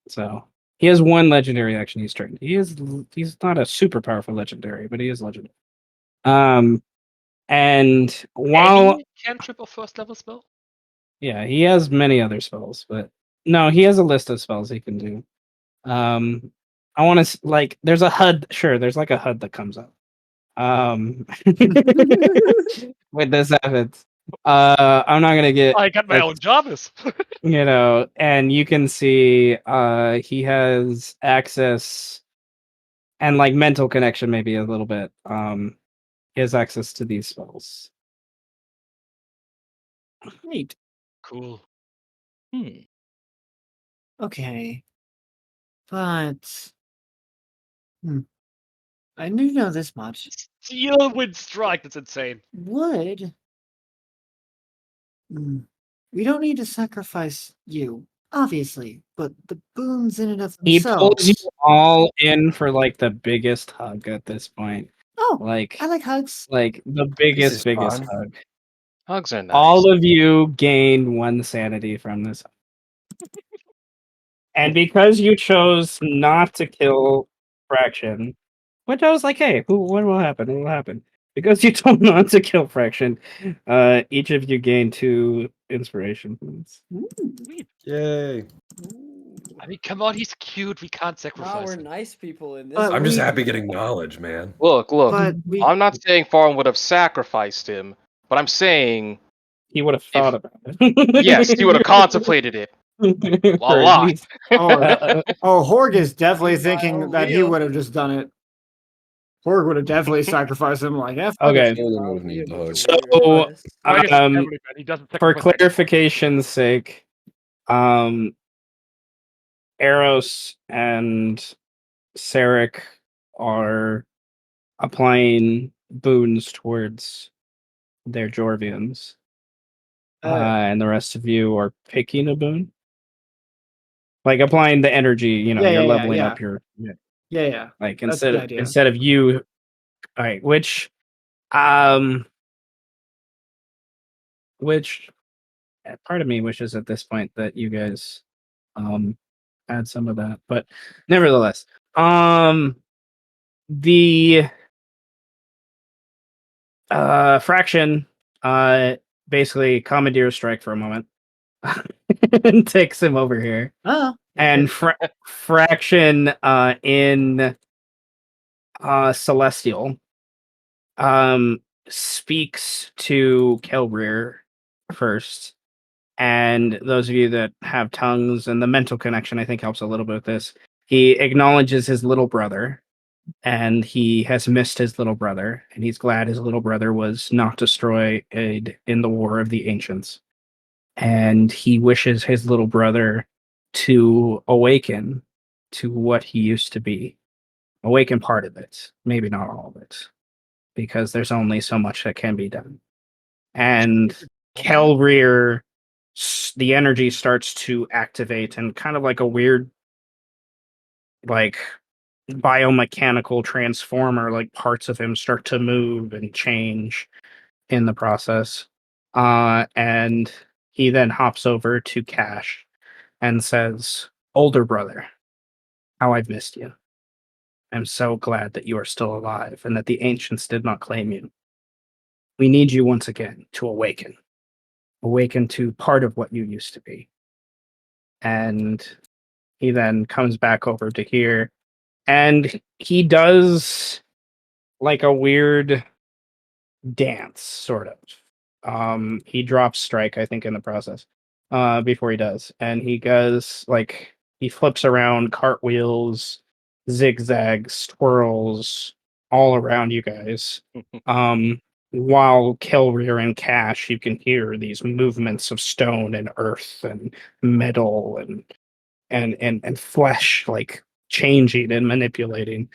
So he has one legendary action each turn. He's not a super powerful legendary, but he is legendary. And while any cantrip or first level spell? Yeah, he has many other spells, but no, he has a list of spells he can do. I want to like. There's a HUD. Sure, there's like a HUD that comes up. When this happens, I'm not gonna get. I got my own Jarvis. And you can see he has access and like mental connection maybe a little bit. He has access to these spells. Neat. Cool. Okay. But I do know this much. Steel wind strike. That's insane. Would we don't need to sacrifice you, obviously, but the boons in and of He pulls you themselves. all in for like the biggest hug at this point. Oh, Like I like hugs. like the This is biggest fun. hug. Hugs are nice. All of you gain 1 sanity from this. And because you chose not to kill Fraction, which I was like, hey, what will happen? What will happen? Because you told not to kill Fraction, each of you gain 2 inspiration points. Yay. I mean, come on, he's cute. We can't Wow, sacrifice we're him. nice people in this. But I'm just we- happy getting knowledge, man. Look. But we I'm not saying Farm would have sacrificed him, but I'm saying He would have thought about it. yes, he would have contemplated it a For at lot. least- Horg is definitely Meanwhile, thinking that he Leo- would have just done it. Horg would have definitely sacrificed him. Like, F Okay. Alien would have needed the hug. So, Strike is um, everybody, he doesn't for sacrifice anyone. clarification's sake, Eros and Sarek are applying boons towards their Jourvians. And the rest of you are picking a boon. Like applying the energy, you're leveling up your yeah. like That's the idea. instead of you. All right, which part of me wishes at this point that you guys had some of that, but nevertheless, the Fraction basically commandeers Strike for a moment and takes him over here. oh, And Fraction in Celestial speaks to Kelreer first. And those of you that have tongues and the mental connection, I think, helps a little bit with this. He acknowledges his little brother, and he has missed his little brother, and he's glad his little brother was not destroyed in the War of the Ancients. And he wishes his little brother to awaken to what he used to be. Awaken part of it, maybe not all of it, because there's only so much that can be done. And Kelreer, the energy starts to activate, and kind of like a weird, like biomechanical transformer, like parts of him start to move and change in the process. And he then hops over to Cash and says, "Older brother, how I've missed you. I'm so glad that you are still alive and that the ancients did not claim you. We need you once again to awaken. Awaken to part of what you used to be." And he then comes back over to here, and he does like a weird dance, sort of. He drops Strike, I think, in the process, before he does. And he goes like he flips around, cartwheels, zigzags, twirls all around you guys. While Kelreer and Cash, you can hear these movements of stone and earth and metal and flesh like changing and manipulating.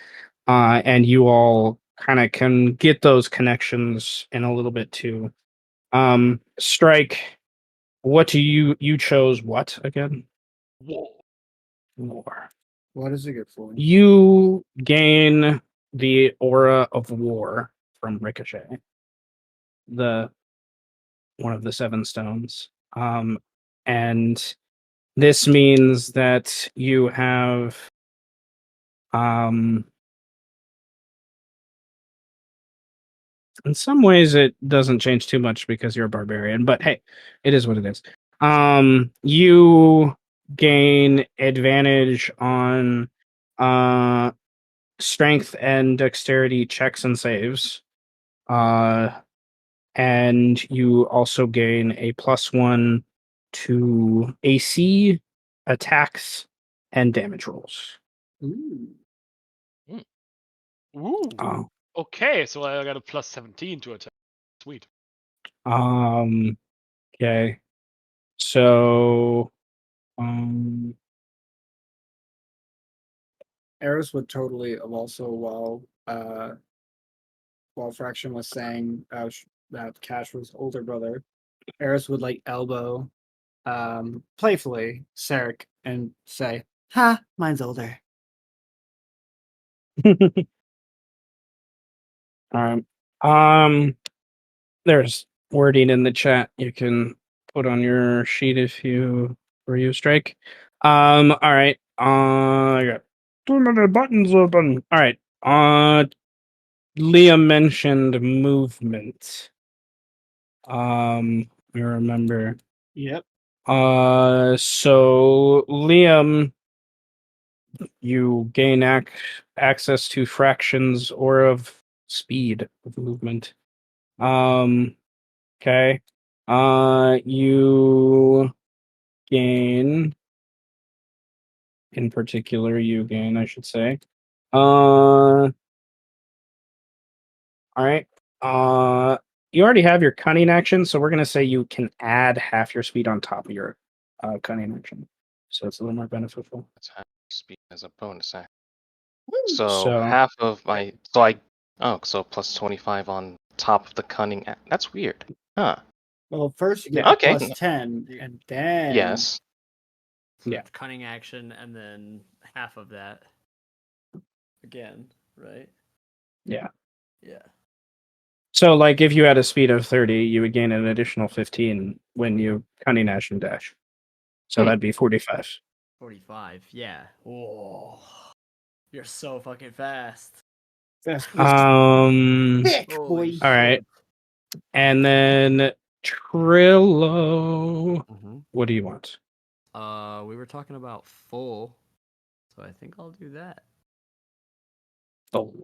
And you all kind of can get those connections in a little bit too. Strike, what do you chose what again? War. What is it good for? You gain the aura of war from Ricochet, the one of the 7 stones. And this means that you have in some ways it doesn't change too much because you're a barbarian, but hey, it is what it is. You gain advantage on strength and dexterity checks and saves. And you also gain a +1 to AC, attacks, and damage rolls. Ooh. Ooh. Oh. Okay, so I got a +17 to attack. Sweet. Okay. So Eris would totally have also while Fraction was saying that Cash was older brother, Eris would like elbow playfully Sarek and say, "Ha, mine's older." Alright. There's wording in the chat you can put on your sheet if you strike. Alright. I got too many buttons open. Alright. Liam mentioned movement. I remember. Yep. So Liam, you gain access to fractions or of speed of movement. Okay. You gain, in particular, I should say. All right. You already have your cunning action, so we're gonna say you can add half your speed on top of your cunning action, so it's a little more beneficial. That's half speed as a bonus action. Woo! So half of my so +25 on top of the cunning. That's weird, huh? Well, first you get Yeah. Okay. +10, and then Yes. Yeah. Cunning action and then half of that. Again, right? Yeah. Yeah. So, like, if you had a speed of 30, you would gain an additional 15 when you cunning action dash. So that'd be 45. 45. Yeah. Whoa. You're so fucking fast. fast All boy. right. And then Trillo. What do you want? We were talking about full, so I think I'll do that. Oh.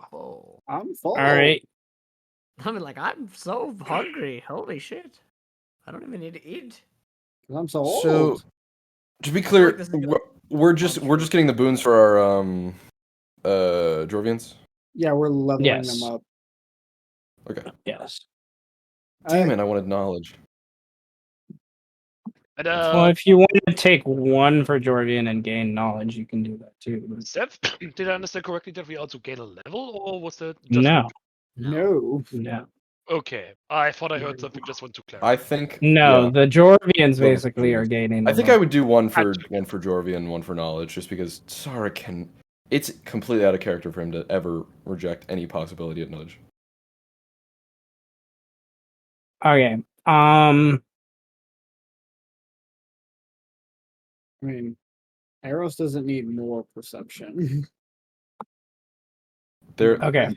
Full. I'm full. All right. I mean, like, I'm so hungry. Holy shit. I don't even need to eat. I'm so old. So, to be I feel clear, like this is gonna- we're just getting the boons for our Jourvians. Yeah, we're leveling Yes. them up. Okay. Yes. Damn it! I wanted knowledge. And, Well, if you want to take one for Jourvian and gain knowledge, you can do that too. but- Seth, did I understand correctly that we also gain a level, or was that just No. No. No. Okay, I thought I heard something. Just want to clarify. I think No, yeah, the Jourvians Well, basically are gaining. I think I would do one for Gotcha. Jourvian, one for knowledge, just because Sarek can. It's completely out of character for him to ever reject any possibility of knowledge. Okay. I mean, Eros doesn't need more perception. There. Okay.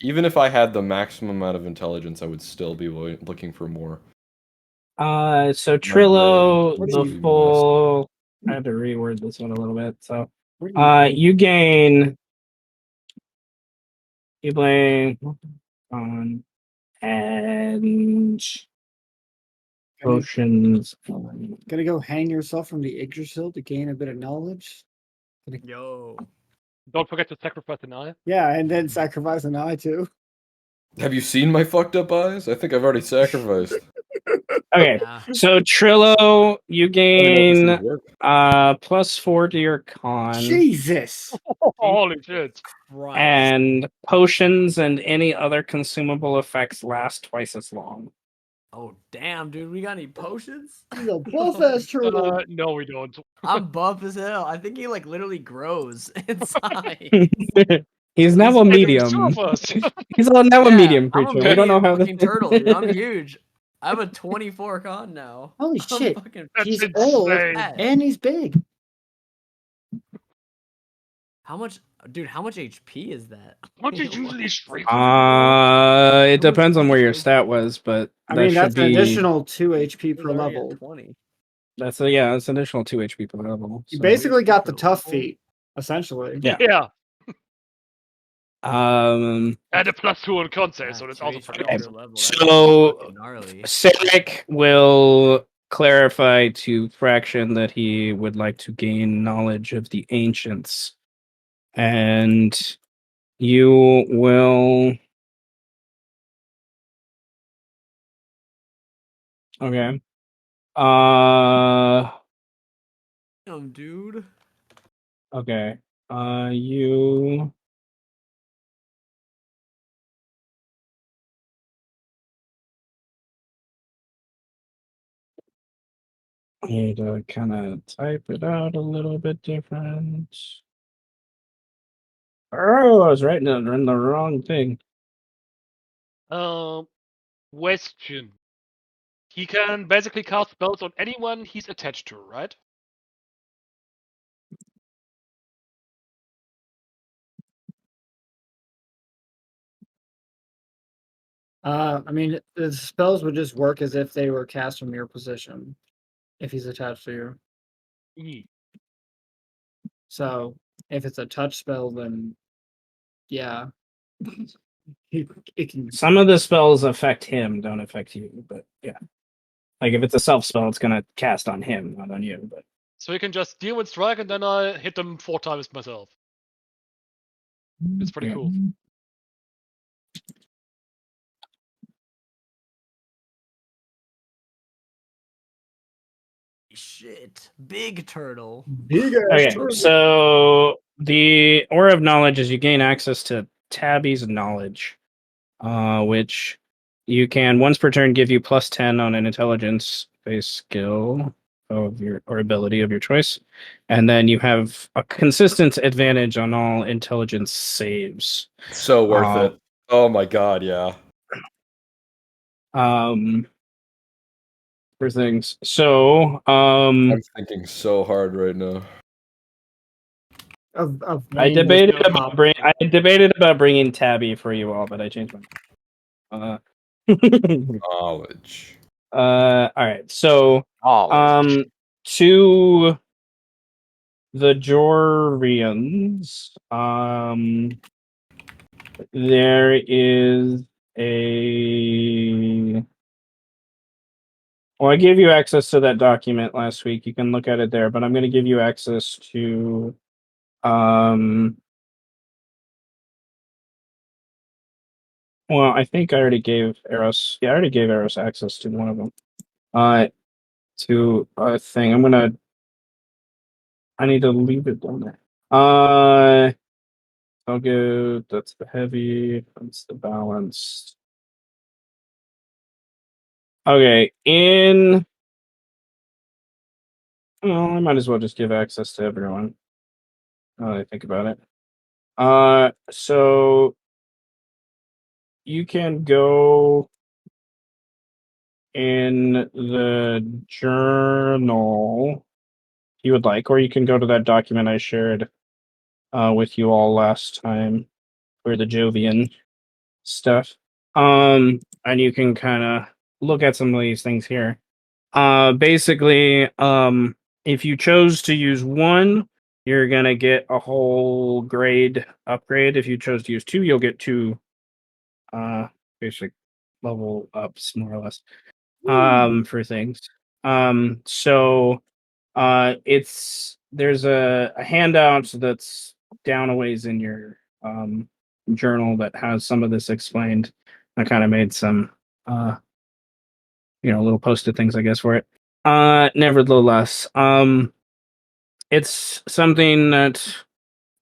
Even if I had the maximum amount of intelligence, I would still be looking for more. So Trillo, What do the you- full. I had to reword this one a little bit. So, What do you you gain. You blame on and potions. Gonna go hang yourself from the Yggdrasil to gain a bit of knowledge? Yo. Don't forget to sacrifice an eye. Yeah, and then sacrifice an eye too. Have you seen my fucked up eyes? I think I've already sacrificed. Okay, Nah. so Trillo, you Let me know if these gain things work. +4 to your con. Jesus! Holy shit! Christ. And potions and any other consumable effects last twice as long. Oh, damn, dude. We got any potions? He's a buff-ass turtle. No, we don't. I'm buff as hell. I think he, like, literally grows inside. He's now a Hey, there's medium. two of us. He's now a Yeah, medium I'm a creature. We don't know medium how fucking turtle, dude. I'm huge. I have a 24 con now. Holy I'm shit. fucking That's He's insane. old fat. and he's big. How much, dude? How much HP is that? What is usually straight? It much depends on where your extra stat was, but I that mean, should that's an be additional 2 HP He's per already at level. 20. that's an additional 2 HP per level. You So. basically got the per tough level? feat, essentially. Yeah. Yeah. Um. And a +2 on con save, Yeah, so that's 2 also HP pretty per awesome. level, that's So fucking gnarly. Sarek will clarify to Fraction that he would like to gain knowledge of the ancients, and you will. Okay. Dude. Okay. You. Need to kind of type it out a little bit different. Oh, I was writing it in the wrong thing. Question. He can basically cast spells on anyone he's attached to, right? I mean, the spells would just work as if they were cast from your position, if he's attached to you. Mhm. So, if it's a touch spell, then yeah, it can. Some of the spells affect him, don't affect you, but yeah. Like if it's a self spell, it's gonna cast on him, not on you. But So he can just deal with strike and then I hit them 4 times myself. It's pretty yeah. cool. Shit. Big turtle. Big ass Okay, turtle. so the Aura of Knowledge is you gain access to Tabby's knowledge, which you can once per turn give you +10 on an intelligence-based skill of your or ability of your choice, and then you have a consistent advantage on all intelligence saves. So worth it. Oh my god, yeah. For things. So, I'm thinking so hard right now. Of I names that debated go about top. bringing Tabby for you all, but I changed my. Knowledge. All right. So, Knowledge. to the Jourvians, there is a. Well, I gave you access to that document last week. You can look at it there, but I'm going to give you access to. Well, I think I already gave Eros. Yeah, I already gave Eros access to one of them. To a thing. I need to leave it down there. I'll go. That's the heavy. That's the balanced. Okay. Well, I might as well just give access to everyone. Now that I think about it. So you can go in the journal if you would like, or you can go to that document I shared with you all last time for the Jovian stuff. And you can kind of look at some of these things here. Basically, if you chose to use one, you're gonna get a whole grade upgrade. If you chose to use two, you'll get two basic level ups, more or less. For things. So there's a handout that's down a ways in your journal that has some of this explained. I kind of made some little post-it things, I guess, for it. Nevertheless, it's something that,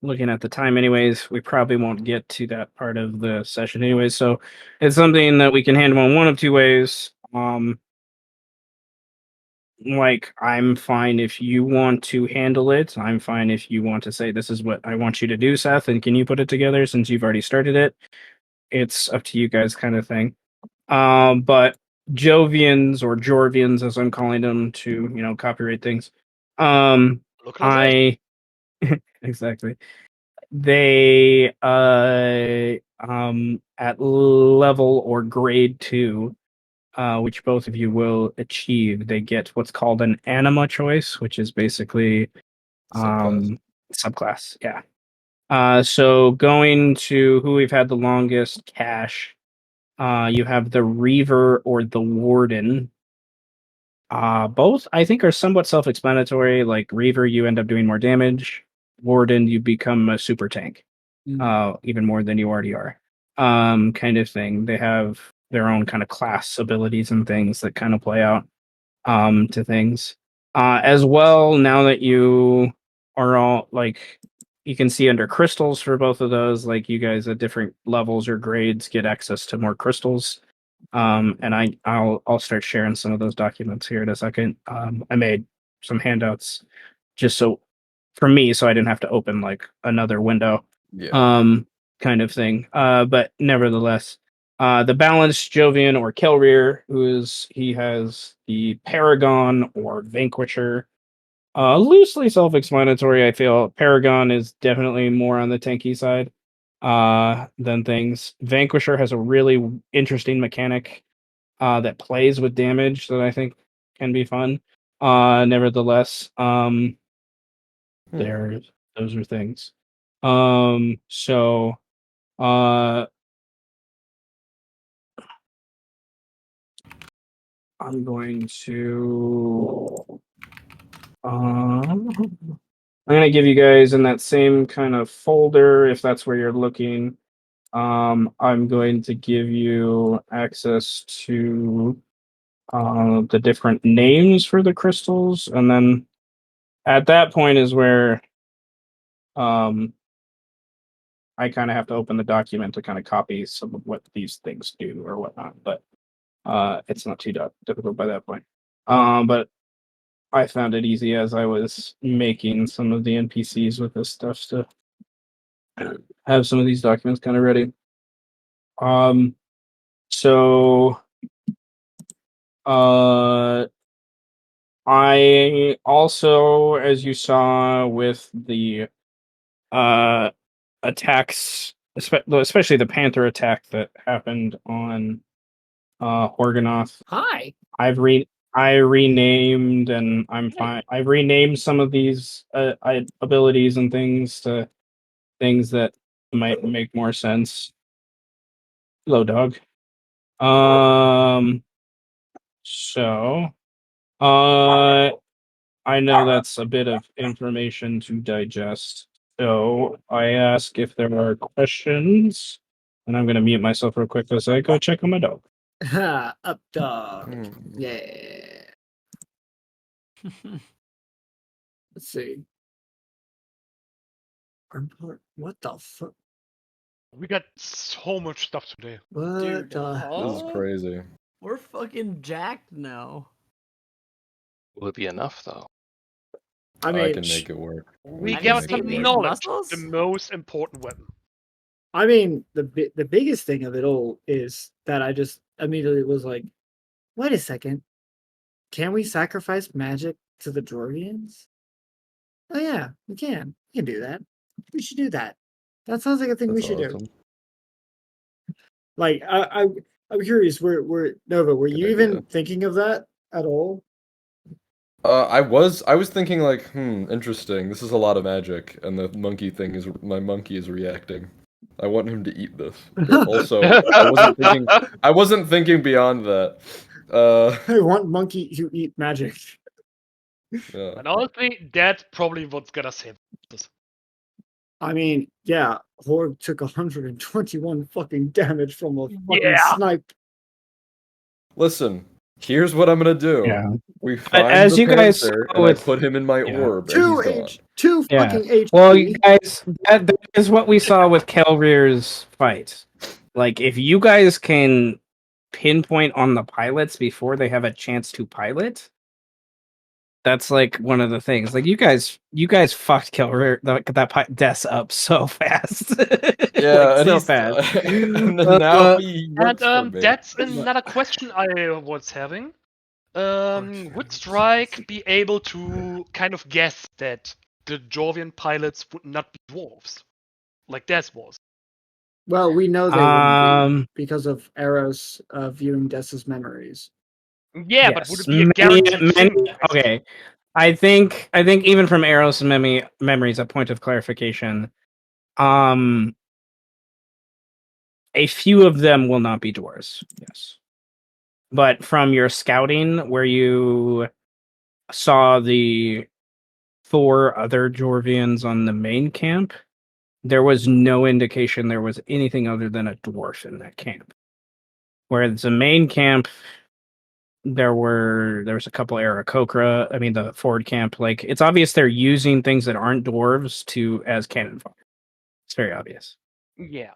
looking at the time anyways, we probably won't get to that part of the session anyways, so it's something that we can handle in one of two ways. Like, I'm fine if you want to handle it. I'm fine if you want to say, this is what I want you to do, Seth, and can you put it together since you've already started it? It's up to you guys, kind of thing. But Jovians, or Jourvians as I'm calling them to, copyright things. Localization. I exactly. they at level or grade 2, which both of you will achieve, they get what's called an anima choice, which is basically subclass. Yeah. So going to who we've had the longest cache, you have the Reaver or the Warden. Both I think are somewhat self-explanatory. Like Reaver, you end up doing more damage. Warden, you become a super tank, even more than you already are. Kind of thing. They have their own kind of class abilities and things that kind of play out to things. As well, now that you are all like, you can see under crystals for both of those, like you guys at different levels or grades get access to more crystals. And I'll start sharing some of those documents here in a second. I made some handouts just so for me, so I didn't have to open like another window. Yeah. Kind of thing. But nevertheless, the balanced Jovian or Kelreer, he has the Paragon or Vanquisher. Loosely self-explanatory, I feel. Paragon is definitely more on the tanky side than things. Vanquisher has a really interesting mechanic that plays with damage that I think can be fun. Nevertheless, those are things. So I'm going to I'm gonna give you guys in that same kind of folder, if that's where you're looking. I'm going to give you access to the different names for the crystals, and then at that point is where I kind of have to open the document to kind of copy some of what these things do or whatnot. But it's not too difficult by that point. But I found it easy as I was making some of the NPCs with this stuff to have some of these documents kind of ready. So I also, as you saw with the attacks, especially the Panther attack that happened on Horgonoth. Hi. I renamed and I'm fine. I've renamed some of these abilities and things to things that might make more sense. Hello, dog. So, I know that's a bit of information to digest. So I ask if there are questions, and I'm gonna mute myself real quick as I go check on my dog. Up dog. Hmm. Yeah. Let's see. What the fuck? We got so much stuff today. What Dude, the This is crazy. We're fucking jacked now. Will it be enough though? I I mean, can make it work. We I got can some see big knowledge. muscles. The most important weapon. I mean, the biggest thing of it all is that I just immediately was like, wait a second, can we sacrifice magic to the Jourvians? Oh yeah, we can. We can do that. We should do that. That sounds like a thing we That's should do. awesome. Like, I'm curious. Were Nova? Were Good you idea. even thinking of that at all? I was thinking like, interesting. This is a lot of magic, and the monkey thing is my monkey is reacting. I want him to eat this, but also I wasn't thinking beyond that. I want monkey to eat magic. Yeah. And honestly, that's probably what's gonna save us. I mean, yeah, Horg took 121 fucking damage from a fucking Yeah. snipe. Listen, here's what I'm gonna do. Yeah. We find as the you guys panther, saw and with- I put him in my Yeah. orb, and he's gone. Two Yeah. fucking HP. Well, you guys, that is what we saw with Kelreer's fight. Like, if you guys can pinpoint on the pilots before they have a chance to pilot, that's like one of the things. Like, you guys fucked Kelreer Des up so fast. Yeah, like, and so he's fast. and then now he works for And me. that's another question I was having. Would Strike be able to kind of guess that the Jourvian pilots would not be dwarves? like Des was. Well, we know they wouldn't be Um, because of Eros viewing Des's memories. Yeah, but would yes, it be a guaranteed thing? basically? okay. I think even from Eros memories, a point of clarification. A few of them will not be dwarves. Yes, but from your scouting, where you saw the 4 other Jourvians on the main camp, there was no indication there was anything other than a dwarf in that camp. Whereas the main camp, there was a couple Aarakocra. I mean, the forward camp, like it's obvious they're using things that aren't dwarves as cannon fodder. It's very obvious. Yeah.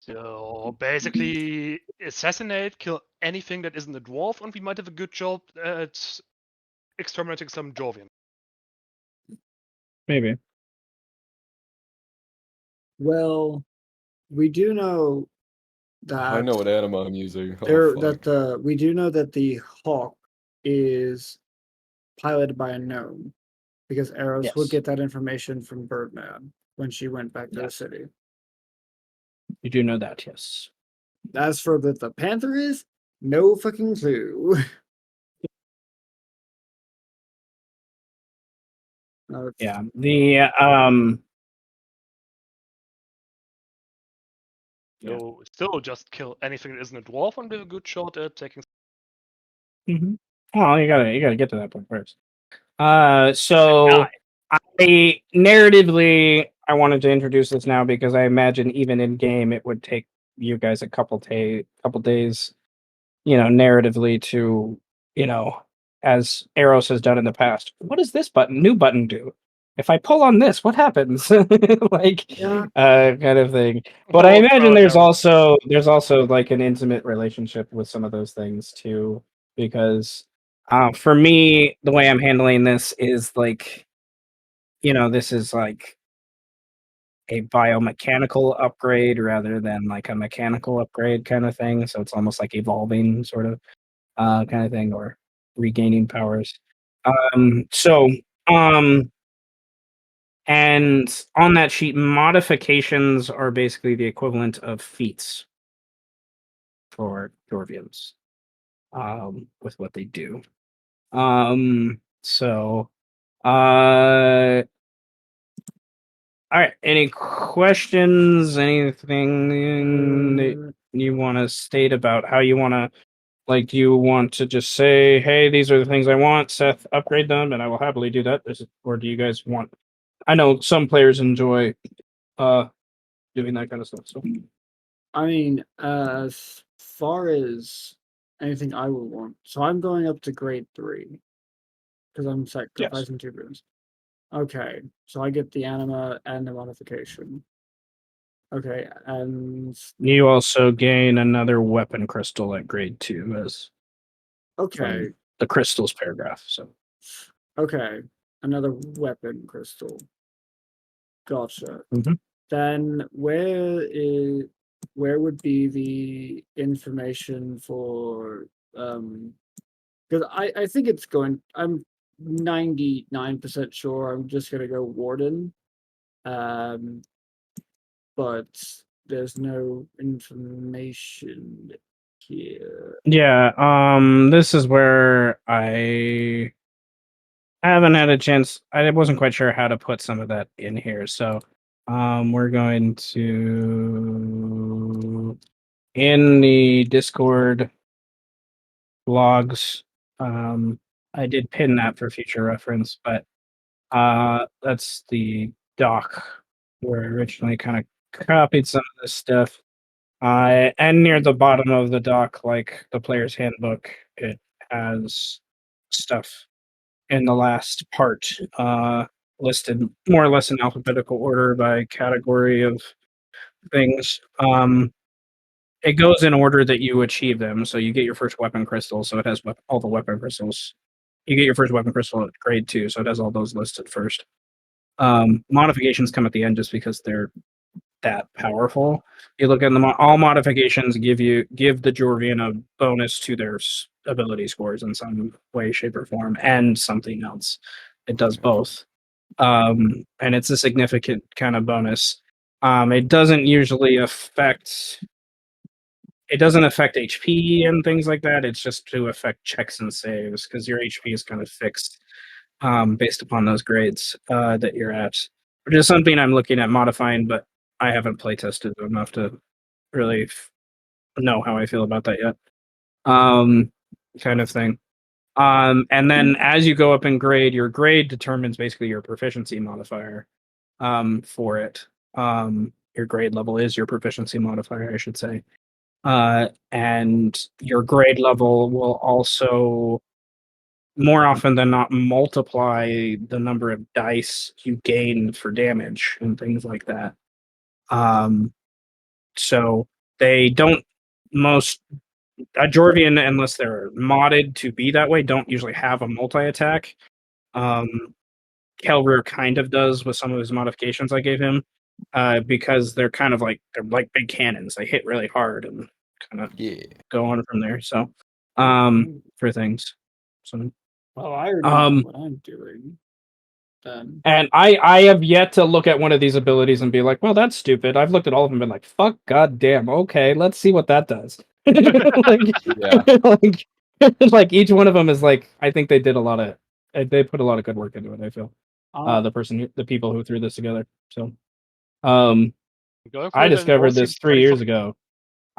So basically, assassinate, kill anything that isn't a dwarf, and we might have a good job at exterminating some Jourvian. Maybe. Well, we do know that I know what anima I'm using. there Oh, that fuck. we do know that the hawk is piloted by a gnome because Eros would Yes. get that information from Birdman when she went back to the Yes. city. You do know that, yes. As for the panther is, no fucking clue. Yeah. The Yeah. So still just kill anything that isn't a dwarf, and we have a good shot at taking. Well, you gotta get to that point first. So die. I narratively I wanted to introduce this now because I imagine even in game it would take you guys a couple days, narratively to, as Eros has done in the past. What does this new button do? If I pull on this, what happens? Like, Yeah. kind of thing. But I imagine there's also like an intimate relationship with some of those things too, because for me, the way I'm handling this is like, this is like a biomechanical upgrade rather than like a mechanical upgrade kind of thing. So it's almost like evolving sort of kind of thing, or regaining powers. So and on that sheet, modifications are basically the equivalent of feats for Jourvians, with what they do. So, all right. Any questions? Anything that you want to state about how you want to, like, do you want to just say, hey, these are the things I want, Seth, upgrade them, and I will happily do that? Or do you guys want, I know some players enjoy doing that kind of stuff. So I mean, as far as anything I would want, so I'm going up to grade 3 because I'm sacrificing 2 runes. Okay, so I get the anima and the modification. Okay, and you also gain another weapon crystal at grade 2 as okay, the crystals paragraph. So okay, another weapon crystal. Gotcha. Mhm. Then where would be the information for because I think it's going I'm 99% sure I'm just gonna go warden. But there's no information here. yeah, this is where I haven't had a chance. I wasn't quite sure how to put some of that in here. So we're going to, in the Discord logs, I did pin that for future reference, but that's the doc where I originally kind of copied some of this stuff. And near the bottom of the doc, like the player's handbook, it has stuff in the last part, listed more or less in alphabetical order by category of things. It goes in order that you achieve them. So you get your first weapon crystal, so it has all the weapon crystals. You get your first weapon crystal at grade 2, so it has all those listed first. Modifications come at the end just because they're that powerful. You look at them, all modifications give the Jourvian a bonus to their ability scores in some way, shape, or form, and something else. It does both. and it's a significant kind of bonus. It doesn't usually affect. It doesn't affect HP and things like that. It's just to affect checks and saves because your HP is kind of fixed based upon those grades that you're at, which is something I'm looking at modifying, but I haven't play tested enough to really know how I feel about that yet. Kind of thing. And then as you go up in grade, your grade determines basically your proficiency modifier for it. Your grade level is your proficiency modifier, I should say. And your grade level will also, more often than not, multiply the number of dice you gain for damage and things like that. So they don't most a Jourvian, unless they're modded to be that way, don't usually have a multi-attack. Kelrir kind of does with some of his modifications I gave him, because they're like big cannons. They hit really hard and kind of go on from there. So, for things. So, Well, I already know what I'm doing. Then. And I have yet to look at one of these abilities and be like, well, that's stupid. I've looked at all of them and been like, fuck, goddamn, okay, let's see what that does. Like each one of them is like, I think they did they put a lot of good work into it. I feel the people who threw this together. So, I discovered this 3 years ago.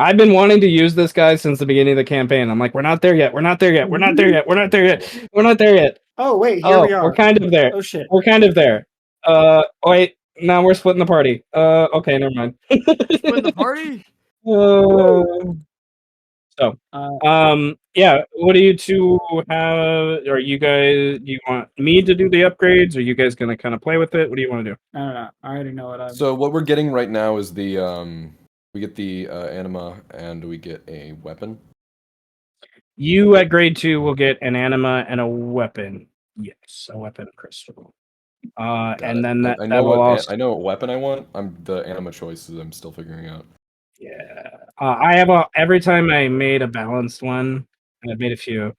I've been wanting to use this guy since the beginning of the campaign. I'm like, we're not there yet. We're not there yet. We're not there yet. We're not there yet. We're not there yet. Oh wait, here we are. We're kind of there. Oh shit. We're kind of there. Wait, now we're splitting the party. Okay, never mind. Splitting the party? Yeah. What do you two have? Are you guys? Do you want me to do the upgrades? Are you guys gonna kind of play with it? What do you want to do? No. I already know what I'm. So what we're getting right now is the we get the anima and we get a weapon. You at grade 2 will get an anima and a weapon. Yes, a weapon crystal. And then that will also. I know what weapon I want. The anima choices I'm still figuring out. Yeah, I have every time I made a balanced one, and I've made a few.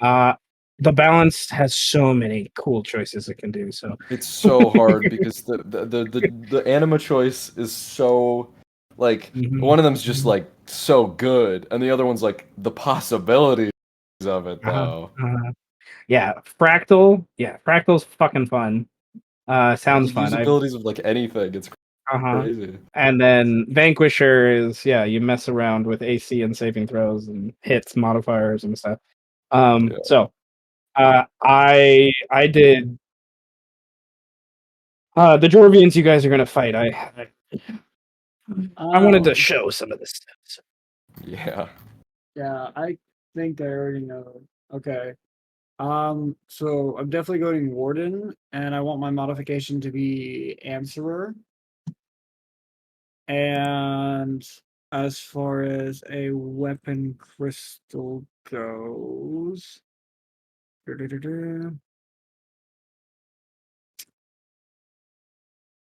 The balance has so many cool choices it can do. So it's so hard because the anima choice is so like one of them's just like so good, and the other one's like the possibilities of it though. Yeah, fractal. Yeah, fractal's fucking fun. Sounds fun. Usabilities of like anything. It's crazy. And then Vanquisher is you mess around with AC and saving throws and hits modifiers and stuff. So I did the Jourvians you guys are gonna fight. I wanted to show some of this stuff. Yeah. Yeah, I think I already know. Okay. So I'm definitely going Warden, and I want my modification to be Answerer. And as far as a weapon crystal goes,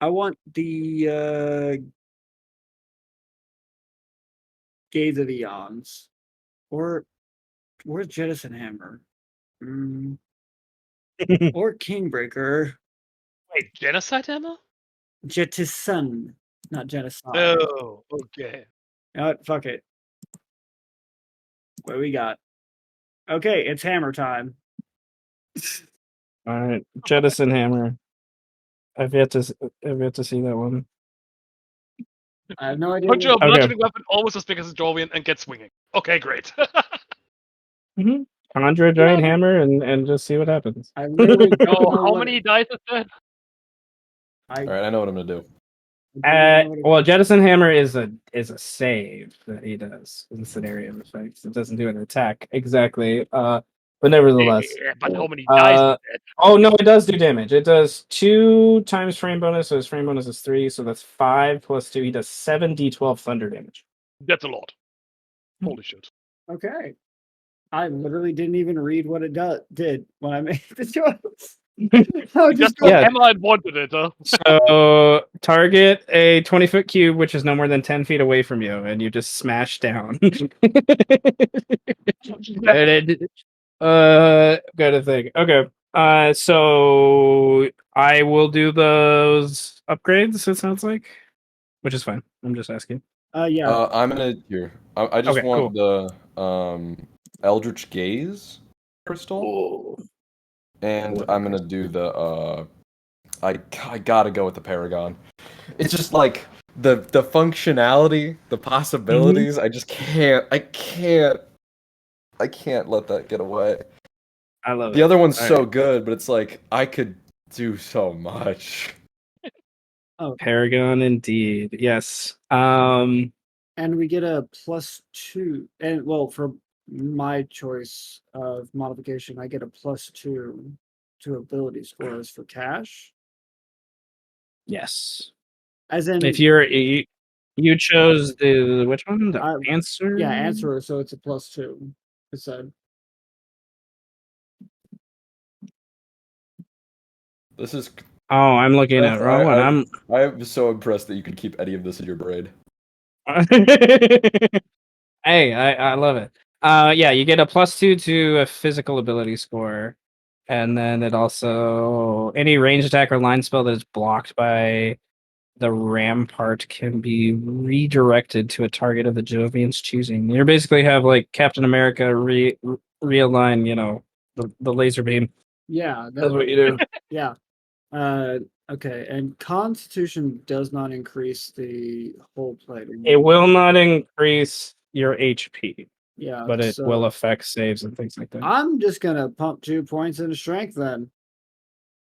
I want the Gaze of Eons, or where's Jettison Hammer, or Kingbreaker. Wait, genocide ammo? Jettison, not genocide. Oh, okay. You know what? Fuck it. What do we got? Okay, it's hammer time. All right, Jettison Hammer. I've yet to see that one. I have no idea. Punch a bludgeoning weapon almost as big as a Jourvian and get swinging. Okay, great. Conjure a giant hammer and just see what happens. I literally don't know how many dice is that? All right, I know what I'm gonna do. Well, Jettison Hammer is a save that he does in scenario effects. It doesn't do an attack exactly. But nevertheless. Yeah, but how many dice? Oh no, it does do damage. It does 2 times frame bonus, so his frame bonus is 3, so that's 5 plus 2. He does 7d12 thunder damage. That's a lot. Holy shit. Okay. I literally didn't even read what it did when I made the choice. Just Emma had wanted it, huh? So target a 20-foot cube, which is no more than 10 feet away from you, and you just smash down. Gotta think. Okay. So I will do those upgrades. It sounds like, which is fine. I'm just asking. Yeah. I'm gonna here. I just Okay, want cool. the Eldritch Gaze crystal, Oh, and what a I'm gonna do the I gotta go with the Paragon. It's just like the functionality, the possibilities. I just I can't let that get away. I love The it. other one's All so right. good, but it's like I could do so much. Paragon, indeed. Yes. And we get a +2. And well, for my choice of modification, I get a +2 to ability scores for cash. Yes. As in, If you chose the which one? The I answer. yeah, answer. So it's a +2. It said. This is Oh, I'm looking Beth, at wrong one. I'm so impressed that you could keep any of this in your brain. Hey, I love it. Yeah, you get a +2 to a physical ability score, and then it also any range attack or line spell that is blocked by the rampart can be redirected to a target of the Jovian's choosing. You basically have like Captain America realign, the laser beam. Yeah, That's what you do. yeah. Okay, and Constitution does not increase the whole plate. It will not increase your HP, Yeah, but it will so affect saves and things like that. I'm just gonna pump 2 points into strength then.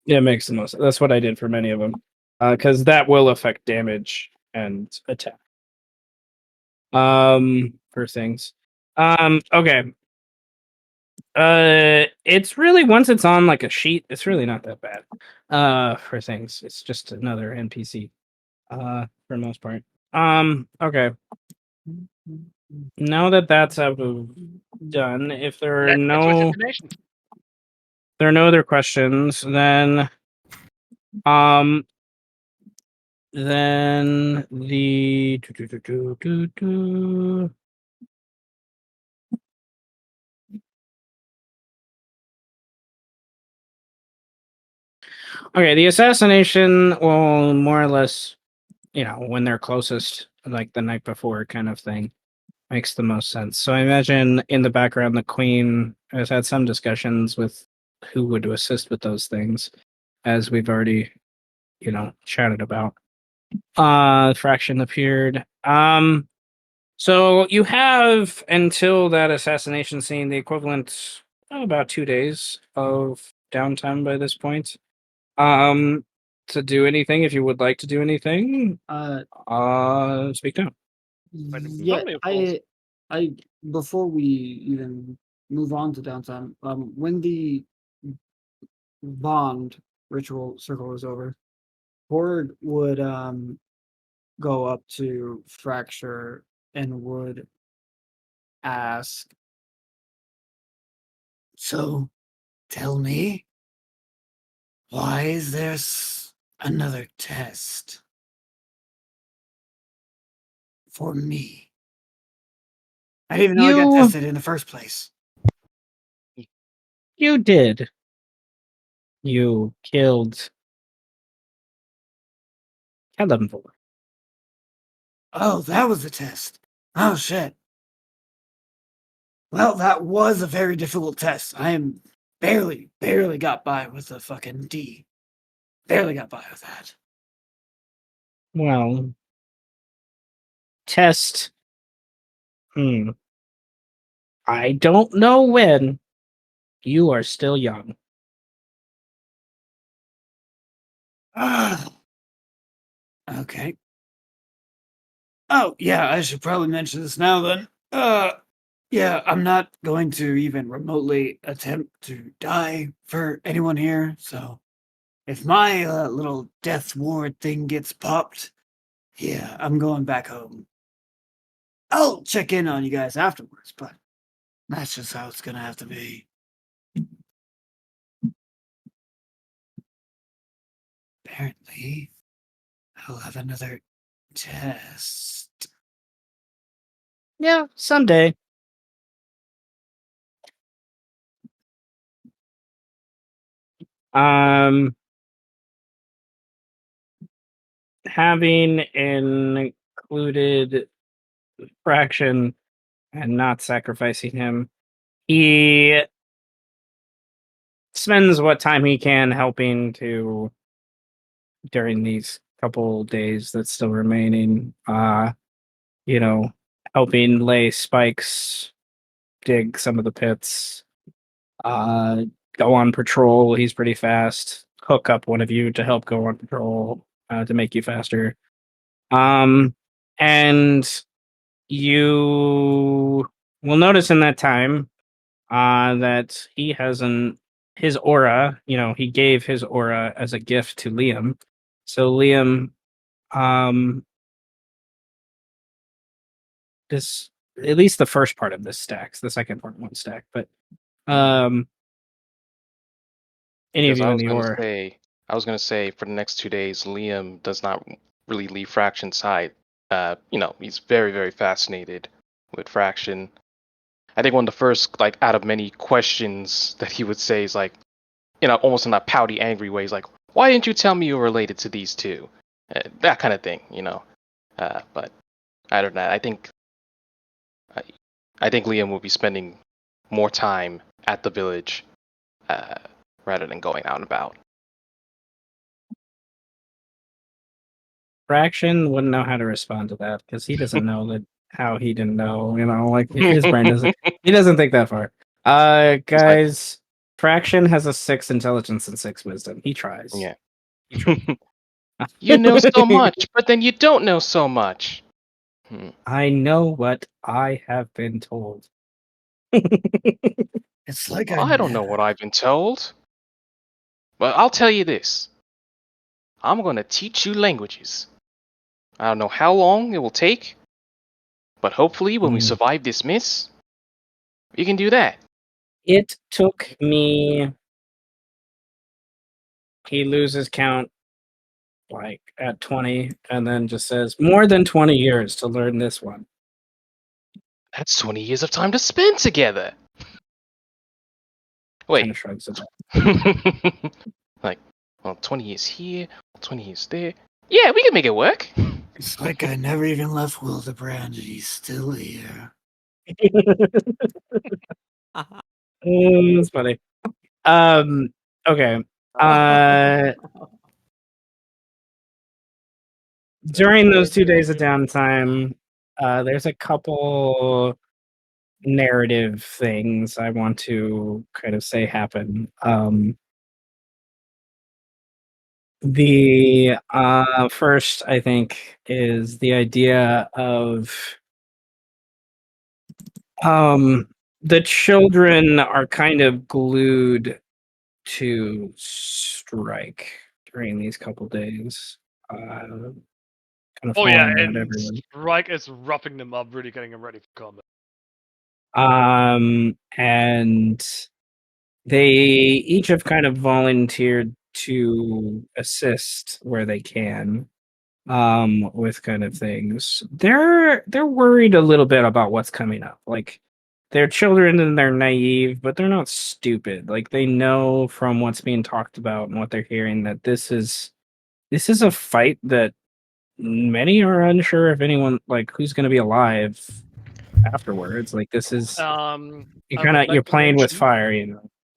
Yeah, it makes the most. That's what I did for many of them, because that will affect damage and attack. For things. Okay. It's really once it's on like a sheet, it's really not that bad. For things, it's just another NPC. For the most part. Okay. Now that that's out of done, if there are Let's get to his no information. other questions, um then the okay, the assassination will more or less, when they're closest, like the night before kind of thing, makes the most sense. So I imagine in the background the queen has had some discussions with who would assist with those things, as we've already, chatted about. Fraction appeared. So you have until that assassination scene the equivalent of about 2 days of downtime by this point. To do anything if you would like to do anything. Speak now. Yeah, Zombie, of course. I before we even move on to downtime, when the bond ritual circle is over, Horde would go up to Fracture and would ask, "So, tell me, why is there another test for me? I didn't even know I got You tested in the first place." you did. You killed Celeborn. Oh, that was the test. Oh shit. Well, that was a very difficult test. I am barely got by with a fucking D. Barely got by with that. Well, test. I don't know when. You are still young. Ah, okay. Oh, yeah, I should probably mention this now then. Yeah, I'm not going to even remotely attempt to die for anyone here, so if my little death ward thing gets popped, yeah, I'm going back home. I'll check in on you guys afterwards, but that's just how it's gonna have to be. Apparently, I'll have another test. Yeah, someday. Having included Fraction and not sacrificing him, he spends what time he can helping to during these couple days that's still remaining. Helping lay spikes, dig some of the pits, go on patrol. He's pretty fast. Hook up one of you to help go on patrol to make you faster. And you will notice in that time that he has his aura. He gave his aura as a gift to Liam. So Liam, this at least the first part of this stacks. The second part won't stack, but any of Because you in the aura. I was gonna say for the next 2 days, Liam does not really leave Fraction side. He's very, very fascinated with Fraction. I think one of the first, like, out of many questions that he would say is like, almost in a pouty, angry way. He's like, "Why didn't you tell me you were related to these two?" That kind of thing, But I don't know. I think Liam will be spending more time at the village rather than going out and about. Fraction wouldn't know how to respond to that because he doesn't know that how he didn't know. Like his brain doesn't. He doesn't think that far. Guys, Fraction has a 6 intelligence and 6 wisdom. He tries. Yeah. He tries. You know so much, but then you don't know so much. I know what I have been told. It's like I don't know what I've been told. But I'll tell you this. I'm going to teach you languages. I don't know how long it will take, but hopefully when we survive this miss, we can do that. It took me... He loses count like at 20 and then just says more than 20 years to learn this one. That's 20 years of time to spend together. Wait. Kind of shrugs it off. Like, 20 years here, 20 years there. Yeah, we can make it work. It's like I never even left Wildebrand, and he's still here. That's funny. Okay. During those 2 days of downtime, there's a couple narrative things I want to kind of say happen. The first, I think, is the idea of the children are kind of glued to Strike during these couple days. Kind of Oh yeah, following around and everyone. Strike is roughing them up, really getting them ready for combat. And they each have kind of volunteered to assist where they can with kind of things. They're worried a little bit about what's coming up. Like, they're children and they're naive, but they're not stupid. Like, they know from what's being talked about and what they're hearing that this is a fight that many are unsure if anyone, like, who's going to be alive afterwards. Like, this is you're playing with fire,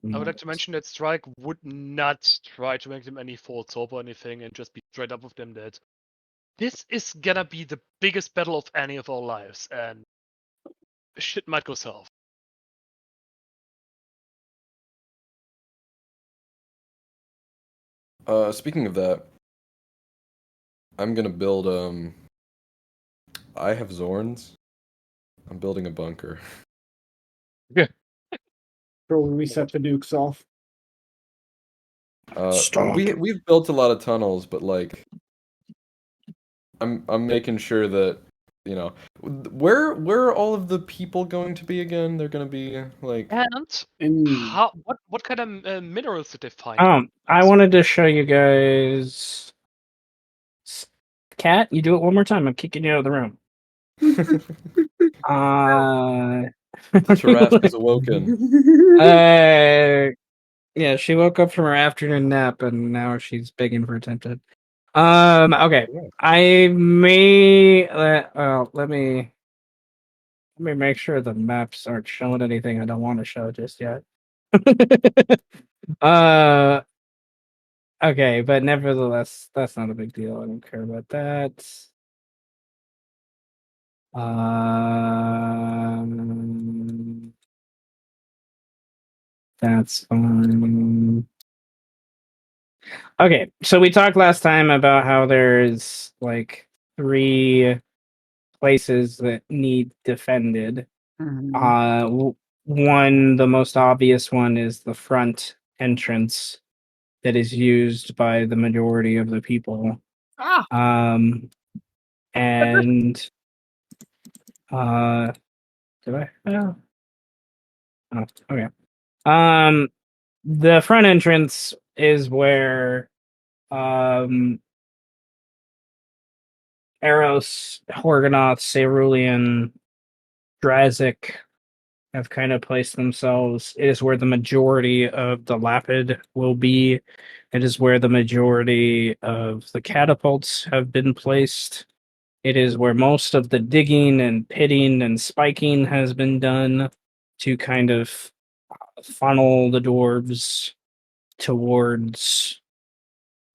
I would like to mention that Strike would not try to make them any false hope or anything, and just be straight up with them that this is gonna be the biggest battle of any of our lives, and shit might go south. Speaking of that, I'm gonna build I have Zorns. I'm building a bunker. Bro, we set the nukes off. We've built a lot of tunnels, but like I'm making sure that where are all of the people going to be again? They're going to be like What kind of minerals did they find? I wanted to show you guys. Cat, you do it one more time. I'm kicking you out of the room. Tarrasque is awoken. Yeah, she woke up from her afternoon nap and now she's begging for attention. Okay. I may let me make sure the maps aren't showing anything I don't want to show just yet. uh okay, but nevertheless, that's not a big deal. I don't care about that. That's fine. Okay, so we talked last time about how there's like 3 places that need defended. One, the most obvious one, is the front entrance that is used by the majority of the people. And did I? Oh, okay. The front entrance is where Eros, Horgonoth, Cerulean, Drazik have kind of placed themselves. It is where the majority of the Lapid will be. It is where the majority of the catapults have been placed. It is where most of the digging and pitting and spiking has been done to kind of funnel the dwarves towards,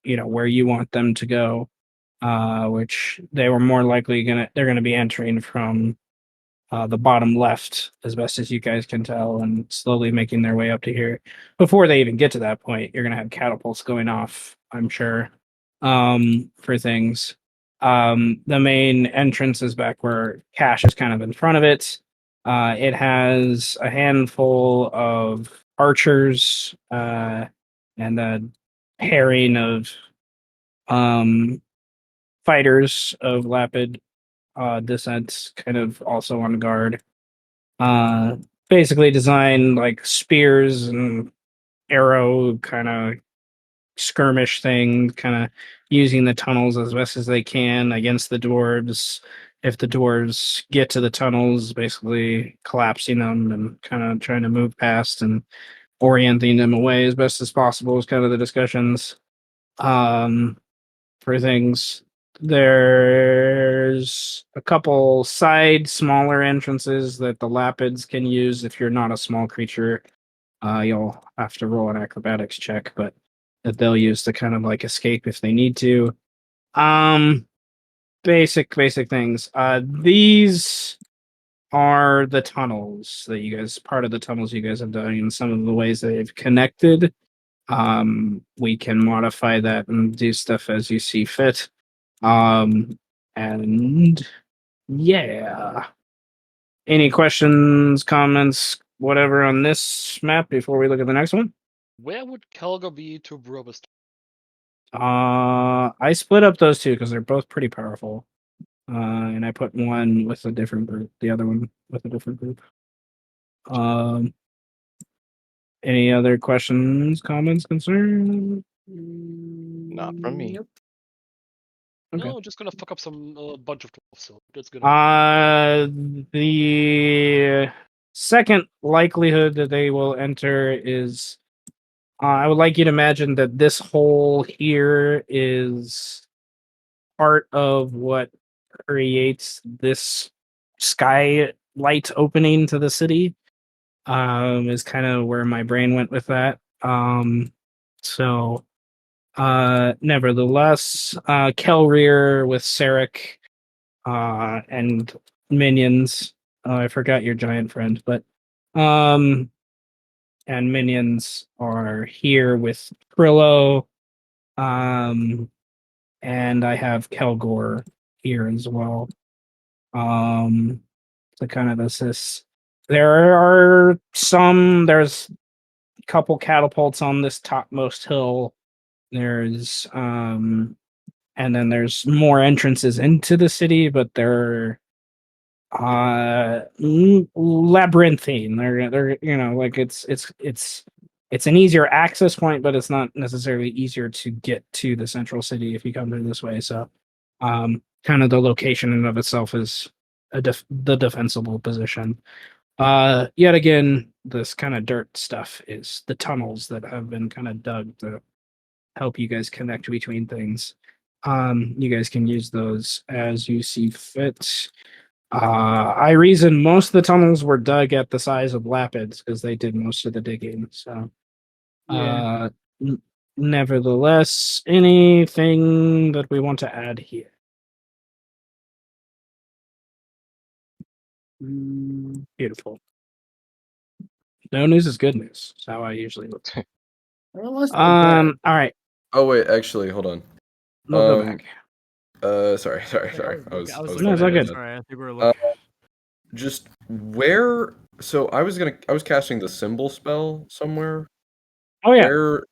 where you want them to go. Which they were more likely they're gonna be entering from the bottom left, as best as you guys can tell, and slowly making their way up to here. Before they even get to that point, you're gonna have catapults going off, I'm sure, for things. The main entrance is back where Cash is kind of in front of it. It has a handful of archers and a pairing of fighters of Lapid descent, kind of also on guard. Basically designed like spears and arrow kind of skirmish thing, kind of using the tunnels as best as they can against the dwarves. If the dwarves get to the tunnels, basically collapsing them and kind of trying to move past and orienting them away as best as possible is kind of the discussions. For things. There's a couple side smaller entrances that the Lapids can use if you're not a small creature. You'll have to roll an acrobatics check, but that they'll use to kind of like escape if they need to. Basic things. These are the tunnels that part of the tunnels you guys have done, and some of the ways they've connected. We can modify that and do stuff as you see fit. And yeah. Any questions, comments, whatever on this map before we look at the next one? Where would Kelgar be to Brobus? I split up those 2 because they're both pretty powerful. And I put one with a different group, the other one with a different group. Any other questions, comments, concerns? Not from me. Nope. Okay. No, just gonna fuck up some bunch of dwarves, so that's gonna. The second likelihood that they will enter is I would like you to imagine that this hole here is part of what creates this sky light opening to the city. Is kind of where my brain went with that. So nevertheless, Kelreer with Sarek and minions. I forgot your giant friend, but and minions are here with Trillo. And I have Kelgor here as well. To kind of assist. There's a couple catapults on this topmost hill. There's and then there's more entrances into the city, but they're labyrinthine. They're like it's an easier access point, but it's not necessarily easier to get to the central city if you come through this way. So kind of the location in and of itself is the defensible position. Yet again, this kind of dirt stuff is the tunnels that have been kind of dug to help you guys connect between things. You guys can use those as you see fit. I reason most of the tunnels were dug at the size of lapids because they did most of the digging. So, Yeah. nevertheless, anything that we want to add here? Beautiful. No news is good news. That's how I usually look. Well, let's not bad. All right. Oh wait, actually, hold on. We'll go back. Sorry. I was I was No, it's all looking at it. good. Sorry, I think we were looking. just where. So I was casting the symbol spell somewhere. Oh yeah. Where?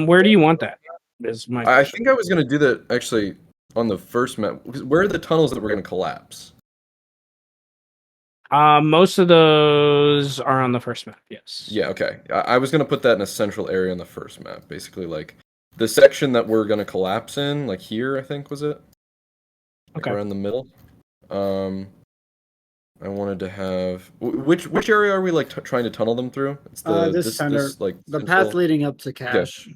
Where do you want that? Is my I question. think I was gonna do that actually on the first map. Where are the tunnels that were gonna collapse? Most of those are on the first map. Yes. Yeah, okay. I was gonna put that in a central area on the first map, basically like the section that we're gonna collapse in, like here, I think was it, like Okay. around the middle. I wanted to have which area are we like trying to tunnel them through? It's the This center, like the central... path leading up to cache.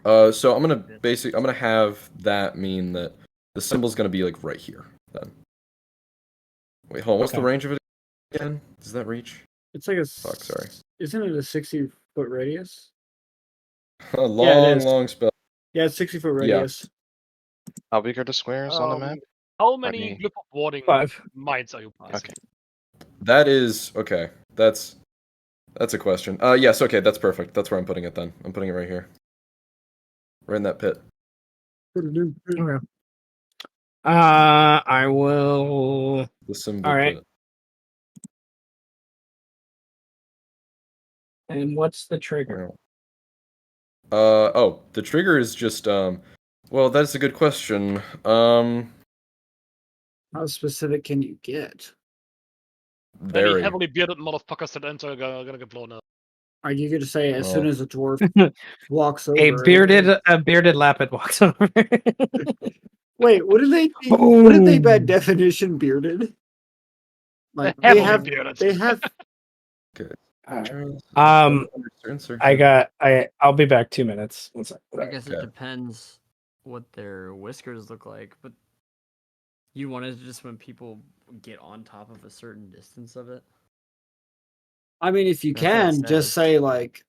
So I'm gonna have that mean that the symbol's gonna be like right here then. Wait, hold on. What's the range of it again? Does that reach? It's like a. Fuck, sorry. Isn't it a 60-foot radius? A long, is. long spell. Yeah, it's 60-foot Yeah. radius. How big are the squares on the map? How many Okay. glyph of warding 5. mines are you placing? Okay. That is okay. That's a question. Yes, okay, that's perfect. That's where I'm putting it then. I'm putting it right here. Right in that pit. Okay. I will. The symbol All right. pit. And what's the trigger? Oh, the trigger is just well, that's a good question. How specific can you get? Any Very. heavily bearded motherfuckers that enter are gonna get blown up. Are you going to say as soon Oh. as a dwarf walks over? A bearded lapid walks over. Wait, what did they? Boom. What did they by definition bearded? Like they Heavily have. bearded. They have. Good. I'll be back 2 minutes. One sec. I guess it Okay. depends what their whiskers look like, but you wanted just when people get on top of a certain distance of it. I mean, if you That's what it can, just says. say like.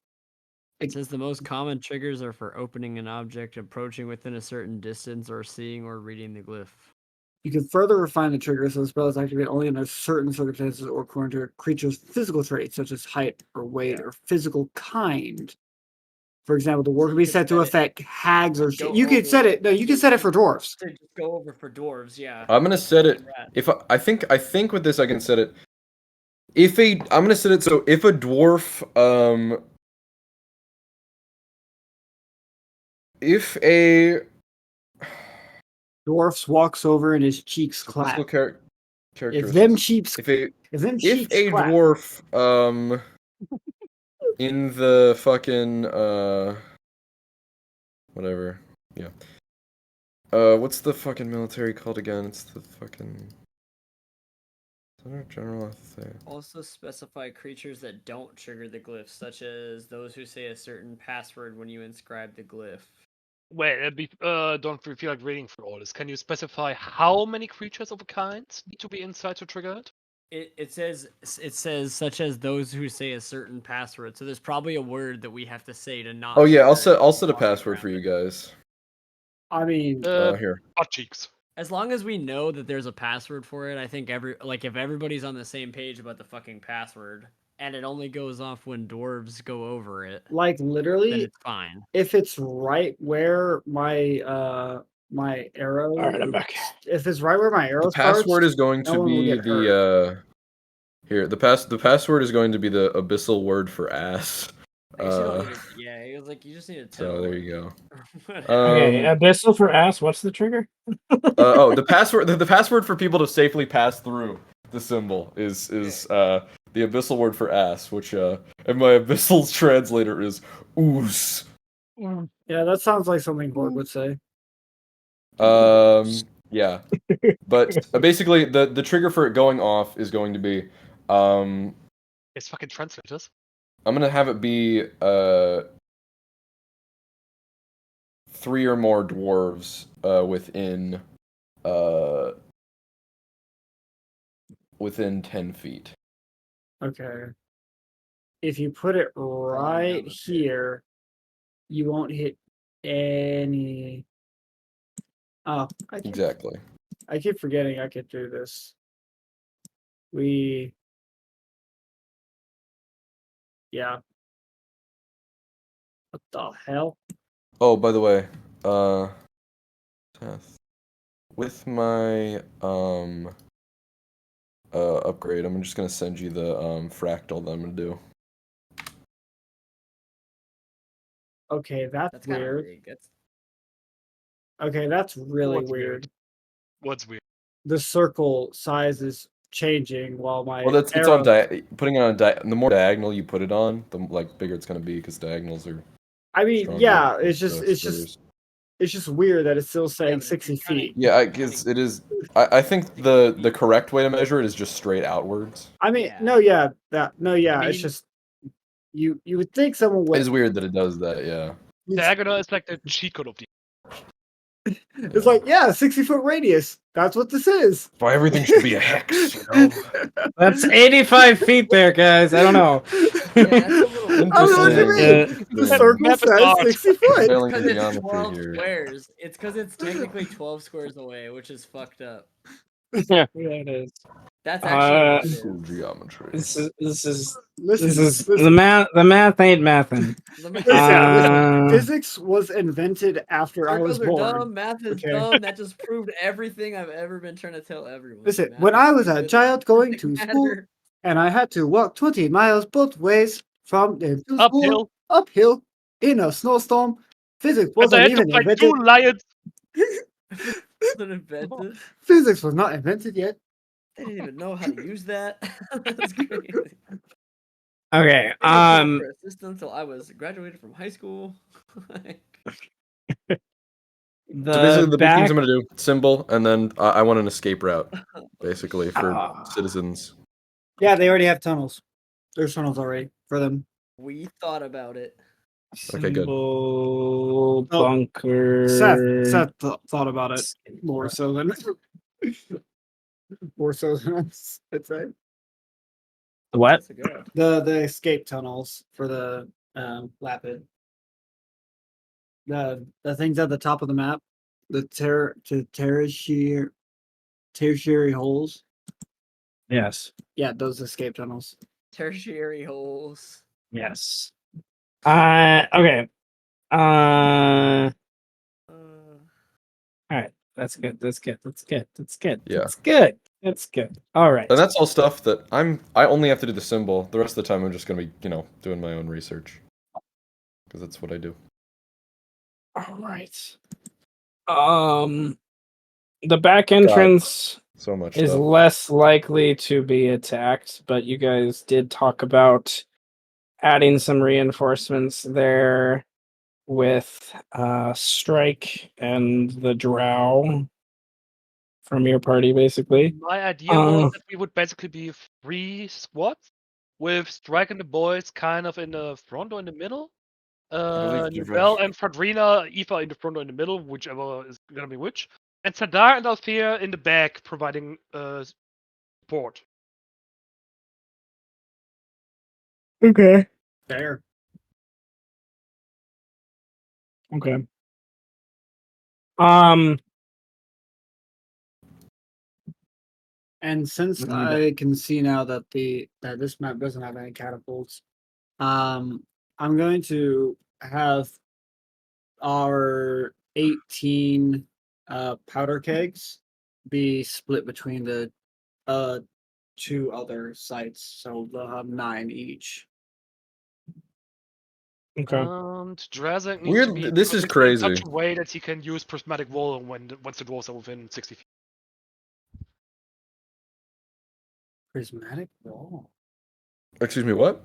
It says the most common triggers are for opening an object, approaching within a certain distance, or seeing or reading the glyph. You can further refine the trigger so the spell is activated only under certain circumstances or according to a creature's physical traits, such as height or weight or physical kind. For example, the word can be set to affect hags or shit. You can set it. No, you can set it for dwarves. To just go over for dwarves, yeah. I'm gonna set it. If I think with this I can set it. I'm gonna set it so if a dwarf if a Dwarfs walks over and his cheeks clap. physical If them cheeks, if a cheeks clap, dwarf in the fucking whatever, yeah, what's the fucking military called again? It's the fucking general. Also specify creatures that don't trigger the glyph, such as those who say a certain password when you inscribe the glyph. Wait, don't feel like reading through all this. Can you specify how many creatures of a kind need to be inside to trigger it? It says such as those who say a certain password. So there's probably a word that we have to say to not. Oh yeah, I'll trigger it. set a password for you guys. I mean, Here. Butt cheeks. As long as we know that there's a password for it, I think if everybody's on the same page about the fucking password, and it only goes off when dwarves go over it, like then literally, it's fine. if it's right where my my arrow. All right, I'm back. If it's right where my arrow The password starts, is going no to one will be get hurt. here. The password is going to be the abyssal word for ass. I guess you don't need to, yeah, it was like you just need to tell. So there you go. Okay, abyssal for ass. What's the trigger? The password. The password for people to safely pass through the symbol is the abyssal word for ass, which and my abyssal translator is oos. Yeah, that sounds like something Borg would say. Yeah, but basically the trigger for it going off is going to be It's fucking translators. I'm gonna have it be 3 or more dwarves within 10 feet. Okay. If you put it right here, you won't hit any. Oh, Exactly. I keep forgetting I could do this. Yeah. What the hell? Oh, by the way, Teth, with my upgrade, I'm just gonna send you the fractal that I'm gonna do. Okay, that's kind of weird. weird. Okay, that's really What's weird? weird. What's weird? The circle size is changing while my Well, it's arrow. on putting it on the more diagonal you put it on, the bigger it's gonna be because diagonals are. I mean, stronger yeah, than it's just squares. it's just weird that it's still saying but 60 it's kinda- feet. Yeah, because it is. I think the correct way to measure it is just straight outwards. I mean, Yeah. it's mean- just you would think someone It would. is weird that it does that. Yeah. Diagonal is like the cheat code of the. It's like, yeah, 60-foot radius. That's what this is. Why everything should be a hex, you know? That's 85 feet there, guys. I don't know. Yeah, that's a little. I mean, what do you mean? Interesting. The circle Map is says art. 60 foot. Failing Because the it's geometry 12 here. squares. It's because it's technically 12 squares away, which is fucked up. Yeah, it is. That's actually what it Cool is. geometry. This is Listen, the math ain't mathin'. Listen, physics was invented after I was Circles are born. dumb. Math is Okay. dumb. That just proved everything I've ever been trying to tell everyone. Listen, Math when is I was a stupid. child going to Doesn't school, matter. and I had to walk 20 miles both ways from the school uphill in a snowstorm, physics And I wasn't had to even fight invented. 2 lions. Wasn't invented. Physics was not invented yet. They didn't even know how to use that. That's crazy. Okay. They didn't pay for a system until I was graduated from high school. So basically, the big things I'm gonna do: symbol, and then I want an escape route, basically for citizens. Yeah, they already have tunnels. There's tunnels already for them. We thought about it. Okay, good. Symbol, bunker. Seth thought about it more so than us, I'd say. What? That's good. The escape tunnels for the Lapid. The things at the top of the map, the tertiary holes. Yes. Yeah, those escape tunnels. Tertiary holes. Yes. Okay. All right. That's good. That's good. That's good. That's good. Yeah. That's good. That's good. All right. And that's all stuff that I only have to do the symbol. The rest of the time, I'm just gonna be, doing my own research because that's what I do. All right. The back entrance So much is stuff. less likely to be attacked, but you guys did talk about adding some reinforcements there with Strike and the Drow from your party, basically. My idea was that we would basically be 3 squads with Strike and the boys kind of in the front or in the middle. Nubel and Fadrina either in the front or in the middle, whichever is gonna be which. And Sadar and Althea in the back providing support. Okay. Fair. Okay. And since What do you I can see now that that this map doesn't have any catapults, I'm going to have our 18 powder kegs be split between the 2 other sites, so they'll have 9 each. Okay. Drazek needs to be Weird. This is positioned crazy. in such a way that he can use prismatic wall once the dwarves are within 60 feet. Prismatic wall. Excuse me. What?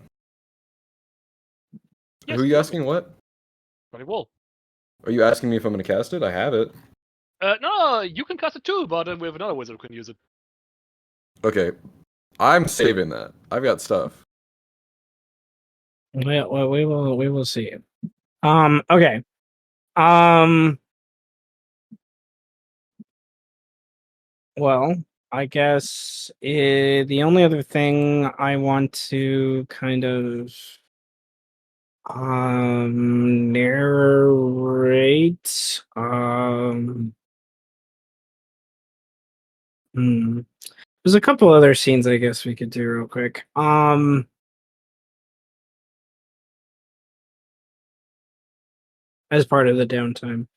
Yes, Who are you asking? What? prismatic wall. Are you asking me if I'm gonna cast it? I have it. No, you can cast it too, but we have another wizard who can use it. Okay. I'm saving that. I've got stuff. Well, we will see. Okay. Um. Well, I guess the only other thing I want to kind of narrate there's a couple other scenes I guess we could do real quick. As part of the downtime.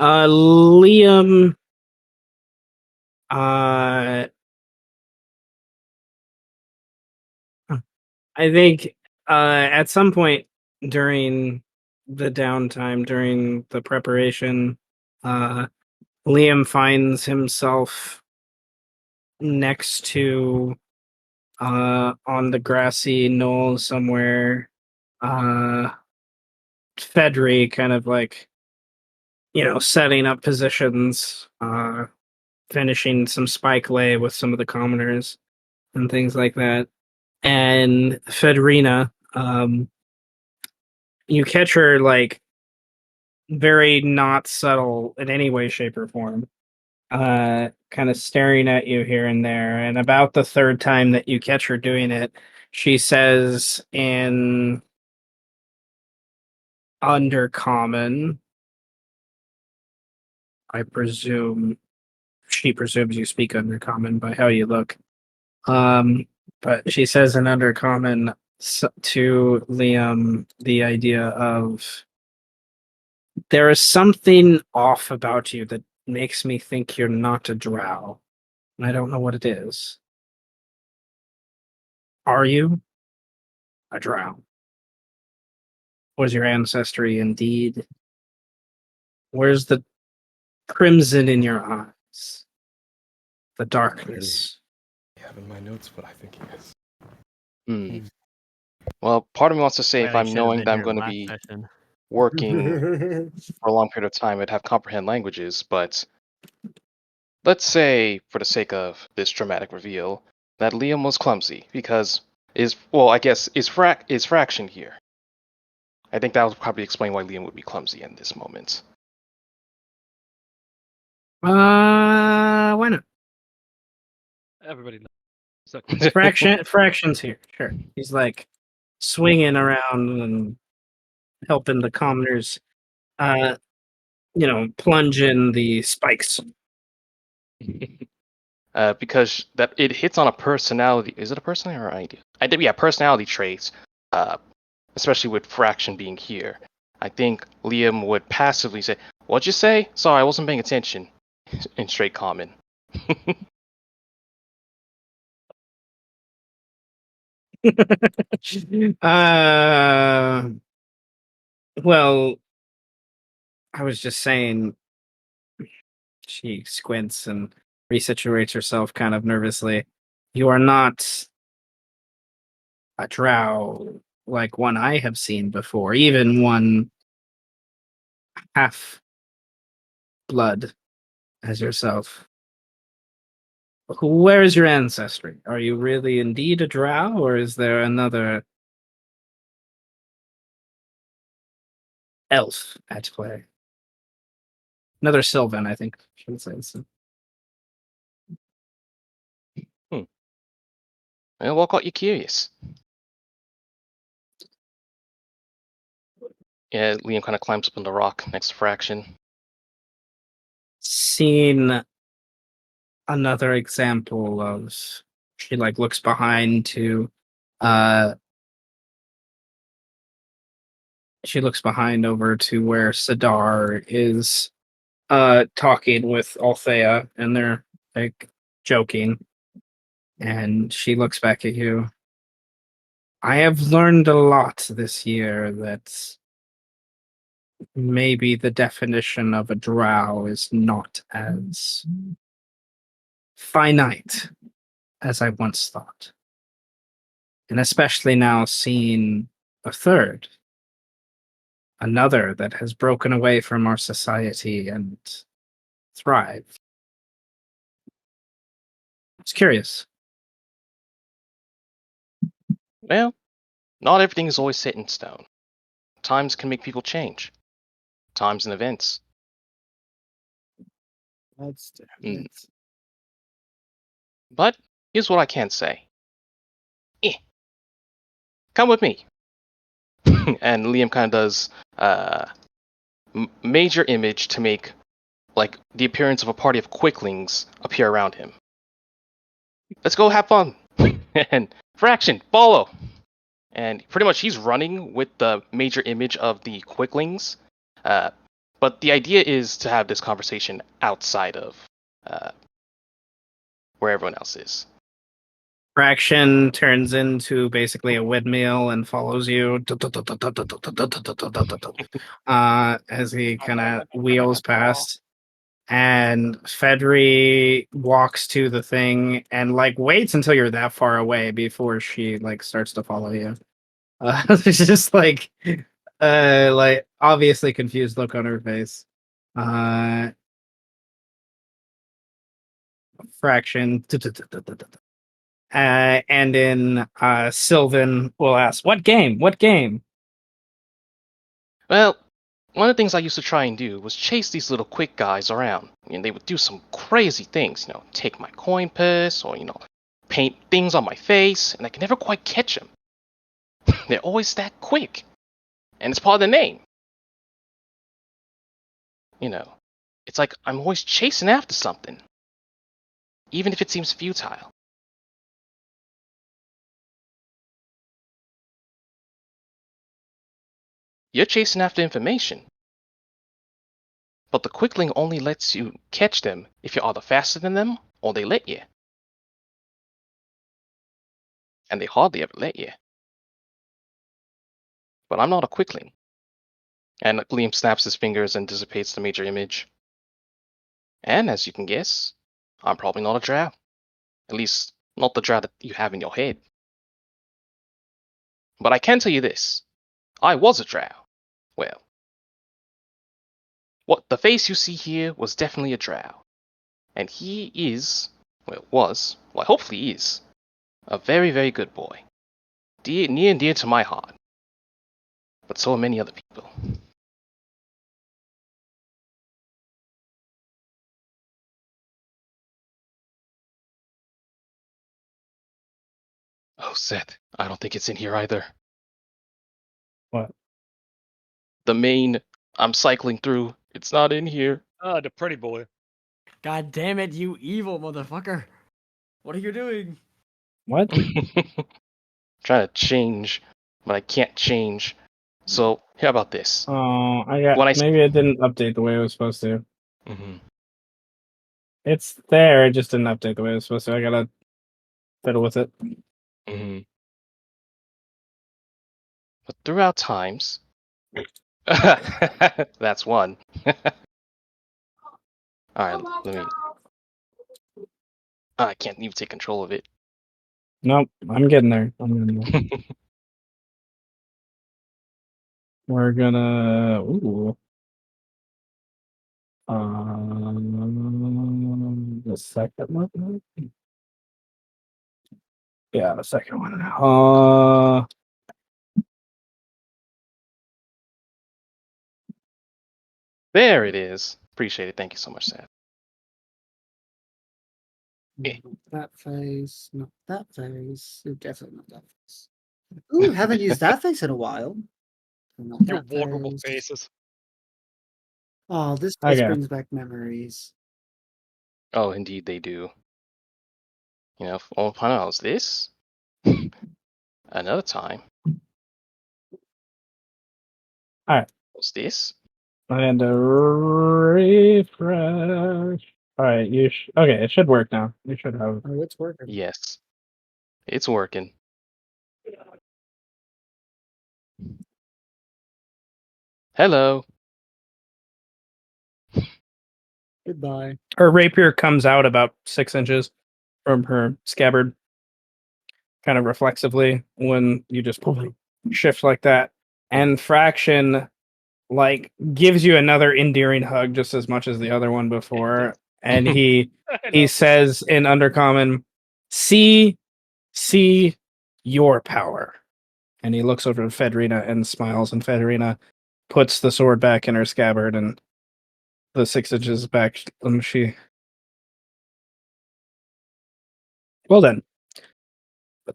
Liam I think at some point during the downtime, during the preparation, Liam finds himself next to on the grassy knoll somewhere, Fedri kind of like, setting up positions, finishing some spike lay with some of the commoners and things like that. And Fedrina, you catch her like very not subtle in any way, shape, or form. Kind of staring at you here and there. And about the third time that you catch her doing it, she says in Undercommon, I presume she presumes you speak Undercommon by how you look. But she says in Undercommon to Liam the idea of there is something off about you that makes me think you're not a drow. And I don't know what it is. Are you a drow? Was your ancestry indeed? Where's the crimson in your eyes? The darkness. I have in my notes what I think he is. Well, part of me wants to say if Well, you I'm should have knowing been that I'm here going to last be session. working for a long period of time, I'd have comprehend languages, but let's say, for the sake of this dramatic reveal, that Liam was clumsy because I guess is fraction here. I think that would probably explain why Liam would be clumsy in this moment. Why not? Everybody knows. Fraction's here. Sure. He's like swinging around and helping the commoners, plunge in the spikes. Because that it hits on a personality. Is it a personality or idea? Personality traits. Especially with fraction being here. I think Liam would passively say, "What'd you say? Sorry, I wasn't paying attention." In straight common. Well, I was just saying. She squints and resituates herself kind of nervously. You are not a drow like one I have seen before, even one half blood as yourself. Where is your ancestry? Are you really indeed a drow, or is there another elf at play? Another Sylvan, I think. I should say so. Well, what got you curious? Yeah, Liam kind of climbs up on the rock next to Fraction. Seen another example of she like looks behind to she looks behind over to where Sidar is talking with Althea and they're like joking and she looks back at you. I have learned a lot this year that maybe the definition of a drow is not as finite as I once thought. And especially now seeing a third, another that has broken away from our society and thrived. I was curious. Well, not everything is always set in stone. Times can make people change. Times and events. That's different. But here's what I can say. Come with me. And Liam kind of does major image to make like the appearance of a party of quicklings appear around him. Let's go have fun. And Fraction, follow. And pretty much he's running with the major image of the quicklings. But the idea is to have this conversation outside of where everyone else is. Fraction turns into basically a windmill and follows you as he kind of wheels past. And Fedri walks to the thing and like waits until you're that far away before she like starts to follow you. There's just like obviously confused look on her face. Fraction. And in Sylvan will ask, "What game? What game?" Well, one of the things I used to try and do was chase these little quick guys around. And they would do some crazy things, take my coin purse or, paint things on my face, and I could never quite catch them. They're always that quick. And it's part of the name. It's like I'm always chasing after something. Even if it seems futile. You're chasing after information. But the quickling only lets you catch them if you're either faster than them or they let you. And they hardly ever let you. But I'm not a quickling. And Liam snaps his fingers and dissipates the major image. And as you can guess, I'm probably not a drow. At least, not the drow that you have in your head. But I can tell you this. I was a drow. Well, what the face you see here was definitely a drow. And he is, hopefully is, a very, very good boy. Near and dear to my heart. But so are many other people. Oh, Seth, I don't think it's in here either. What? The main I'm cycling through, it's not in here. Ah, the pretty boy. God damn it, you evil motherfucker. What are you doing? What? Trying to change, but I can't change. So, how about this? Oh, maybe it didn't update the way it was supposed to. Mm-hmm. It's there, it just didn't update the way it was supposed to. I gotta fiddle with it. Mm-hmm. But throughout times, that's one. All right, let me. I can't even take control of it. Nope, I'm getting there. We're gonna. Ooh. The second one. Yeah, the second one. There it is. Appreciate it. Thank you so much, Seth. Not that face, not that face. Ooh, definitely not that face. Ooh, haven't used that face in a while. Not Your that vulnerable face. faces. Oh, this face Okay. brings back memories. Oh, indeed they do. Find out was this. Another time. Alright. Was this? And a refresh. Alright, okay, it should work now. You should have. Oh, it's working. Yes. It's working. Hello. Goodbye. Her rapier comes out about 6 inches from her scabbard, kind of reflexively when you just shift like that. And Fraction gives you another endearing hug just as much as the other one before, and he says in Undercommon, "See your power." And he looks over at Fedrina and smiles, and Fedrina puts the sword back in her scabbard and the 6 inches back. She. Well then,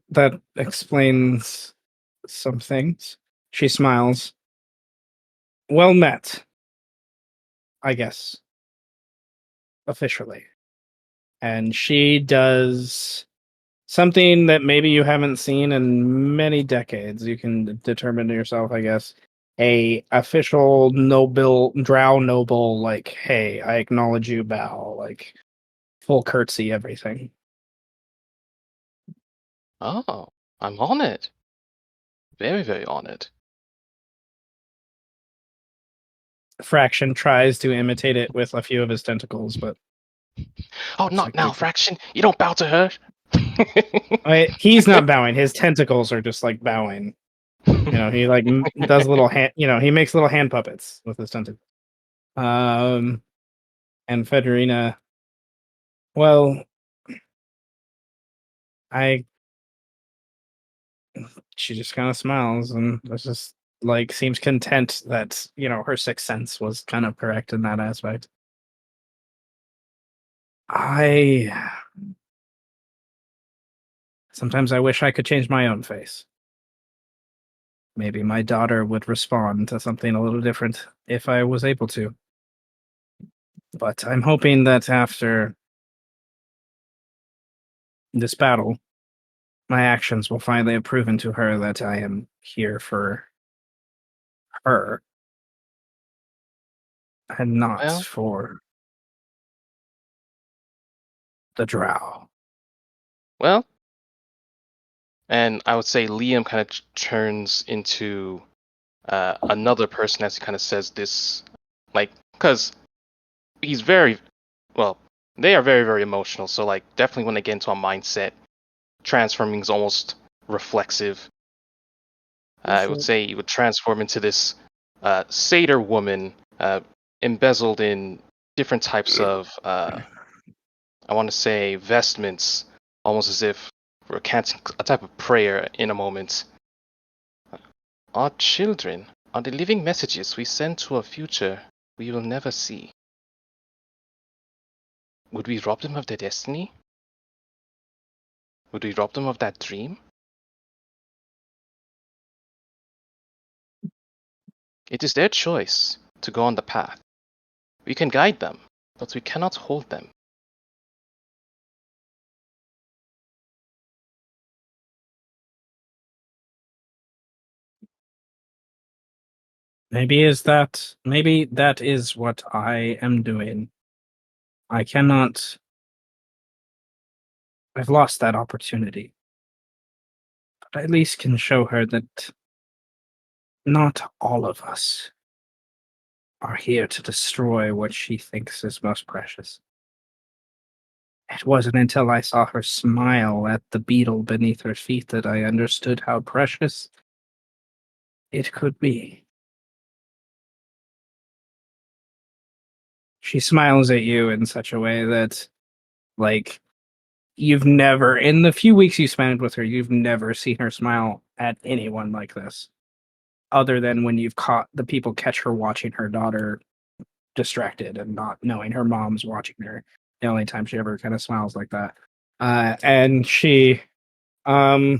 that explains some things. She smiles. Well met, I guess. Officially. And she does something that maybe you haven't seen in many decades. You can determine to yourself, I guess. A official noble drow noble, like, hey, I acknowledge you, bow, like full curtsy, everything. Oh, I'm on it. Very, very on it. Fraction tries to imitate it with a few of his tentacles, but Oh, looks not like now, Fraction. You don't bow to her. he's not bowing. His tentacles are just like bowing. He like does little hand. He makes little hand puppets with his tentacles. And Fedorina, well, she just kind of smiles and was just like seems content that her sixth sense was kind of correct in that aspect. Sometimes I wish I could change my own face. Maybe my daughter would respond to something a little different if I was able to. But I'm hoping that after this battle, my actions will finally have proven to her that I am here for her and not Well, for the drow. well, and I would say Liam kind of turns into another person as he kind of says this, like, because he's very, well, they are very, very emotional. So, like, definitely when they get into a mindset, transforming is almost reflexive. I would say he would transform into this satyr woman, embezzled in different types of, I want to say, vestments, almost as if we're chanting a type of prayer in a moment. Our children are the living messages we send to a future we will never see. Would we rob them of their destiny? Would we rob them of that dream? It is their choice to go on the path. We can guide them, but we cannot hold them. Maybe that is what I am doing. I cannot. I've lost that opportunity. But I at least can show her that not all of us are here to destroy what she thinks is most precious. It wasn't until I saw her smile at the beetle beneath her feet that I understood how precious it could be. She smiles at you in such a way that, like, you've never, in the few weeks you spent with her, you've never seen her smile at anyone like this. Other than when you've caught the people catch her watching her daughter distracted and not knowing her mom's watching her. The only time she ever kind of smiles like that. And she, Liam,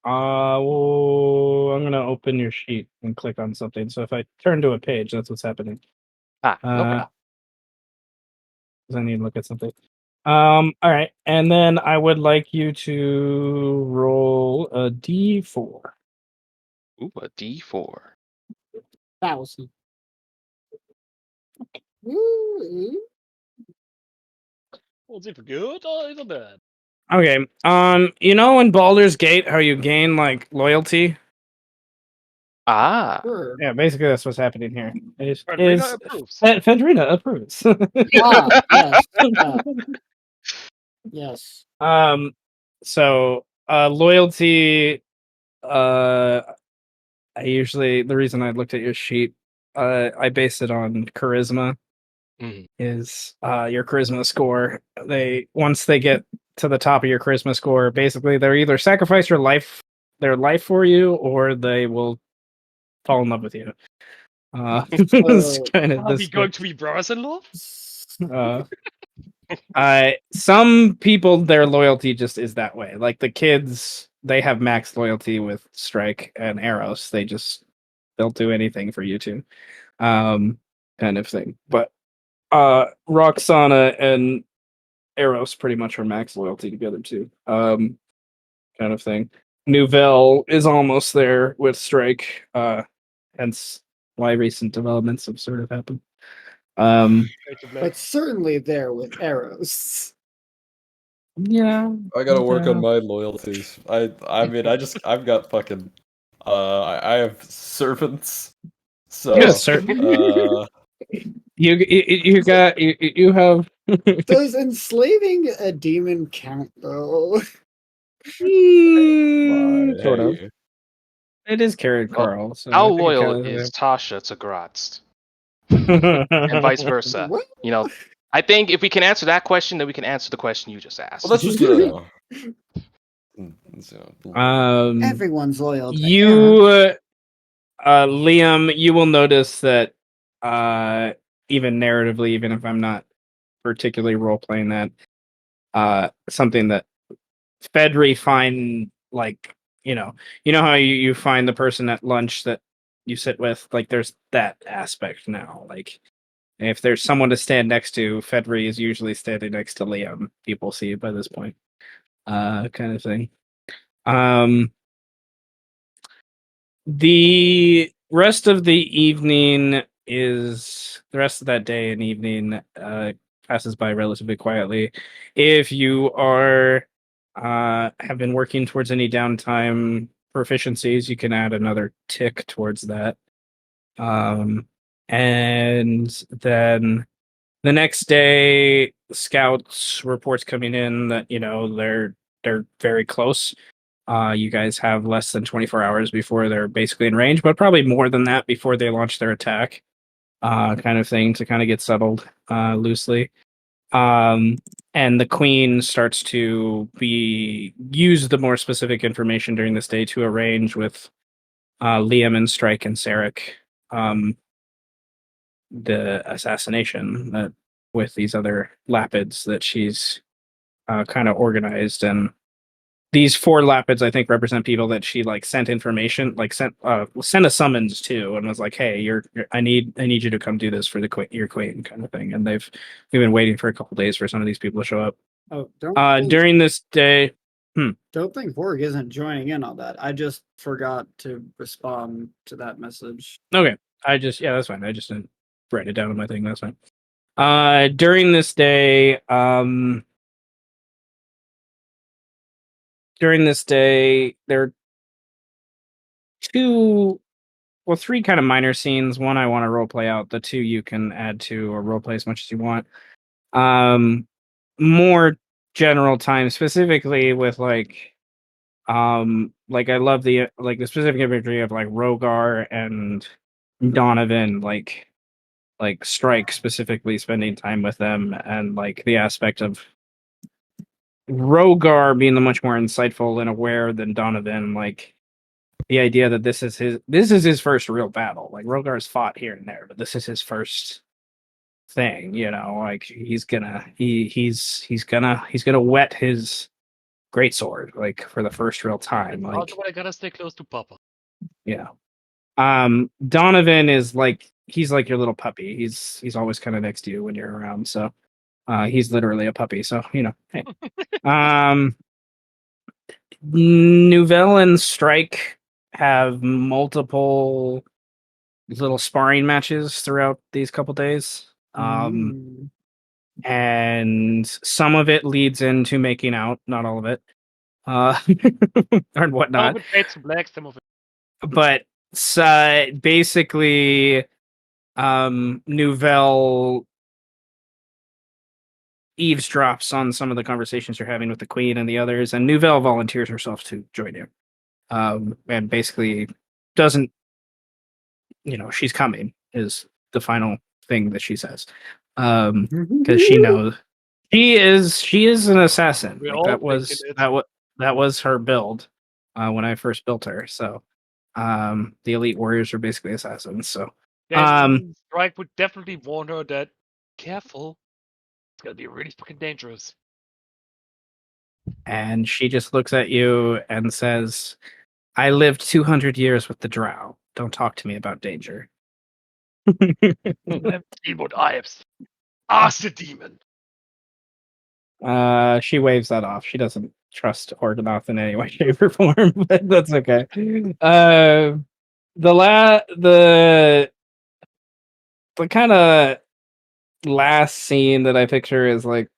I'm gonna open your sheet and click on something. So if I turn to a page, that's what's happening. No problem. Because I need to look at something. All right, and then I would like you to roll a d4. Ooh, a D4. 1,000. Ooh. Was it for good or is it bad? Okay. In Baldur's Gate, how you gain like loyalty? Ah, Sure. Yeah, basically that's what's happening here. Fedrina approves. Fedrina approves. Ah, yes. Yeah. Yes. So loyalty. The reason I looked at your sheet, I base it on charisma. Mhm. Is your charisma score? Once they get to the top of your charisma score. Basically, they're either sacrifice their life for you, or they will fall in love with you. It's kind of Are we this. going to be brothers-in-law? Some people, their loyalty just is that way. Like the kids, they have max loyalty with Strike and Eros. They'll do anything for you two, kind of thing. But Roxana and Eros pretty much are max loyalty together too, kind of thing. Nouvelle is almost there with Strike, hence why recent developments have sort of happened. But certainly there with arrows. Yeah, I gotta work yeah. on my loyalties. I mean, I've got fucking I have servants. So Yes, sir. You have Does enslaving a demon count though? sort of. Hey. It is Karen Well, Carl, so how I think it loyal counts is as Tasha to Gratz? a- And vice versa. What? You know, I think if we can answer that question, then we can answer the question you just asked. Well, that's just Everyone's loyal to Aaron. you Liam, you will notice that even narratively, even if I'm not particularly role playing that, something that Fedri find, like, you know how you find the person at lunch that you sit with, like there's that aspect now. Like if there's someone to stand next to, Fedri is usually standing next to Liam. People see it by this point, kind of thing. The rest of that day and evening passes by relatively quietly. If you are have been working towards any downtime proficiencies, you can add another tick towards that. And then the next day, scouts reports coming in that they're very close. You guys have less than 24 hours before they're basically in range, but probably more than that before they launch their attack, kind of thing, to kind of get settled loosely. And the queen starts to use the more specific information during this day to arrange with Liam and Strike and Sarek the assassination with these other Lapids that she's kind of organized. And these 4 Lapids, I think, represent people that she sent information, sent a summons to, and was like, "Hey, I need you to come do this for your queen," kind of thing. And we've been waiting for a couple days for some of these people to show up. Oh, don't During this day, think Borg isn't joining in on that. I just forgot to respond to that message. okay, that's fine. I just didn't write it down on my thing. That's fine. During this day, there are 3 kind of minor scenes. One I want to role play out. The 2 you can add to or role play as much as you want. More general time, specifically with I love the specific imagery of Rogar and Donovan, like Strike specifically spending time with them, and the aspect of Rogar being the much more insightful and aware than Donovan, the idea that this is his first real battle. Rogar's fought here and there, but this is his first thing, he's gonna wet his greatsword for the first real time. Also, I gotta stay close to Papa. Yeah. Donovan is he's like your little puppy. He's always kind of next to you when you're around. So he's literally a puppy. So hey. Nouvelle and Strike have multiple little sparring matches throughout these couple days. And some of it leads into making out, not all of it. And whatnot. Some of it fades to black, some of it. But basically, Nouvelle eavesdrops on some of the conversations you're having with the queen and the others, and Nouvelle volunteers herself to join you. And basically doesn't, she's coming is the final thing that she says. Because she knows She is an assassin. We're Like all thinking it. that was her build when I first built her. So the elite warriors are basically assassins. So Strike would definitely warn her that careful, it's gonna be really fucking dangerous. and she just looks at you and says, "I lived 200 years with the Drow. Don't talk to me about danger." I've seen what I have seen. Ask the demon. She waves that off. She doesn't trust Organoth in any way, shape, or form, but that's okay. The kind of last scene that I picture is like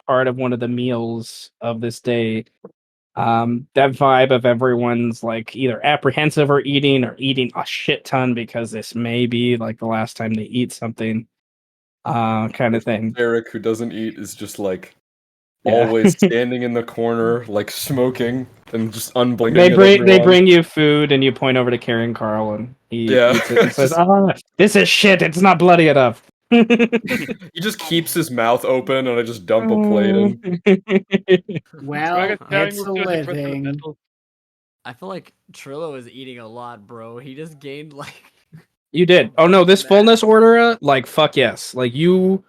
part of one of the meals of this day. That vibe of everyone's like either apprehensive or eating a shit ton because this may be like the last time they eat something, kind of thing. Eric, who doesn't eat, is just like Yeah. always standing in the corner, like smoking and just unblinking at They everyone. bring you food and you point over to Karen Carl and he Yeah. eats it and says, this is shit, it's not bloody enough. He just keeps his mouth open and I just dump a plate in. Well, Dragon carrying it's a will feel different than living. metal. I feel like Trillo is eating a lot, bro. He just gained like. You did. Oh no, this fullness order, like fuck yes. Like you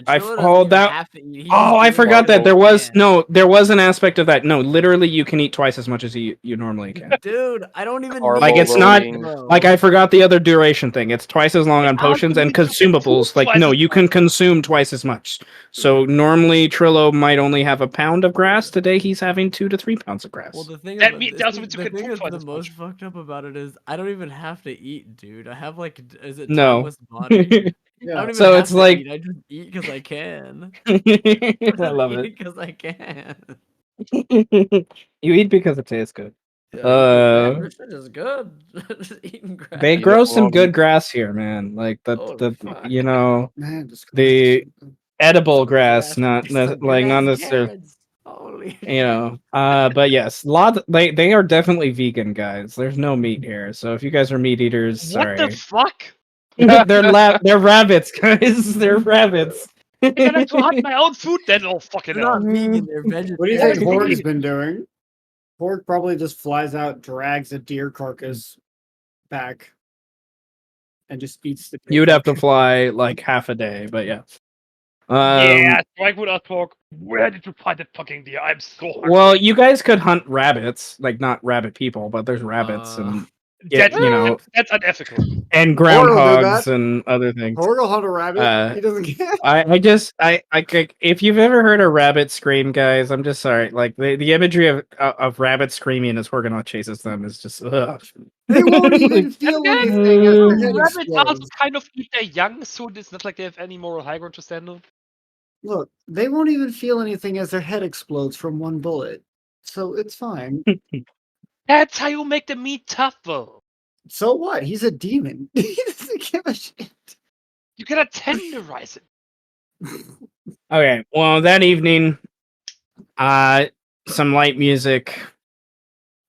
I Trillo doesn't oh even that have to eat. He oh just I gained forgot whatever that there he was can. there was an aspect of that. No, literally you can eat twice as much as you normally can. Dude, I don't even Carbo need Like it's to not eat, bro. like I forgot the other duration thing. It's twice as long on potions and argument, you can consumables. food Like twice no, as you can consume twice as much. So normally Trillo might only have a pound of grass. Today he's having 2 to 3 pounds of grass. Well, the thing That is, means also means you the can thing poop is, twice the as most much. fucked up about it is I don't even have to eat, dude. I have like, is it No. timeless body? I Yeah. don't even So have it's to like- eat. I just eat because I can. I love it. Because I can. You eat because it tastes good. Yeah, you do, man. This shit is good. Just eating grass. They You grow know, some good grass here, man. Like Holy fuck. you know, Man, just the edible Some grass, good-ass- not some like not good-ass necessarily, carrots. Holy you know. But yes, they are definitely vegan, guys. There's no meat here, so if you guys are meat eaters, What the sorry. fuck? They're rabbits, guys. They're rabbits. I'm gonna go hunt my own food then. Oh fucking They're hell! not vegan, they're vegetarian. What do you think Horg's been doing? Horg probably just flies out, drags a deer carcass back, and just eats the. You would have to fly like half a day, but yeah. Yeah, Strike would ask Hawk, where did you find that fucking deer? I'm so hungry. Well, you guys could hunt rabbits, like not rabbit people, but there's rabbits and That's, you know, that's unethical. and Horg will do groundhogs that. and other things. Horg will hunt a rabbit. He doesn't care. I if you've ever heard a rabbit scream, guys, I'm just sorry. Like the imagery of rabbits screaming as Horgonaut chases them is just ugh. They won't even feel anything as their head Rabbits also explodes. kind of eat their young, so it's not like they have any moral high ground to stand on. Look, they won't even feel anything as their head explodes from one bullet. So it's fine. That's how you make the meat tough, though. So what? He's a demon. He doesn't give a shit. You gotta tenderize it. Okay, well that evening, some light music,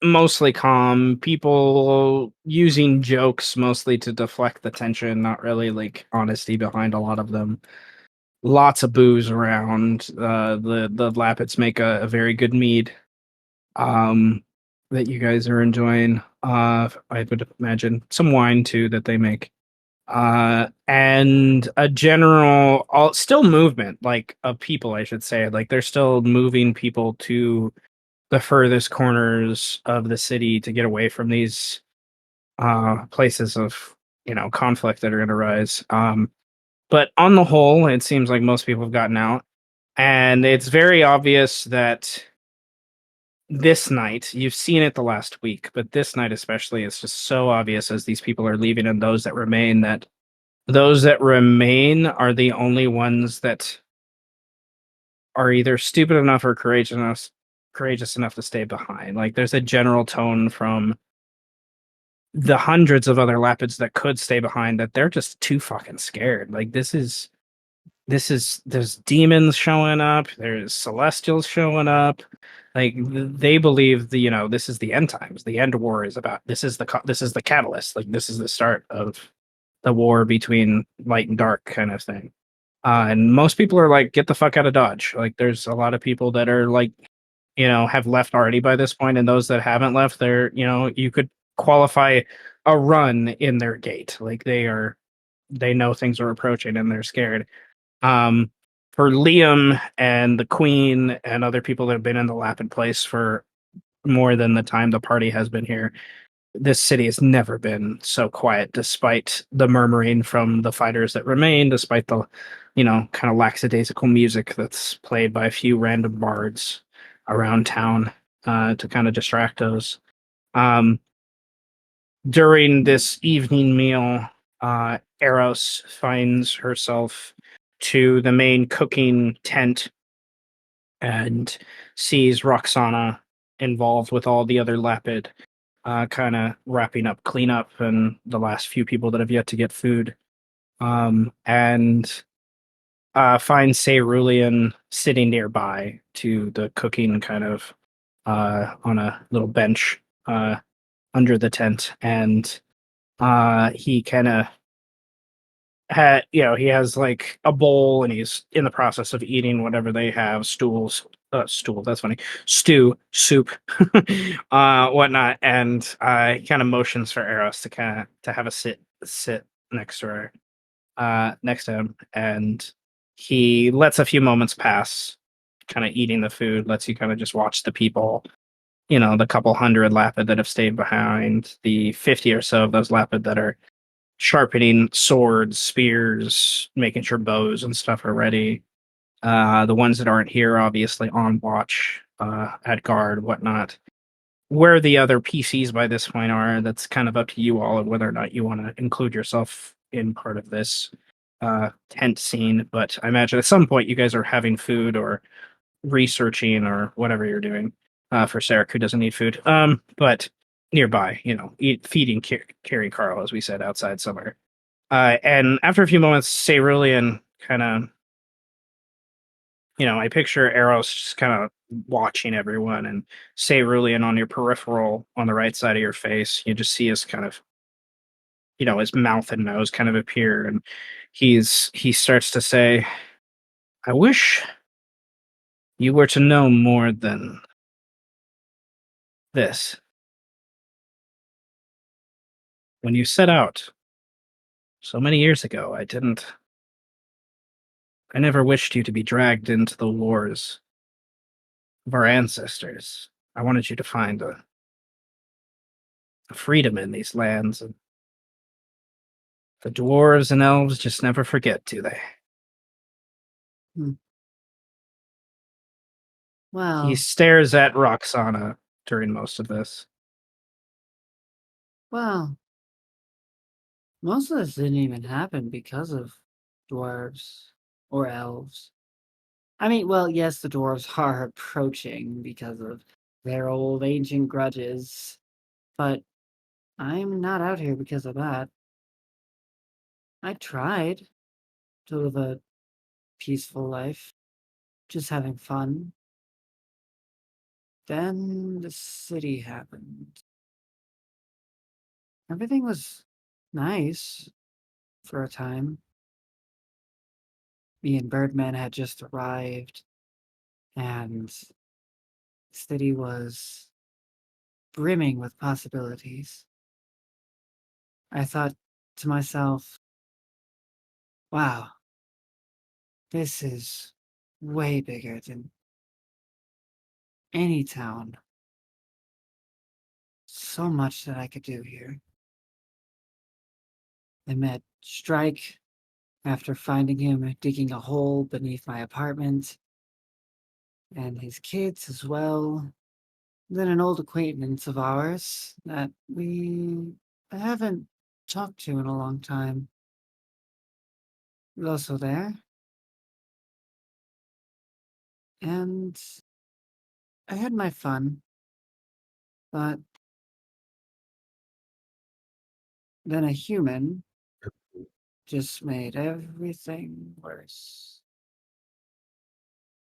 mostly calm, people using jokes mostly to deflect the tension, not really like honesty behind a lot of them. Lots of booze around. The Lappets make a very good mead that you guys are enjoying. I would imagine some wine too that they make. And a general still movement like of people, I should say. Like they're still moving people to the furthest corners of the city to get away from these places of conflict that are going to rise. But on the whole, it seems like most people have gotten out, and it's very obvious that this night, you've seen it the last week, but this night especially, it's just so obvious as these people are leaving and those that remain are the only ones that are either stupid enough or courageous enough to stay behind. Like there's a general tone from the hundreds of other Lapids that could stay behind that they're just too fucking scared. Like there's demons showing up, there's celestials showing up. Like they believe this is the end times. The end war is about this is the catalyst. Like this is the start of the war between light and dark kind of thing. And most people are like, get the fuck out of Dodge. Like, there's a lot of people that are like, have left already by this point, and those that haven't left, they're, you could qualify a run in their gate. Like, they know things are approaching and they're scared. Um, for Liam and the Queen and other people that have been in the Lapid place for more than the time the party has been here, this city has never been so quiet, despite the murmuring from the fighters that remain, despite the, kind of lackadaisical music that's played by a few random bards around town to kind of distract us. Um, During this evening meal, Eros finds herself to the main cooking tent and sees Roxana involved with all the other Lapid, kind of wrapping up cleanup and the last few people that have yet to get food. And finds Cerulean sitting nearby to the cooking kind of on a little bench under the tent. And he kind of he has like a bowl and he's in the process of eating whatever they have, stool, that's funny, stew, soup, whatnot. And he kind of motions for Eros to have a sit next to her, next to him. And he lets a few moments pass, kind of eating the food, lets you kind of just watch the people, the couple hundred Lapid that have stayed behind, the 50 or so of those Lapid that are sharpening swords, spears, making sure bows and stuff are ready. The ones that aren't here, obviously on watch, at guard, whatnot. Where the other PCs by this point are, that's kind of up to you all and whether or not you want to include yourself in part of this tent scene. But I imagine at some point you guys are having food or researching or whatever you're doing. For Sarek, who doesn't need food. But nearby, feeding, carrying Carl, as we said, outside somewhere. And after a few moments, Cerulean kind of, I picture Eros just kind of watching everyone, and Cerulean on your peripheral on the right side of your face. You just see his kind of, his mouth and nose kind of appear, and he starts to say, "I wish you were to know more than this. When you set out so many years ago, I never wished you to be dragged into the wars of our ancestors. I wanted you to find a freedom in these lands, and the dwarves and elves just never forget, do they?" Well, He stares at Roxana during most of this. well, most of this didn't even happen because of dwarves or elves. I mean, well, yes, the dwarves are approaching because of their old ancient grudges, but I'm not out here because of that. I tried to live a peaceful life, just having fun. Then the city happened. Everything was nice for a time. Me and Birdman had just arrived, and the city was brimming with possibilities. I thought to myself, wow, this is way bigger than any town. So much that I could do here. I met Strike after finding him digging a hole beneath my apartment, and his kids as well. Then an old acquaintance of ours that we haven't talked to in a long time was also there. And I had my fun, but then a human just made everything worse.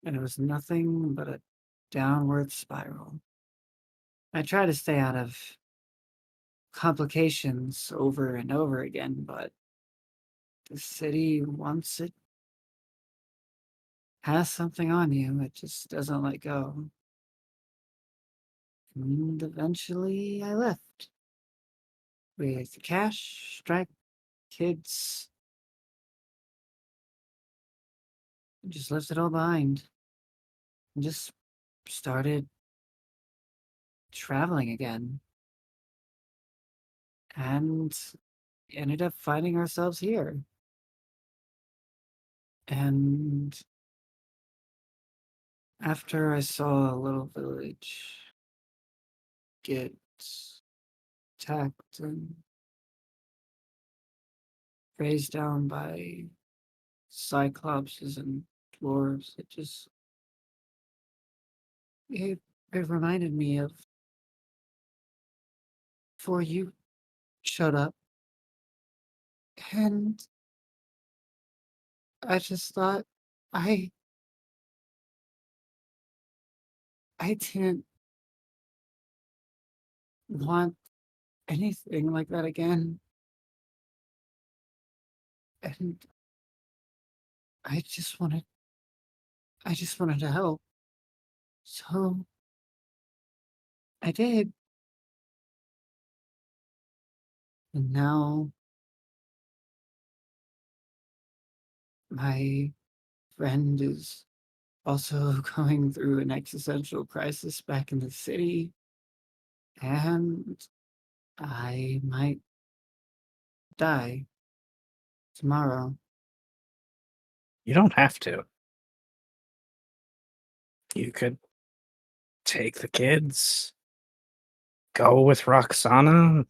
And it was nothing but a downward spiral. I try to stay out of complications over and over again, but the city wants it has something on you. It just doesn't let go. And eventually I left. With cash, strike, kids. Just left it all behind. And just started traveling again. And ended up finding ourselves here. And after I saw a little village get attacked and raised down by cyclopses and dwarves, it, it reminded me of before you showed up. And I just thought I I didn't want anything like that again. And I just wanted to help. So I did. And now my friend is also going through an existential crisis back in the city. And I might die tomorrow. You don't have to. You could take the kids, go with Roxana,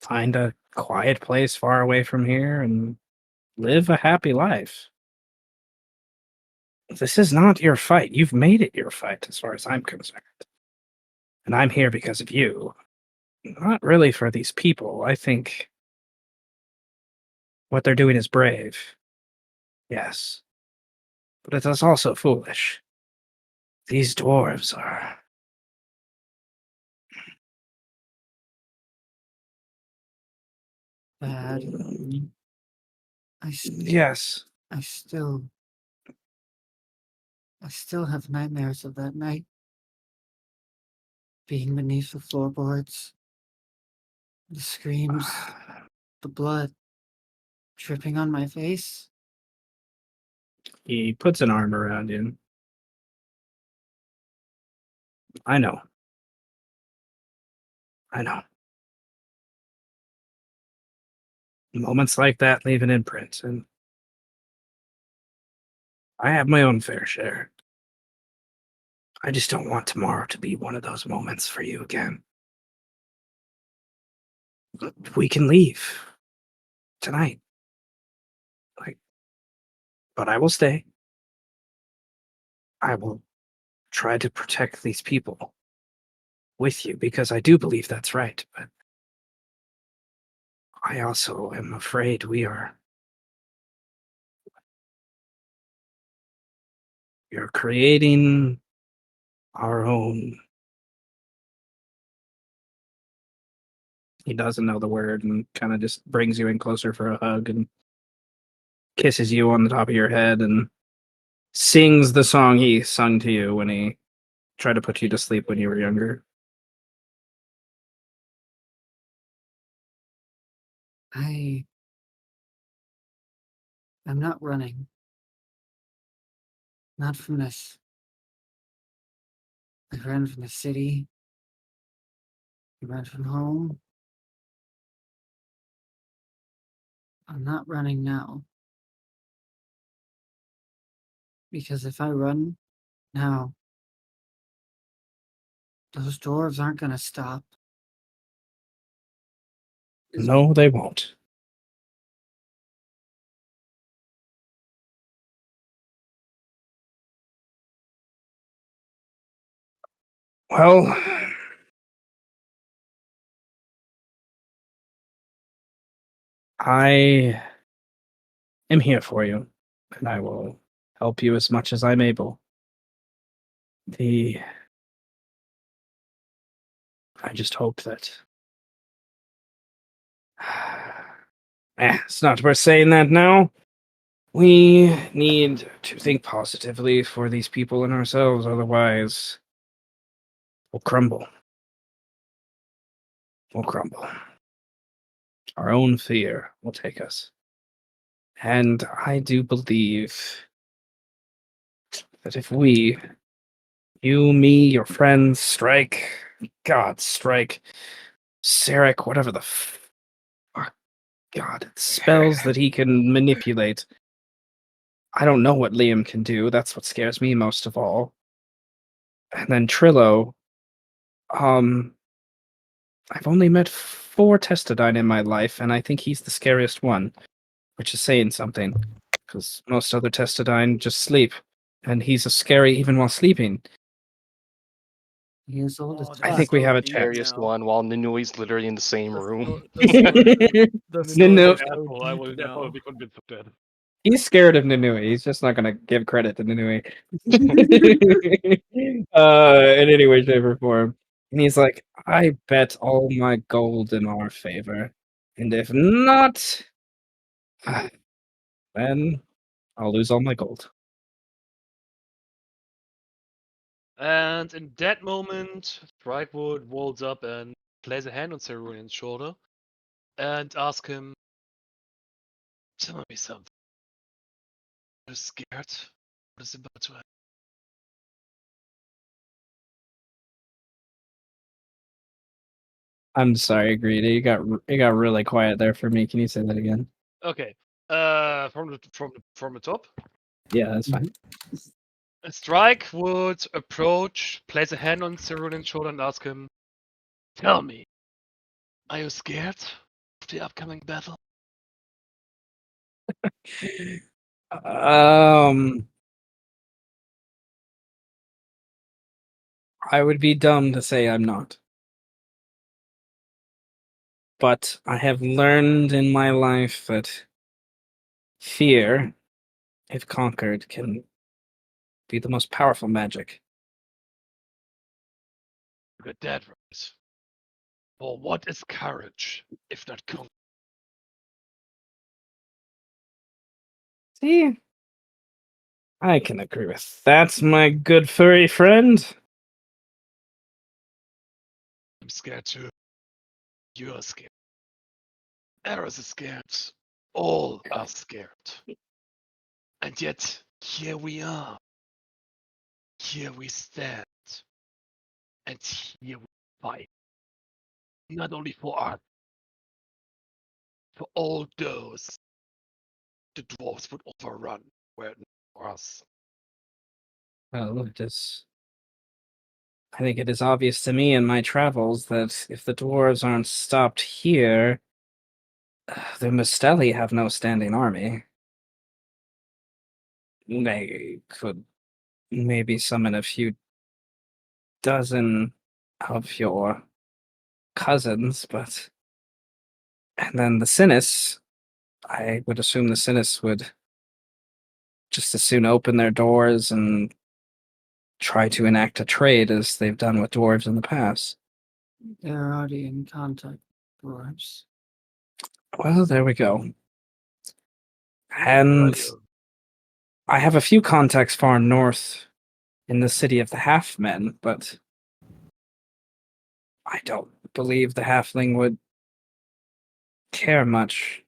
find a quiet place far away from here, and live a happy life. This is not your fight. You've made it your fight, as far as I'm concerned. And I'm here because of you. Not really for these people. I think what they're doing is brave. Yes. But it is also foolish. These dwarves are... Bad. Yes. I still have nightmares of that night. Being beneath the floorboards. The screams. The blood. Dripping on my face. He puts an arm around you. I know. I know. Moments like that leave an imprint, and I have my own fair share. I just don't want tomorrow to be one of those moments for you again. We can leave tonight. But I will stay. I will try to protect these people with you because I do believe that's right. But I also am afraid we are creating our own. He doesn't know the word and kind of just brings you in closer for a hug and kisses you on the top of your head and sings the song he sung to you when he tried to put you to sleep when you were younger. I'm not running. Not from this. I ran from the city. I ran from home. I'm not running now. Because if I run now, those dwarves aren't gonna stop. No, they won't. Well, I am here for you, and I will help you as much as I'm able. I just hope that... it's not worth saying that now, We need to think positively for these people and ourselves, otherwise we'll crumble. We'll crumble. Our own fear will take us. And I do believe that if we, you, me, your friends, Strike, Sarek, whatever the fuck, God, spells that he can manipulate. I don't know what Liam can do. That's what scares me most of all. And then Trillo, I've only met 4 Testodine in my life, and I think he's the scariest one, which is saying something, because most other Testodine just sleep, and he's as scary even while sleeping. He is old as Oh, I that's think we so have a deep chance. Scariest now. one, while Ninui's literally in the same room. That's Nunu, so Asshole, I deep will now. never be convinced of that. he's scared of Ninui. He's just not gonna give credit to Ninui. In any way, shape, or form. And he's like, I bet all my gold in our favor. And if not, then I'll lose all my gold. And in that moment, Strikewood rolls up and plays a hand on Cerunian's shoulder and asks him, "Tell me something. Are you scared? What is about to happen?" I'm sorry, Greedy. You got really quiet there for me. Can you say that again? Okay. From the top. Yeah, that's fine. Strike would approach, place a hand on Cerunian's shoulder, and ask him, "Tell me, are you scared of the upcoming battle?" I would be dumb to say I'm not. But I have learned in my life that fear, if conquered, can be the most powerful magic. Good dad, right? For what is courage, if not conquer? See? I can agree with that, my good furry friend. I'm scared too. You're scared. Eros is scared. All are scared. And yet, here we are. Here we stand. And here we fight. Not only for us, for all those the dwarves would overrun were it not for us. Well, I think it is obvious to me in my travels that if the dwarves aren't stopped here, the Mustelli have no standing army. They could maybe summon a few dozen of your cousins, but and then the Sinis, I would assume the Sinis would just as soon open their doors and try to enact a trade as they've done with dwarves in the past. They're already in contact with dwarves. Well, there we go. Where are And you? I have a few contacts far north in the city of the Half-Men, but I don't believe the Halfling would care much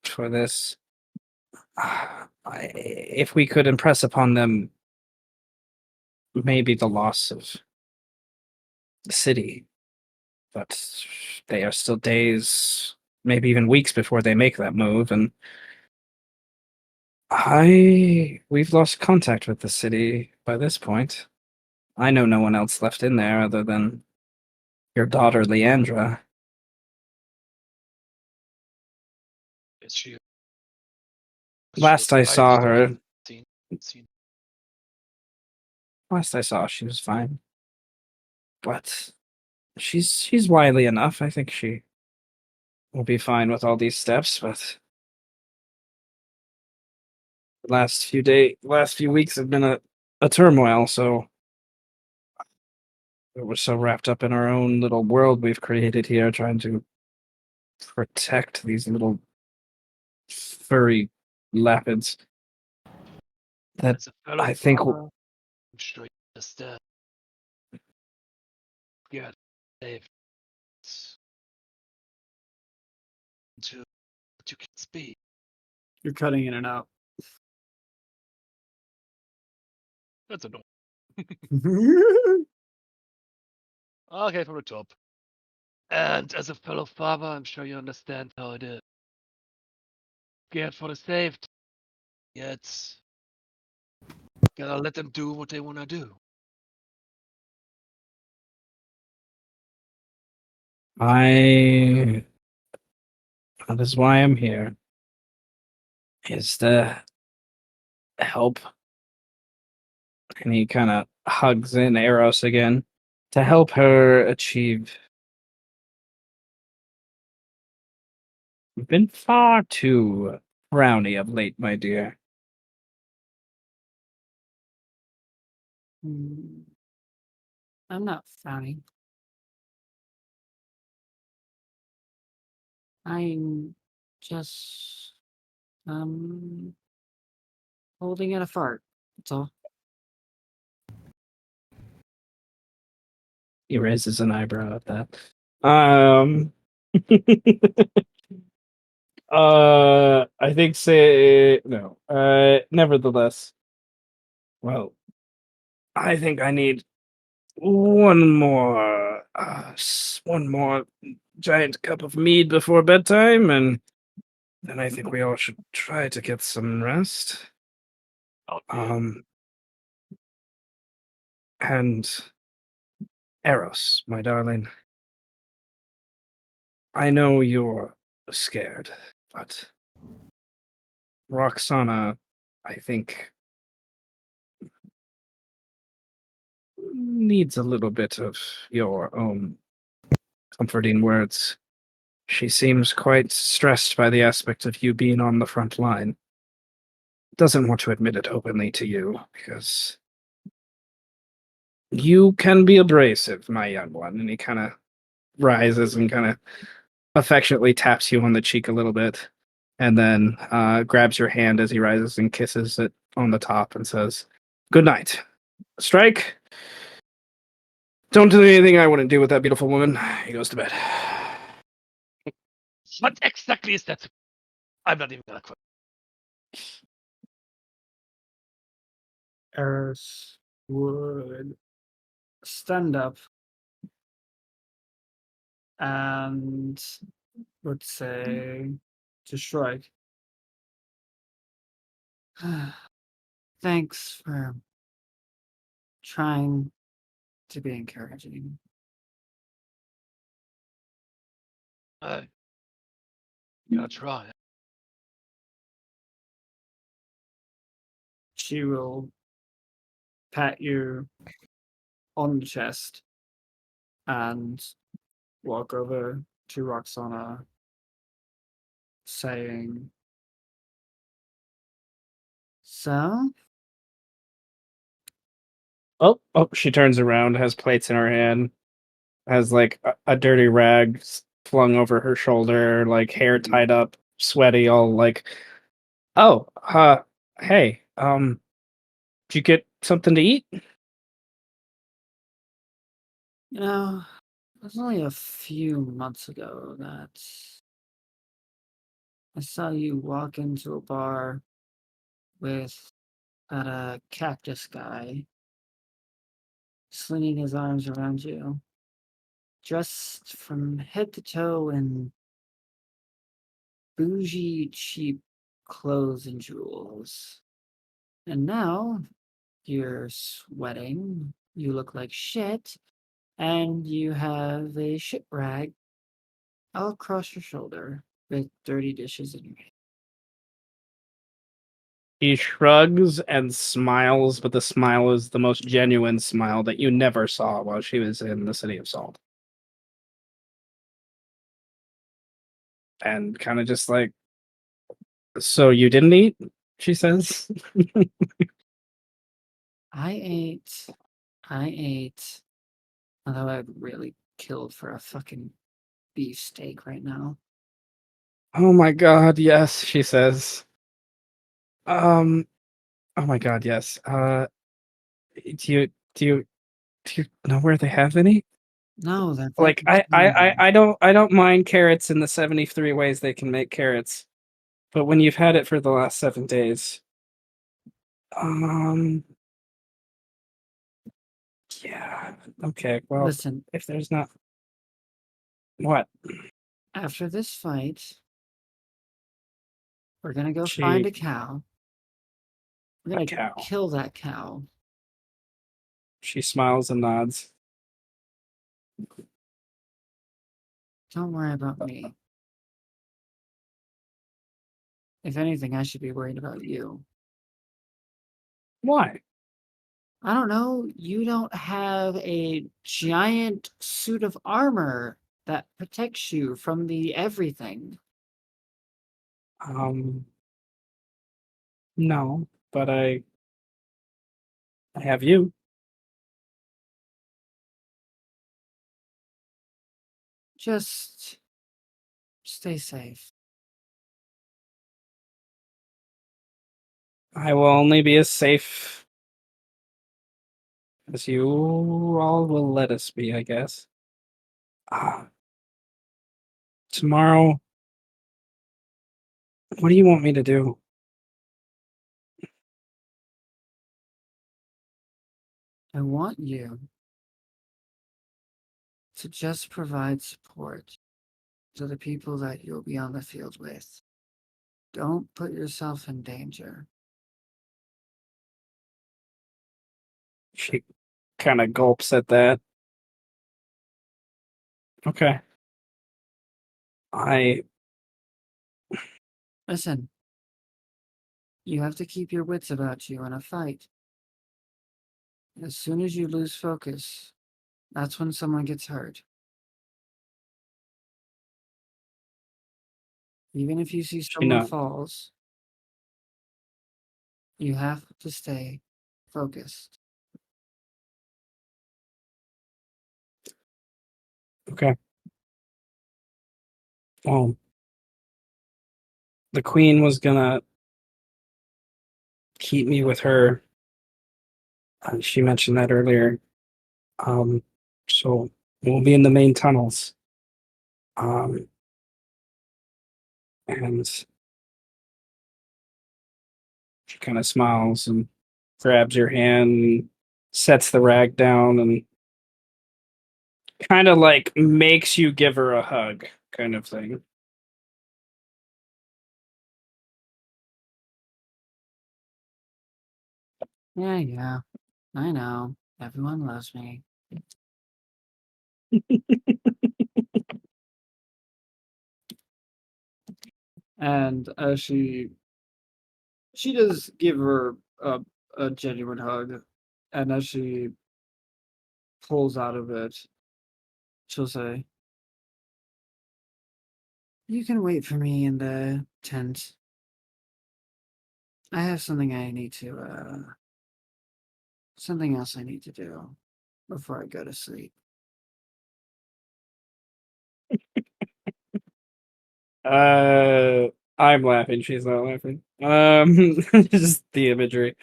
for this. If we could impress upon them maybe the loss of the city, but they are still days, maybe even weeks before they make that move, and we've lost contact with the city by this point. I know no one else left in there other than your daughter Leandra. Is she? Last I saw her, Seen. last I saw, she was fine. But she's wily enough. I think she will be fine with all these steps, but the last few weeks have been a turmoil, so we're so wrapped up in our own little world we've created here, trying to protect these little furry lapids. that As a fellow I think farmer, I'm sure you understand. Yeah, saved to you can speak. You're cutting in and out. That's annoying. Okay, from the top. And as a fellow farmer, I'm sure you understand how it is. Scared for the saved, yet gotta let them do what they wanna do. that is why I'm here. Is to help. And he kind of hugs in Eros again to help her achieve. You've been far too frowny of late, my dear. Hmm. I'm not frowning. I'm just holding in a fart. That's all. He raises an eyebrow at that. Um, I think say no. Nevertheless, well, I think I need one more giant cup of mead before bedtime, and then I think we all should try to get some rest. Um, and Eros, my darling, I know you're scared, but Roxana, I think, needs a little bit of your own comforting words. She seems quite stressed by the aspect of you being on the front line. Doesn't want to admit it openly to you, because you can be abrasive, my young one. And he kind of rises and kind of affectionately taps you on the cheek a little bit, and then grabs your hand as he rises and kisses it on the top and says, "Good night. Strike. Don't do anything I wouldn't do with that beautiful woman." He goes to bed. What exactly is that? I'm not even gonna quit. Eris would stand up and would say to Shrike, "Thanks for trying to be encouraging." I gotta try. She will pat you on the chest and walk over to Roxana, saying, "So, Oh, she turns around, has plates in her hand, has like a dirty rag flung over her shoulder, like hair tied up, sweaty, all like, oh, hey, did you get something to eat?" you know, it was only a few months ago that I saw you walk into a bar with that cactus guy slinging his arms around you, dressed from head to toe in bougie, cheap clothes and jewels. And now you're sweating, you look like shit, and you have a shit rag all across your shoulder with dirty dishes in your hand." He shrugs and smiles, but the smile is the most genuine smile that you never saw while she was in the City of Salt. And kind of just like, "So you didn't eat?" she says. I ate. I ate. Although I'd really killed for a fucking beefsteak right now. "Oh my god, yes," she says. Um, Oh my god, yes. Do you know where they have any? No, that's Like I don't mind carrots in the 73 ways they can make carrots. But when you've had it for the last 7 days, um yeah. Okay, well, Listen, if there's not what? after this fight, we're gonna go She find a cow. We're a gonna cow. kill that cow. She smiles and nods. Don't worry about me. If anything, I should be worried about you. Why? I don't know. You don't have a giant suit of armor that protects you from the everything. No, but I have you. Just stay safe. I will only be as safe as you all will let us be, I guess. Tomorrow, what do you want me to do? I want you to just provide support to the people that you'll be on the field with. Don't put yourself in danger. She kind of gulps at that. Okay. I Listen, you have to keep your wits about you in a fight. As soon as you lose focus, that's when someone gets hurt. Even if you see she someone know. falls, you have to stay focused. Okay. Well, the queen was gonna keep me with her. She mentioned that earlier. So we'll be in the main tunnels. And she kind of smiles and grabs your hand and sets the rag down and kind of like makes you give her a hug, kind of thing. Yeah, I know. Everyone loves me. And as she does give her a genuine hug, and as she pulls out of it, she'll say, "You can wait for me in the tent. I have something I need to something else I need to do before I go to sleep." I'm laughing. She's not laughing. Just the imagery.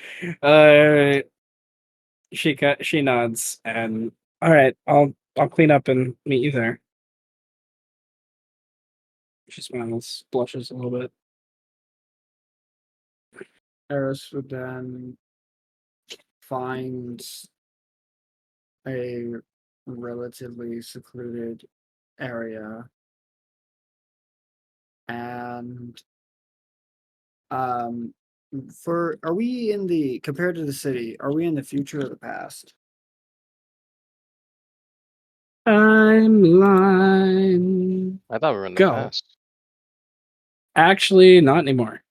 She nods and all right. I'll clean up and meet you there. She smiles, blushes a little bit. Eris would then find a relatively secluded area and um are we in the compared to the city, are we in the future or the past? Timeline. I thought we were in the Go. past. Actually, not anymore.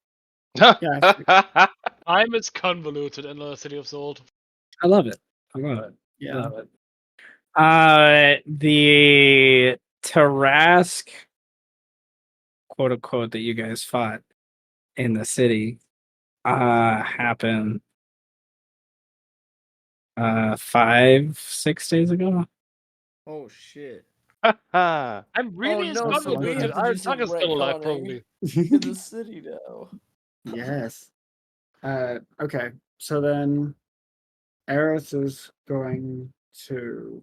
Yeah, Time is convoluted in the City of Zold. I love it. I love it. yeah. Love it. The Tarask, quote unquote, that you guys fought in the city, happened 5-6 days ago. Oh shit! Ah, I'm really no, so we convoluted. have to do Our some Doug is still alive, retconning. probably. In the city now. Yes. Okay. So then Aerith is going to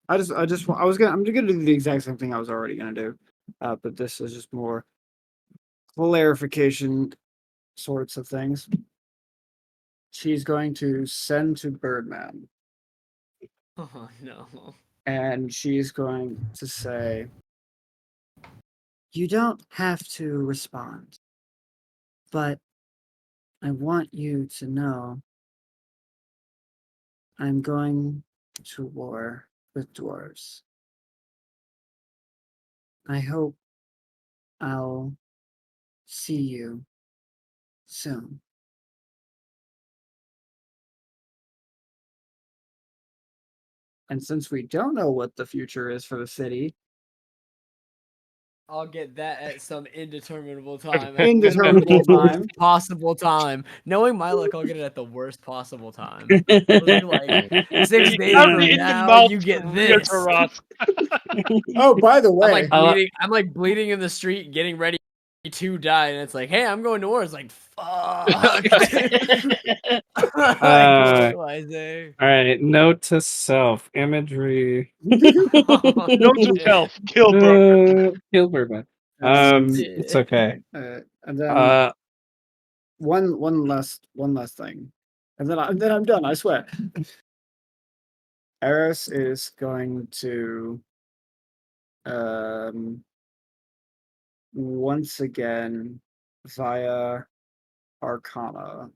I'm gonna do the exact same thing I was already gonna do. But this is just more clarification sorts of things. She's going to send to Birdman, Oh no. and she's going to say, "You don't have to respond, but I want you to know I'm going to war with dwarves. I hope I'll see you soon." And since we don't know what the future is for the city, I'll get that at some indeterminable time. Indeterminable the worst time. possible time. Knowing my luck, I'll get it at the worst possible time. It'll be like 6 You days can't from be in the now, mouth you get real this. Taras. Oh, by the I'm way, like bleeding. I'm like bleeding in the street, getting ready to die, and it's like, hey, I'm going to war. It's like, fuck. Like, what do I say? All right, note to self: imagery. Oh, Note to shit. self: kill Birdman. Kill Birdman. and, It's okay. and then Uh, one last thing, and then I'm done. I swear. Eris is going to once again via Arcana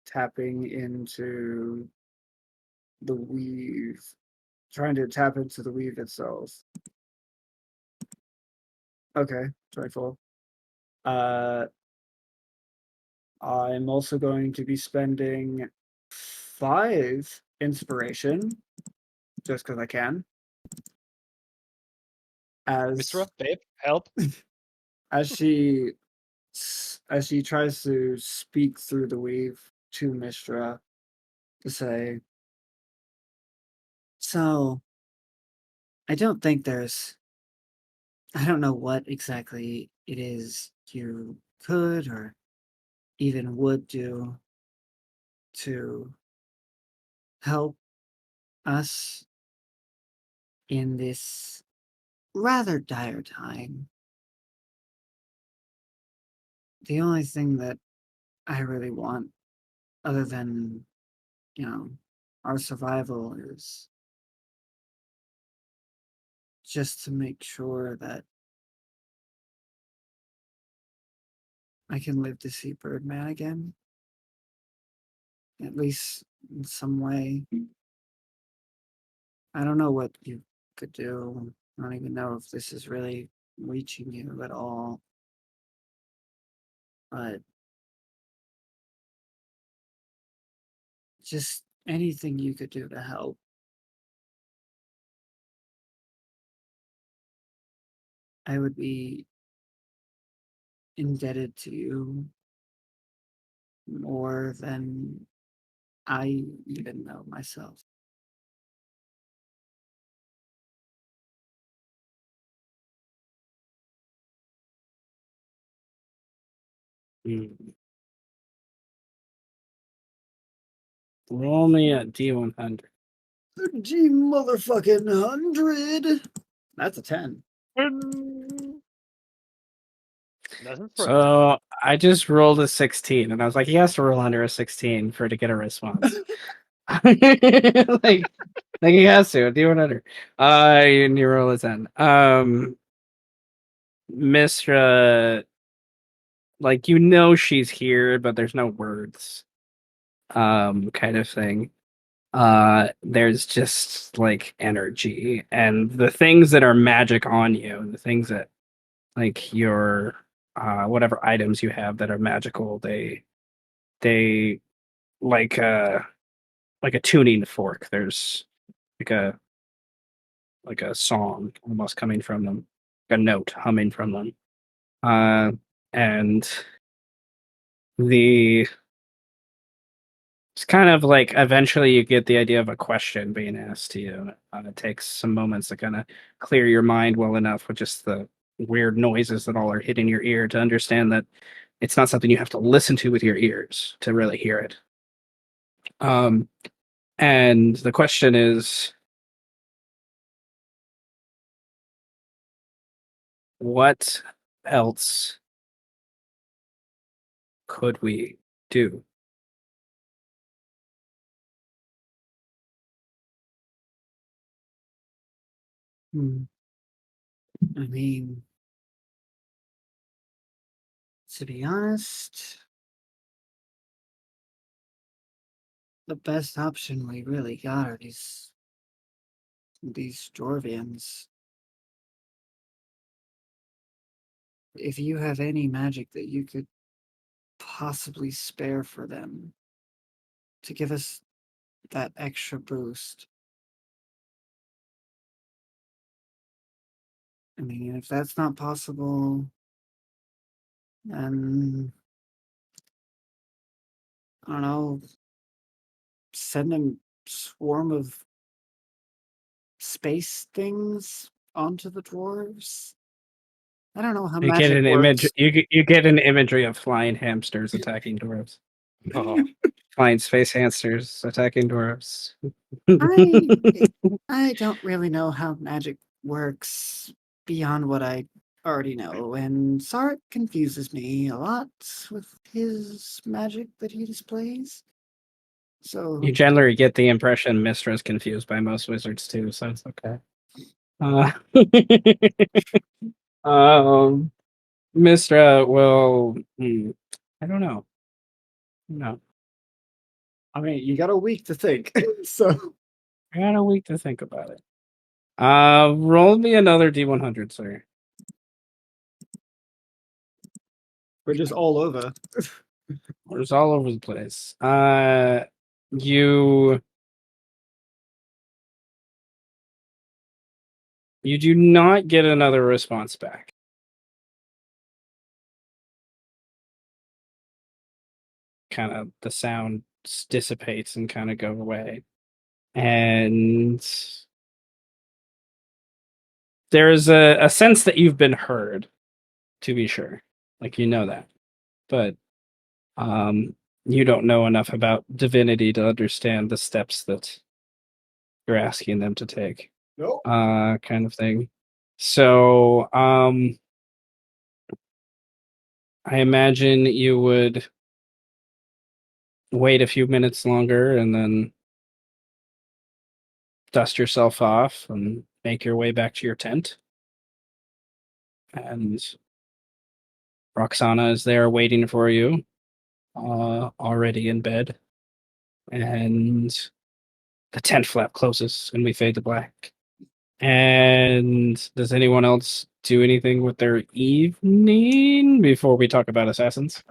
tapping into the weave, trying to tap into the weave itself. Okay, 24. I'm also going to be spending 5 inspiration, just because I can. Mistra, babe, help. As she tries to speak through the weave to Mistra to say, "So, I don't think I don't know what exactly it is you could or even would do to help us in this rather dire time. The only thing that I really want, other than, our survival, is just to make sure that I can live to see Birdman again. At least in some way. I don't know what you could do. I don't even know if this is really reaching you at all. But just anything you could do to help. I would be indebted to you more than I even know myself. roll me a D100. G motherfucking 100. That's a 10. That's his friend. So I just rolled a 16, and I was like, he has to roll under a 16 for it to get a response. like he has to. D100. And you roll a 10. Mistra, like, she's here, but there's no words. Kind of thing. There's just like energy, and the things that are magic on you, the things that like your whatever items you have that are magical, they like a tuning fork. There's like a song almost coming from them, a note humming from them. And the it's kind of like eventually you get the idea of a question being asked to you. It takes some moments to kind of clear your mind well enough with just the weird noises that all are hitting your ear to understand that it's not something you have to listen to with your ears to really hear it. And the question is, what else could we do? I mean, to be honest, the best option we really got are these Jourvians. If you have any magic that you could possibly spare for them to give us that extra boost. I mean, if that's not possible, then I don't know, send a swarm of space things onto the dwarves. I don't know how You get magic an works. image. You get an imagery of flying hamsters attacking dwarves. Oh. Flying space hamsters attacking dwarves. I don't really know how magic works beyond what I already know, and Sark confuses me a lot with his magic that he displays. So You generally get the impression Mystra is confused by most wizards too, so it's okay. Mystra will. I don't know. No, I mean, you got a week to think. So I got a week to think about it. Roll me another D100, sir. we're just all over. It's all over the place. You do not get another response back. Kind of the sound dissipates and kind of go away. And there's a sense that you've been heard, to be sure. Like, you know that. But you don't know enough about divinity to understand the steps that you're asking them to take. Nope. Kind of thing. So, I imagine you would wait a few minutes longer and then dust yourself off and make your way back to your tent. And Roxana is there waiting for you, already in bed. And the tent flap closes and we fade to black. And does anyone else do anything with their evening before we talk about assassins?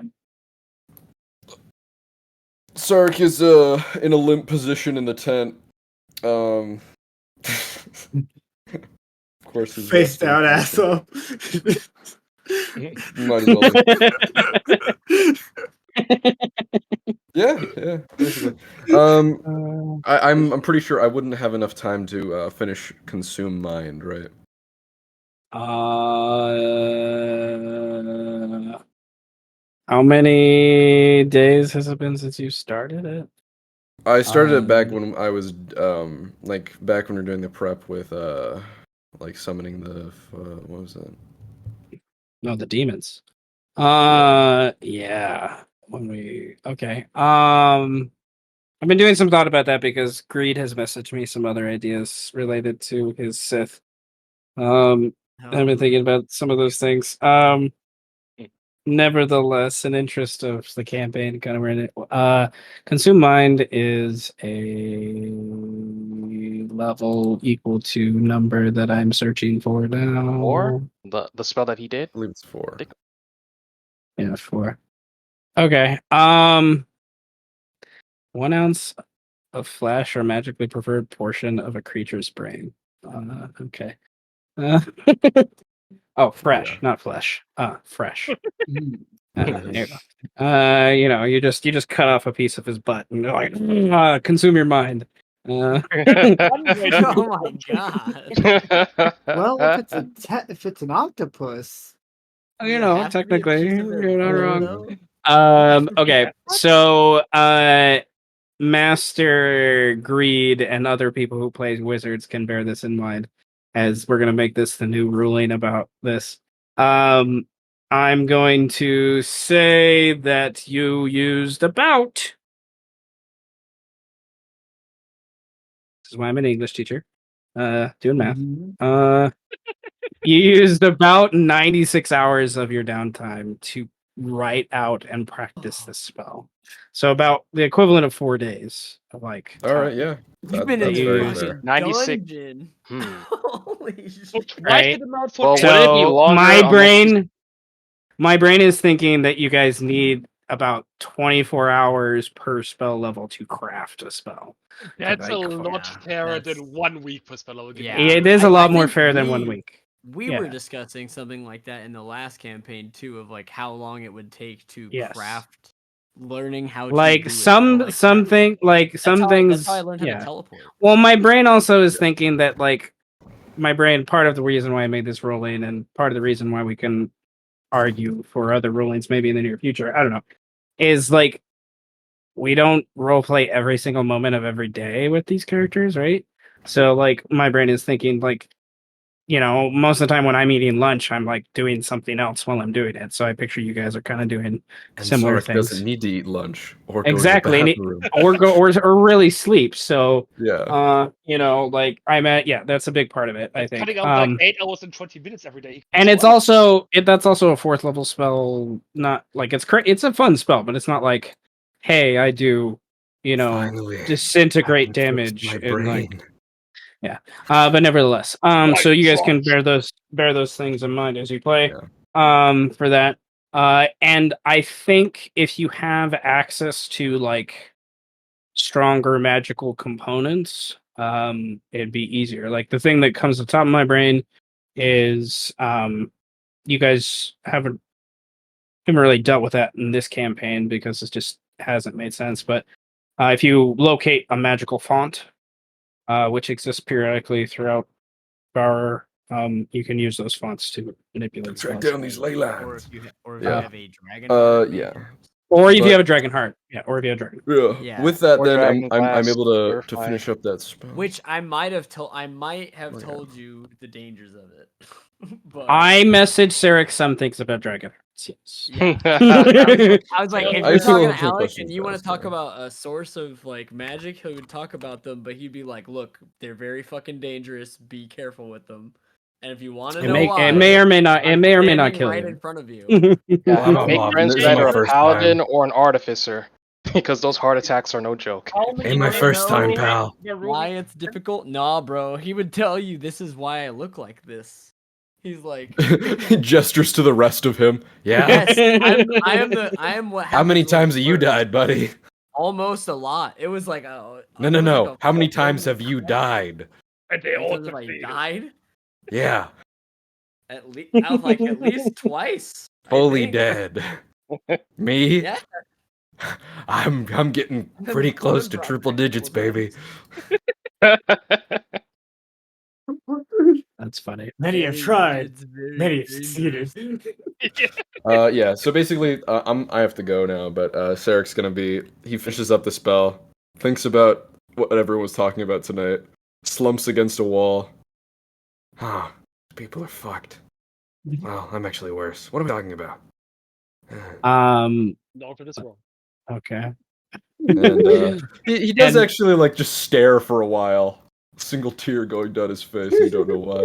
Sark is in a limp position in the tent. Of course, his Face resting down, ass position. up. Might as well. Yeah, basically. I'm pretty sure I wouldn't have enough time to finish consume mind, right? How many days has it been since you started it? I started it back when I was like back when we were doing the prep with like summoning the what was that? No, the demons. Yeah. Okay. I've been doing some thought about that because Greed has messaged me some other ideas related to his Sith. I've been thinking about some of those things. Nevertheless, in interest of the campaign, kind of we're in it. Consume Mind is a level equal to number that I'm searching for now. Or the spell that he did. I believe it's 4. Yeah, 4. Okay. 1 ounce of flesh or magically preferred portion of a creature's brain. Okay. Oh, fresh, Yeah. not flesh. Fresh. Nice. There you go. You just cut off a piece of his butt and you're like, consume your mind. Oh my god. Well, if it's an octopus, Does it have to be a Technically, piece of his you're not brain, wrong. though? Okay, so Master Greed and other people who play wizards can bear this in mind, as we're gonna make this the new ruling about this. I'm going to say that you used about. This is why I'm an English teacher. Doing math. You used about 96 hours of your downtime to write out and practice this spell. So about the equivalent of 4 days of like. All right, time. yeah. You've been in That's a very fucking fair. 96. dungeon. Hmm. Holy So shit. twice Right. the amount for Well, eight. would it be So longer my on brain is thinking that you guys need about 24 hours per spell level to craft a spell. That's a like, lot yeah, fairer that's- than 1 week per spell. I will give you Yeah. It is a I lot more think fair than 1 week. We Yeah. were discussing something like that in the last campaign too, of like how long it would take to Yes. craft, learning how to Like do a spell like that. something like That's some how things. that's how I learned how yeah. to teleport. Well, my brain also is thinking that like my brain. Part of the reason why I made this ruling, and part of the reason why we can argue for other rulings maybe in the near future. I don't know. Is like we don't roleplay every single moment of every day with these characters, right? So like my brain is thinking like, most of the time when I'm eating lunch, I'm like doing something else while I'm doing it. So I picture you guys are kind of doing And similar Sarek things. doesn't need to eat lunch or Exactly, go to and the bathroom. or really sleep. So Yeah. like I'm at that's a big part of it. I That's think. cutting out like 8 hours and 20 minutes every day. And it's What? also that's also a 4th level spell. Not like it's a fun spell, but it's not like, hey, I do, Finally, I disintegrate can fix damage my and like brain. but nevertheless, Right, so you guys can right. bear those things in mind as you play, Yeah. for that. And I think if you have access to like stronger magical components, it'd be easier. Like the thing that comes to the top of my brain is you guys haven't really dealt with that in this campaign because it just hasn't made sense. But if you locate a magical font, which exists periodically throughout Bower, you can use those fonts to manipulate Track spells. down these Or leylands. if you Yeah. have a dragon heart, Yeah. Or if But- you have a dragon heart, or if you have a dragon. Yeah. Yeah. With that, Or then dragon I'm glass, able to verify. finish up that spell. which I might have told yeah. told you the dangers of it. But I messaged Sarek some things about dragon hearts. Yes. yeah. I was like, if I you're still talking have to some Alec questions and you to want to ask, talk though. about a source of like magic, he would talk about them, but he'd be like, "Look, they're very fucking dangerous. Be careful with them." And if you want to know why, It may or may not I'm kill right you. in front of you. Yeah, Well, make Bob, friends this with is my either a first paladin time. or an artificer, because those heart attacks are no joke. How many Hey, my minutes first do time, we make pal. the Why ruling? it's difficult? Nah, bro. He would tell you this is why I look like this. He's like, He gestures to the rest of him. Yeah. yes, I am what. How many happens when times it have you works. died, buddy? Almost a lot. It was like No. it was like a How many full times blown have you crash. died? And they In all terms of I succeeded. died Yeah. at least I was like at least twice. I Fully think. dead. Me? Yeah. I'm getting And then pretty the close sword to dropped triple a couple digits, baby. times. That's funny. Many have It's tried, very many have dangerous. succeeded. Yeah, so basically, I have to go now, but Sarek's gonna he finishes up the spell, thinks about what everyone was talking about tonight, slumps against a wall. Ah, people are fucked. Well, I'm actually worse. What am I talking about? Northern is wrong. Okay. And he does And- actually like just stare for a while. A single tear going down his face, and you don't know why.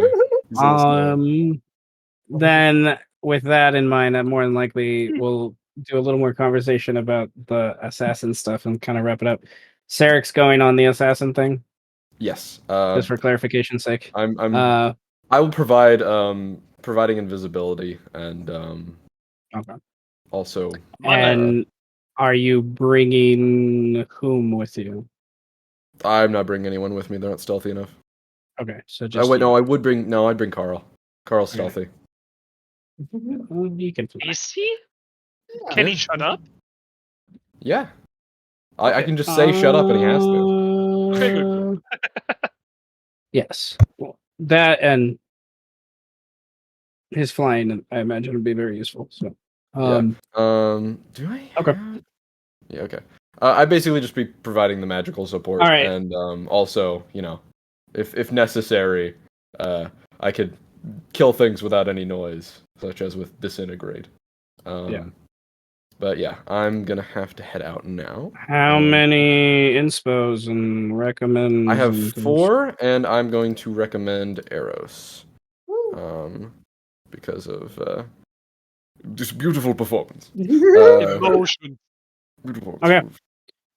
He's in a snare. Then with that in mind, more than likely we'll do a little more conversation about the assassin stuff and kind of wrap it up. Sarek's going on the assassin thing, Yes. just for clarification's sake. I will provide providing invisibility and Okay. also And are you bringing whom with you? I'm not bringing anyone with me. They're not stealthy enough. Okay, so just Wait, you. no, I'd bring Carl. Carl's Okay. stealthy. You can fly. Is he? Can he shut up? Yeah. I can just say shut up and he has to. Okay, good. Yes. Well, that and his flying, I imagine, would be very useful. So, Do I Okay. have... Yeah, okay. I basically just be providing the magical support, All right. and also, if necessary, I could kill things without any noise, such as with disintegrate. Yeah. But yeah, I'm gonna have to head out now. How many inspos and recommends? I have and things? 4, and I'm going to recommend Eros. Because of this beautiful performance. Emotion. Beautiful. Okay.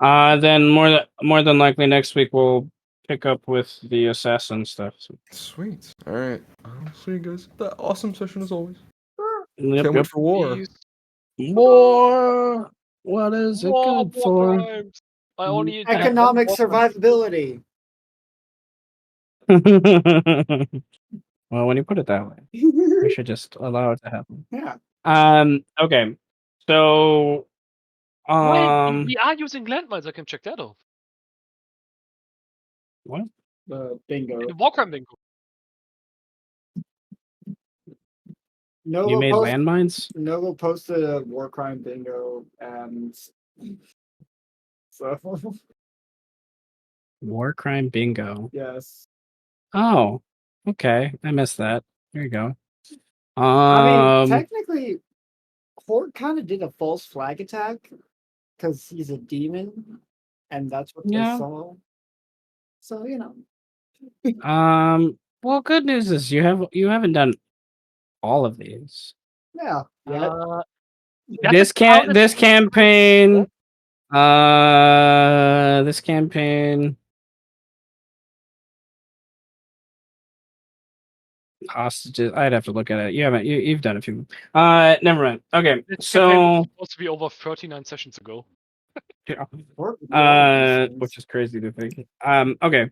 Then more than likely next week we'll pick up with the assassin stuff. Sweet. All right. I'll see you guys. That awesome session as always. Yep, Can't wait for war. War. What is it War, good war for? crimes. I only intend Economic war crimes. survivability. Well, when you put it that way, we should just allow it to happen. Yeah. Okay. So, Wait, we are using landmines. I can check that off. what? The bingo. In the war crime bingo. You made landmines? Nova posted a war crime bingo, and so War crime bingo. yes. Oh, okay. I missed that. There you go. I mean, technically, Horde kind of did a false flag attack because he's a demon, and that's what they Yeah. saw. So Well, good news is you haven't done all of these. yeah. This campaign. This campaign. Hostages. I'd have to look at it. You've done a few. Never mind. Okay, This so campaign was supposed to be over 39 sessions ago. which is crazy to think. Okay.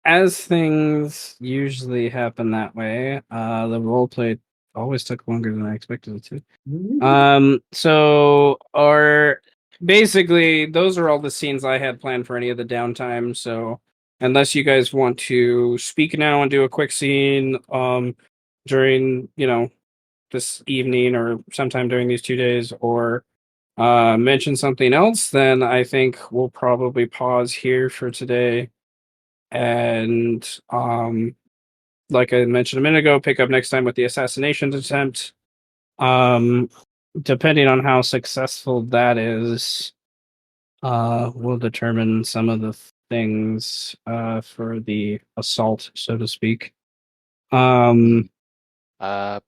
As things usually happen that way, the roleplay always took longer than I expected it to. So basically those are all the scenes I had planned for any of the downtime. So unless you guys want to speak now and do a quick scene, during this evening or sometime during these 2 days, or mention something else, then I think we'll probably pause here for today. And like I mentioned a minute ago, pick up next time with the assassination attempt. Depending on how successful that is, will determine some of the things for the assault, so to speak. Now that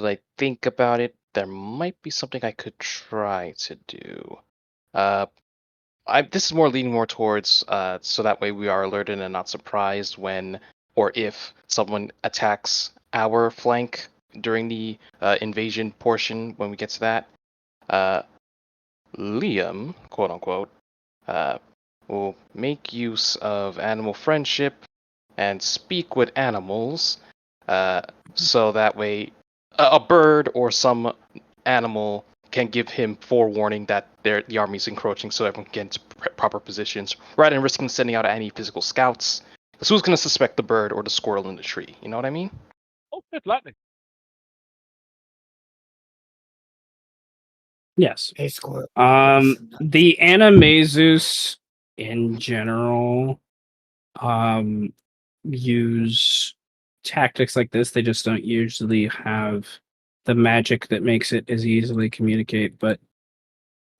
I think about it, there might be something I could try to do. This is leaning more towards so that way we are alerted and not surprised when or if someone attacks our flank during the invasion portion when we get to that. Liam, quote unquote, will make use of animal friendship and speak with animals, so that way a bird or some animal can give him forewarning that the army's encroaching, so everyone can get into proper positions, rather than risking sending out any physical scouts. Because who's going to suspect the bird or the squirrel in the tree? You know what I mean? Oh, it's lightning. Yes. Hey, squirrel. The Animaesus in general use tactics like this. They just don't usually have the magic that makes it as easily communicate, but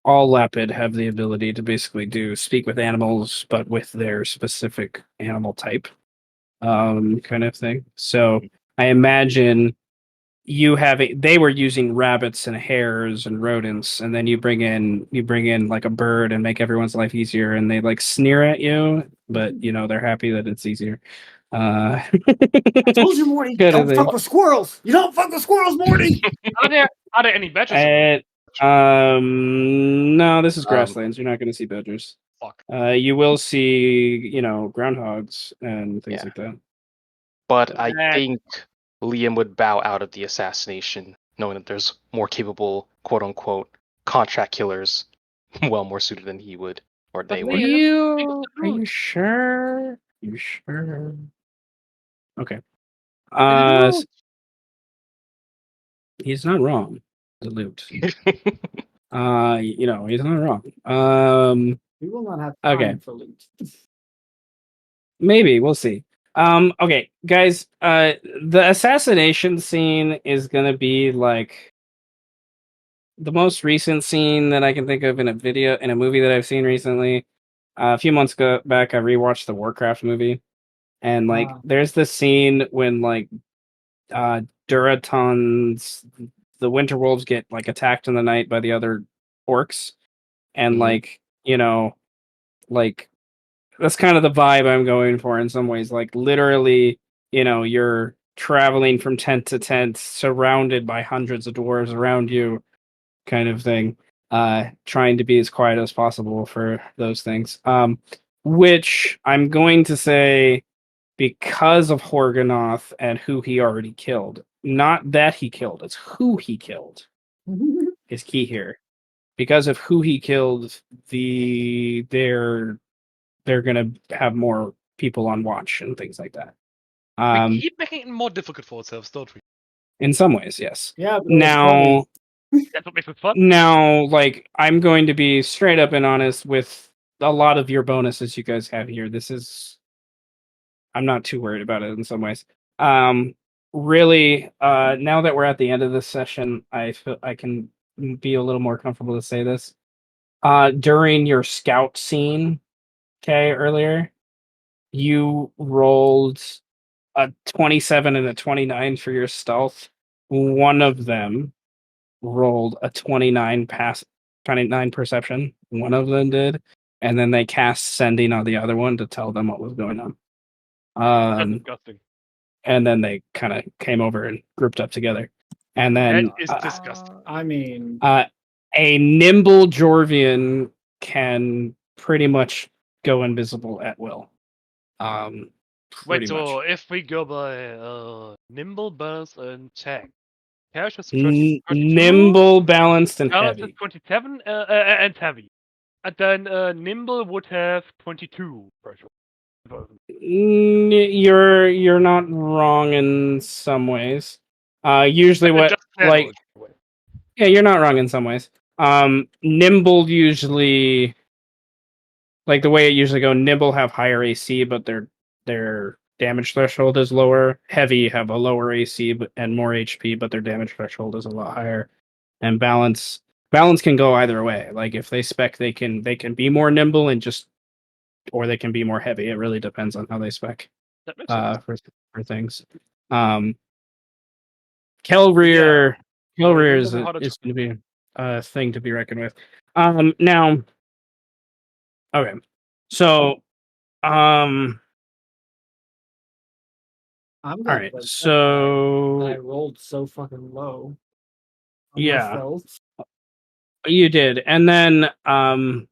all Lapid have the ability to basically speak with animals, but with their specific animal type, kind of thing. So I imagine they were using rabbits and hares and rodents, and then you bring in like a bird and make everyone's life easier, and they like sneer at you, but they're happy that it's easier. I told you, Morty, Good don't of fuck it. with squirrels. You don't fuck with squirrels, Morty. Are there any badges? No, this is grasslands. You're not going to see badgers. Fuck. You will see, groundhogs and things Yeah. like that. But I think Liam would bow out of the assassination, knowing that there's more capable, quote unquote, contract killers, well more suited than he would, or they would. Are you sure? You sure? Okay. He's not wrong. The loot. He's not wrong. We will not have Okay. time for loot. Maybe we'll see. Okay, guys. The assassination scene is gonna be like the most recent scene that I can think of in a movie that I've seen recently. A few months back, I rewatched the Warcraft movie, and like, there's this scene when like Duratons, the Winter Wolves, get like attacked in the night by the other orcs, and Mhm. like like that's kind of the vibe I'm going for in some ways. Like literally, you're traveling from tent to tent, surrounded by hundreds of dwarves around you, kind of thing. Trying to be as quiet as possible for those things. Which I'm going to say because of Horganoth and who he already killed. Not that he killed, it's who he killed is key here. Because of who he killed, they're gonna have more people on watch and things like that. We keep making it more difficult for ourselves, don't we? In some ways, yes. Yeah, but it's funny. That's what makes it fun. Now, like, I'm going to be straight up and honest with a lot of your bonuses you guys have here. I'm not too worried about it in some ways. Really, now that we're at the end of this session, I feel I can be a little more comfortable to say this. During your scout scene, okay, earlier, you rolled a 27 and a 29 for your stealth. One of them rolled a 29 perception. One of them did, and then they cast sending on the other one to tell them what was going on. That's disgusting. And then they kind of came over and grouped up together. And That then is disgusting. I mean, a nimble Jourvian can pretty much go invisible at will. Pretty Wait, so much. if we go by nimble, balance, and tech, Cash is 32, Nimble, balanced, and balance is heavy. 27, and heavy. And then nimble would have 22 threshold. You're not wrong in some ways. Usually what Just like generally. yeah, you're not wrong in some ways. Nimble usually, like the way it usually go, nimble have higher AC, but their damage threshold is lower. Heavy have a lower AC and more HP, but their damage threshold is a lot higher. And balance can go either way. Like if they spec, they can be more nimble and just, or they can be more heavy. It really depends on how they spec That makes sense. for things. Kelrear is Remember how to going to be a thing to be reckoned with. Now, okay, so I'm all gonna right, play so I rolled so fucking low. On my yeah, stealth. you did, and then I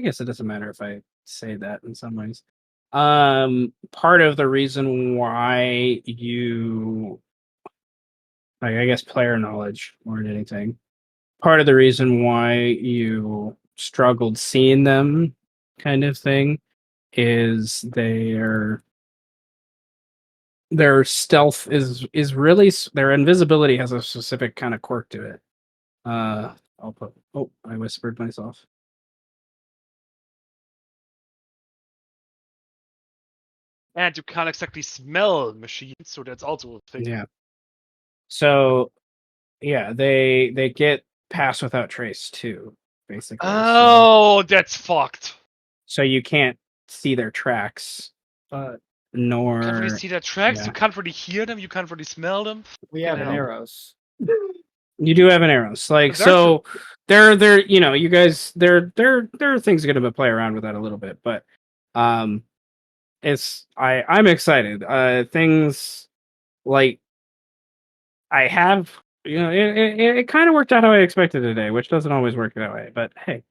guess it doesn't matter if I say that in some ways. Part of the reason why you, like, I guess player knowledge more than anything. Part of the reason why you struggled seeing them, kind of thing, is their stealth is really their invisibility has a specific kind of quirk to it. I'll put. Oh, I whispered myself. And you can't exactly smell machines, so that's also a thing. Yeah. So, yeah, they get pass without trace too, basically. Oh, that's fucked. So you can't see their tracks, But You can't really nor see their tracks. yeah. You can't really hear them. You can't really smell them. we have an hell. arrows. You do have an arrows, like But there's so. They're you guys there are things going to play around with that a little bit, but I'm excited. Things like I have it kind of worked out how I expected today, which doesn't always work that way, but hey,